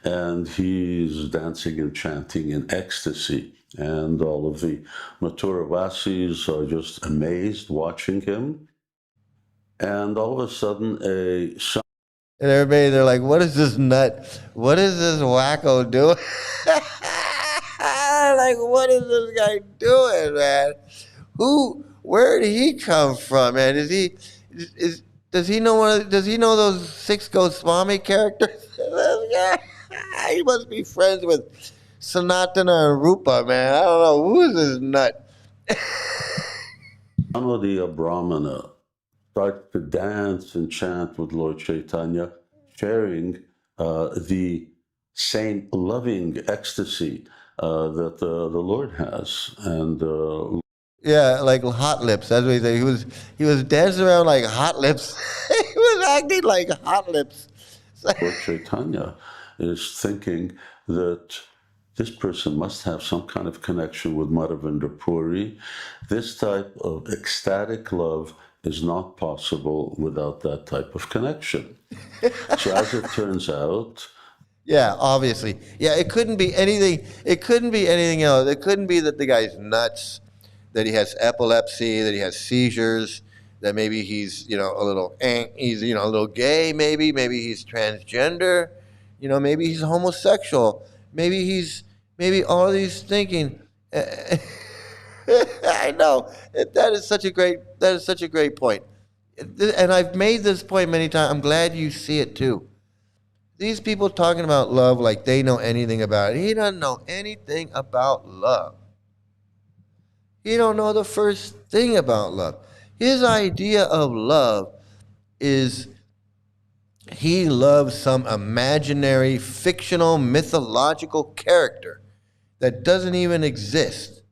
and he's dancing and chanting in ecstasy. And all of the Mathura Vasis are just amazed watching him. And all of a sudden, and everybody, they're like, what is this nut? What is this wacko doing? Like, what is this guy doing, man? Where did he come from, man? Does he know those Six Goswami characters? He must be friends with Sanatana and Rupa, man. I don't know. Who is this nut? Samadiya Brahmana starts to dance and chant with Lord Chaitanya, sharing the same loving ecstasy that the Lord has. And yeah, like hot lips. That's what he said. He was dancing around like hot lips. He was acting like hot lips. Lord Chaitanya is thinking that this person must have some kind of connection with Madhavendra Puri. This type of ecstatic love is not possible without that type of connection. So as it turns out, Yeah, obviously. Yeah, it couldn't be anything. It couldn't be anything else. It couldn't be that the guy's nuts, that he has epilepsy, that he has seizures, that maybe he's, he's, a little gay, maybe he's transgender, maybe he's homosexual, maybe all these thinking. I know that is such a great point, and I've made this point many times. I'm glad you see it too. These people talking about love like they know anything about it. He doesn't know anything about love. He don't know the first thing about love. His idea of love is he loves some imaginary, fictional, mythological character that doesn't even exist.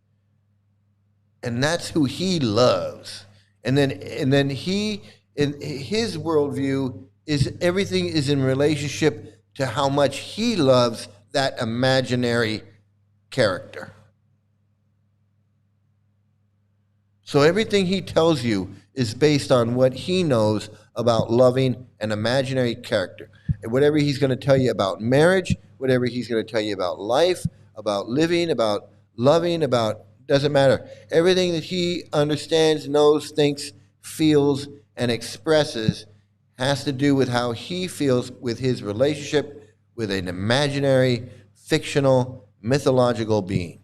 And that's who he loves. And then he, in his worldview, is everything is in relationship to how much he loves that imaginary character. So everything he tells you is based on what he knows about loving an imaginary character. And whatever he's going to tell you about marriage, whatever he's going to tell you about life, about living, about loving, doesn't matter. Everything that he understands, knows, thinks, feels, and expresses has to do with how he feels with his relationship with an imaginary, fictional, mythological being.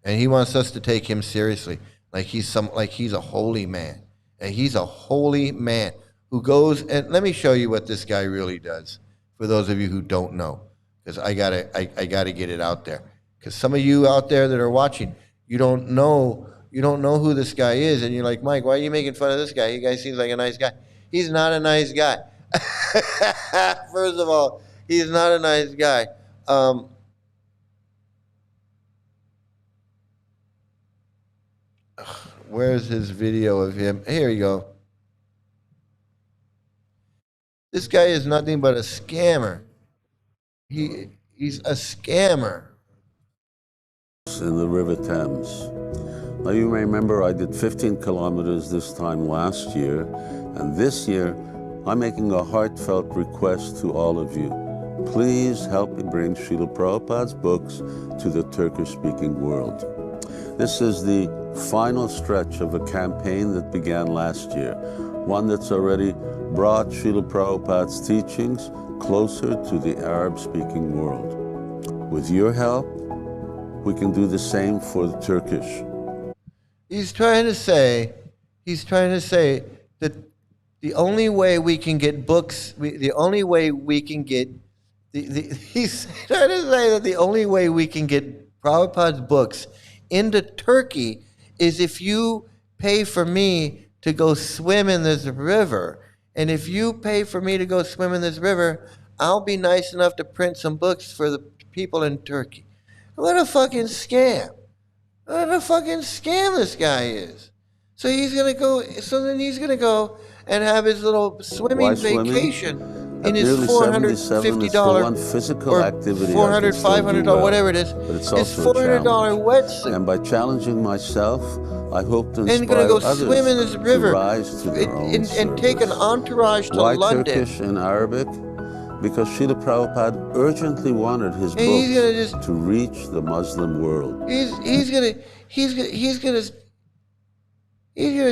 And he wants us to take him seriously, like he's a holy man. And he's a holy man who goes, and let me show you what this guy really does, for those of you who don't know, because I gotta get it out there. Because some of you out there that are watching, you don't know who this guy is, and you're like, Mike, why are you making fun of this guy? He guy seems like a nice guy. He's not a nice guy. First of all, he's not a nice guy. Where's his video of him? Here you go. This guy is nothing but a scammer. He's a scammer. In the River Thames. Now you may remember I did 15 kilometers this time last year, and this year I'm making a heartfelt request to all of you. Please help me bring Srila Prabhupada's books to the Turkish-speaking world. This is the final stretch of a campaign that began last year, one that's already brought Srila Prabhupada's teachings closer to the Arab-speaking world. With your help, we can do the same for the Turkish. He's trying to say that the only way we can get books, the only way we can get, he's trying to say that the only way we can get Prabhupada's books into Turkey is if you pay for me to go swim in this river. And if you pay for me to go swim in this river, I'll be nice enough to print some books for the people in Turkey. What a fucking scam. What a fucking scam this guy is. So he's going to go and have his little swimming vacation in his $450 physical or activity $400, $500, whatever it is. His $400 wetsuit. And by challenging myself, I hope to inspire and going to go others swim in this river to rise to their own and take an entourage to Why London. Turkish in Arabic? Because Srila Prabhupada urgently wanted his books to reach the Muslim world. He's gonna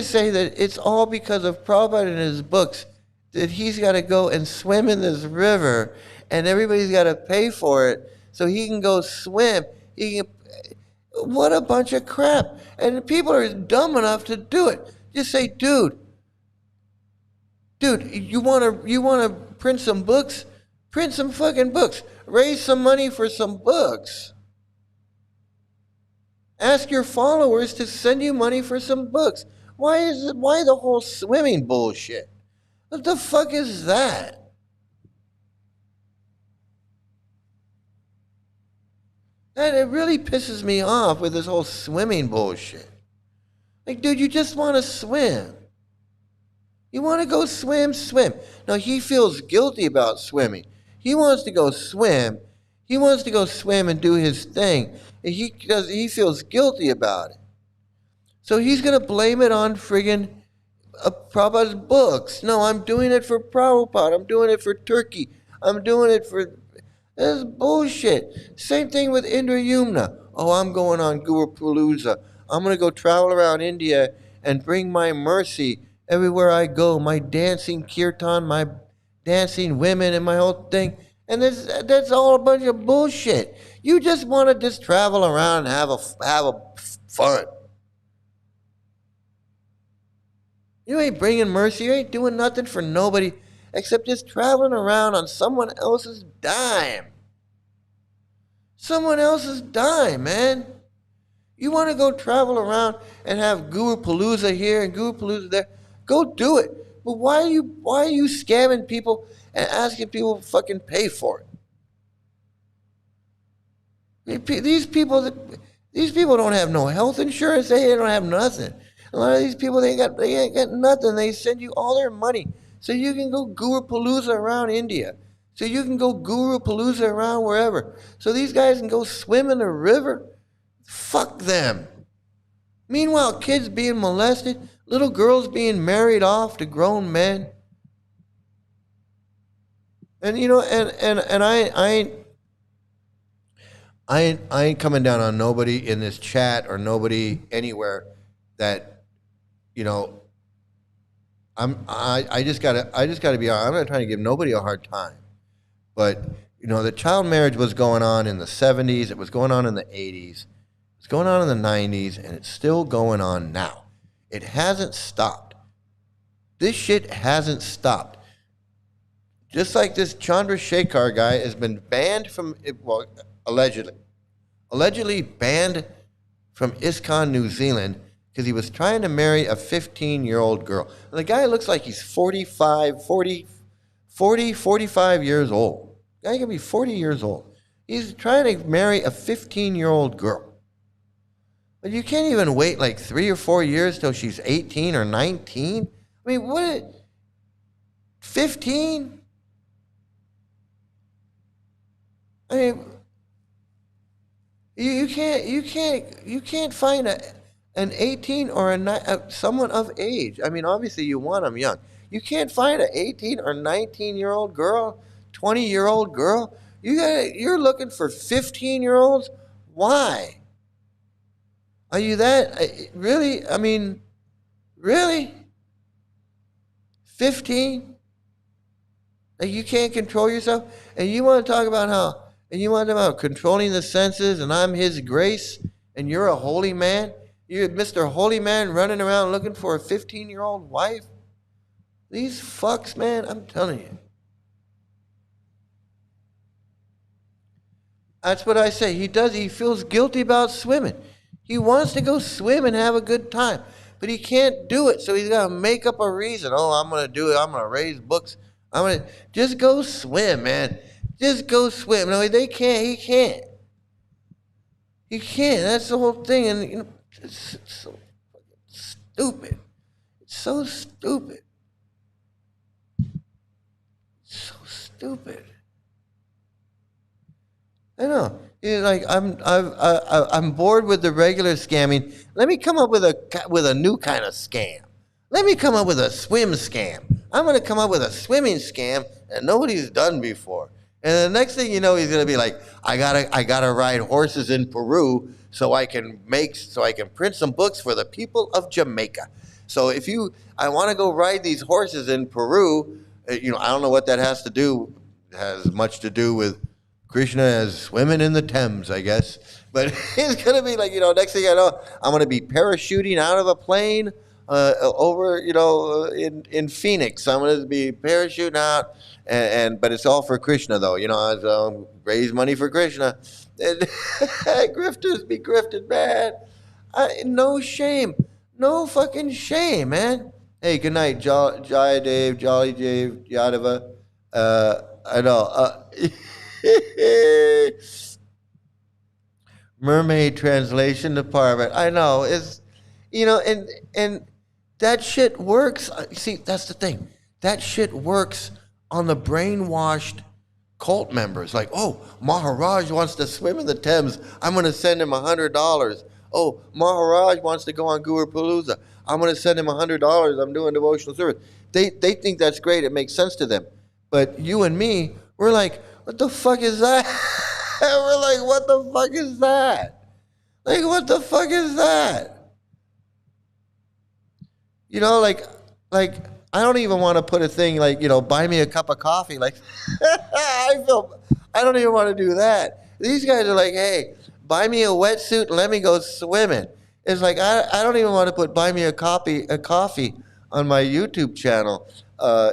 say that it's all because of Prabhupada and his books that he's got to go and swim in this river, and everybody's got to pay for it so he can go swim. What a bunch of crap! And people are dumb enough to do it. Just say, dude, you wanna print some books? Print some fucking books. Raise some money for some books. Ask your followers to send you money for some books. Why the whole swimming bullshit? What the fuck is that? It really pisses me off with this whole swimming bullshit. Like, dude, you just want to swim. You want to go swim? Now, he feels guilty about swimming. He wants to go swim. He wants to go swim and do his thing. And he feels guilty about it. So he's going to blame it on friggin' Prabhupada's books. No, I'm doing it for Prabhupada. I'm doing it for Turkey. I'm doing it for. This is bullshit. Same thing with Indra Yumna. Oh, I'm going on Guru Palooza. I'm going to go travel around India and bring my mercy everywhere I go. My dancing kirtan, my dancing women, and my whole thing. And that's all a bunch of bullshit. You just want to just travel around and have a fun. You ain't bringing mercy. You ain't doing nothing for nobody except just traveling around on someone else's dime. Someone else's dime, man. You want to go travel around and have Guru Palooza here and Guru Palooza there? Go do it. But why are you scamming people and asking people to fucking pay for it? These people don't have no health insurance. They don't have nothing. A lot of these people they ain't got nothing. They send you all their money so you can go Guru Palooza around India. So you can go Guru Palooza around wherever. So these guys can go swim in the river. Fuck them. Meanwhile, kids being molested, little girls being married off to grown men. And you know, and I ain't coming down on nobody in this chat or nobody anywhere that, you know, I just gotta be honest. I'm not trying to give nobody a hard time. But, you know, the child marriage was going on in the 70s, it was going on in the 80s, it's going on in the 90s, and it's still going on now. It hasn't stopped. This shit hasn't stopped. Just like this Chandrasekhar guy has been banned from, well, allegedly banned from ISKCON New Zealand because he was trying to marry a 15-year-old girl. And the guy looks like he's 45 years old. The guy could be 40 years old. He's trying to marry a 15-year-old girl. But you can't even wait like 3 or 4 years till she's 18 or 19. I mean, what? 15? I mean, you can't find an 18 or someone of age. I mean, obviously you want them young. You can't find an 18 or 19-year-old girl, 20-year-old girl. You're looking for 15-year-olds? Why? Are you that really? I mean, really? 15? Like you can't control yourself? And you want to talk about controlling the senses and I'm his grace and you're a holy man? You're Mr. Holy Man running around looking for a 15-year-old wife? These fucks, man, I'm telling you. That's what I say. He feels guilty about swimming. He wants to go swim and have a good time, but he can't do it, so he's got to make up a reason. Oh, I'm going to do it. I'm going to raise books. Just go swim, man. Just go swim. No, they can't. He can't. He can't. That's the whole thing. And, you know, it's so stupid. It's so stupid. So stupid. I know. You're like I'm bored with the regular scamming. Let me come up with a new kind of scam. Let me come up with a swim scam. I'm going to come up with a swimming scam that nobody's done before. And the next thing you know, he's going to be like, I gotta ride horses in Peru so I can print some books for the people of Jamaica. So I want to go ride these horses in Peru. You know, I don't know what that has to do. It has much to do with Krishna as swimming in the Thames, I guess. But it's going to be like, you know, next thing I know, I'm going to be parachuting out of a plane over, you know, in Phoenix. I'm going to be parachuting out, but it's all for Krishna, though. You know, so raise money for Krishna. And grifters be grifted, man. No shame. No fucking shame, man. Hey, good night, Jai Dave, Jolly Dave, Yadava. I know. Mermaid translation department. I know. It's, you know, and that shit works. See, that's the thing. That shit works on the brainwashed cult members. Like, oh, Maharaj wants to swim in the Thames. I'm going to send him $100. Oh, Maharaj wants to go on Guru Palooza. I'm going to send him $100. I'm doing devotional service. They think that's great. It makes sense to them. But you and me, We're like, what the fuck is that? We're like, what the fuck is that? Like, what the fuck is that? You know, like I don't even want to put a thing like, you know, buy me a cup of coffee. Like, I don't even want to do that. These guys are like, hey, buy me a wetsuit and let me go swimming. It's like, I don't even want to put buy me a coffee on my YouTube channel.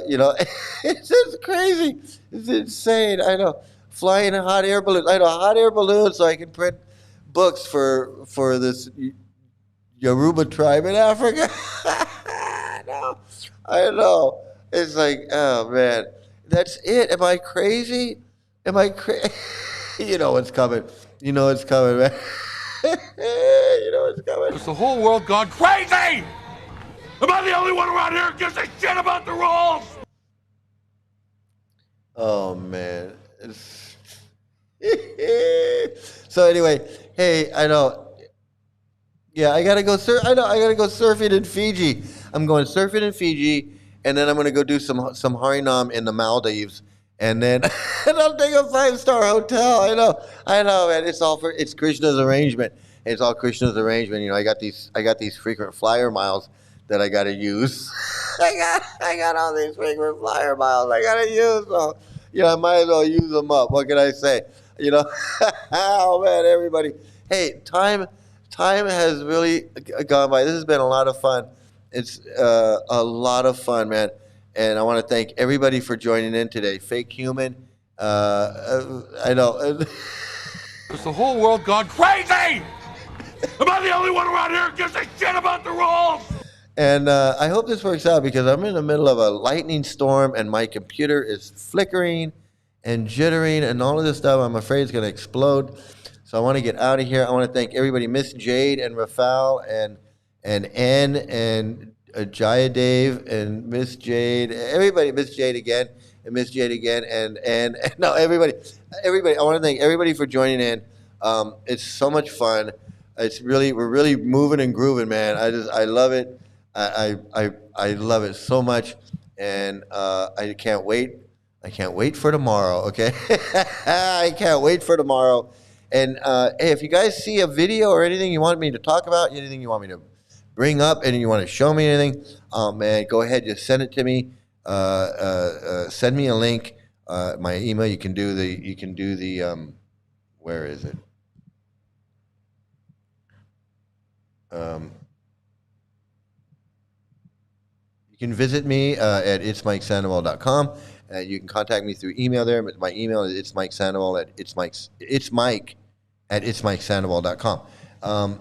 You know, it's just crazy. It's insane. I know. Flying hot air balloons. I know, hot air balloons so I can print books for this Yoruba tribe in Africa. I know. It's like, oh man, that's it. Am I crazy? Am I crazy? You know what's coming. You know what's coming, man. You know what's coming. Is the whole world gone crazy? Am I the only one around here who gives a shit about the rules? Oh man. So anyway, hey, I know. Yeah, I gotta go I know I gotta go surfing in Fiji. I'm going surfing in Fiji, and then I'm gonna go do some Harinam in the Maldives, and then and I'll take a 5-star hotel. I know, man. It's Krishna's arrangement. It's all Krishna's arrangement. You know, I got these frequent flyer miles that I gotta use. I got all these frequent flyer miles I gotta use. So, you know, I might as well use them up. What can I say? You know, oh man, everybody. Hey, time has really gone by. This has been a lot of fun. It's a lot of fun, man. And I want to thank everybody for joining in today. Fake Human. I know. Is the whole world gone crazy? Am I the only one around here who gives a shit about the rules? And I hope this works out because I'm in the middle of a lightning storm and my computer is flickering and jittering and all of this stuff. I'm afraid it's going to explode. So I want to get out of here. I want to thank everybody, Miss Jade and Rafal and Ann and Jayadev and Miss Jade, everybody, Miss Jade again and Miss Jade again and no, everybody. I want to thank everybody for joining in. It's so much fun. We're really moving and grooving, man. I love it. I love it so much, and I can't wait. I can't wait for tomorrow. Okay, I can't wait for tomorrow. And hey, if you guys see a video or anything you want me to talk about, anything you want me to bring up, and you want to show me anything, man, go ahead, just send it to me. Send me a link. My email. You can do the. Where is it? You can visit me at itsmikesandoval.com. You can contact me through email there. My email is itsmike@itsmikesandoval.com.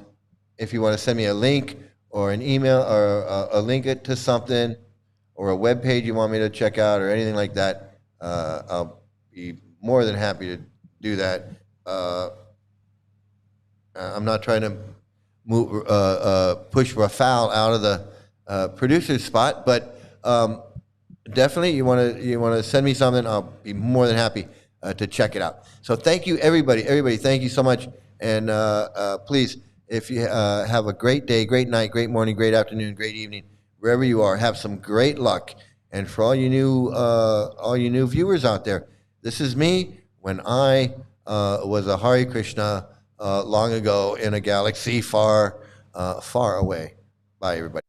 If you want to send me a link or an email or a link it to something or a web page you want me to check out or anything like that, I'll be more than happy to do that. I'm not trying to push Rafal out of the producer's spot, but definitely you want to send me something. I'll be more than happy to check it out. So thank you, everybody. Thank you so much. And please, if you have a great day, great night, great morning, great afternoon, great evening, wherever you are, have some great luck. And for all you new viewers out there, this is me when I was a Hare Krishna long ago in a galaxy far, far away. Bye, everybody.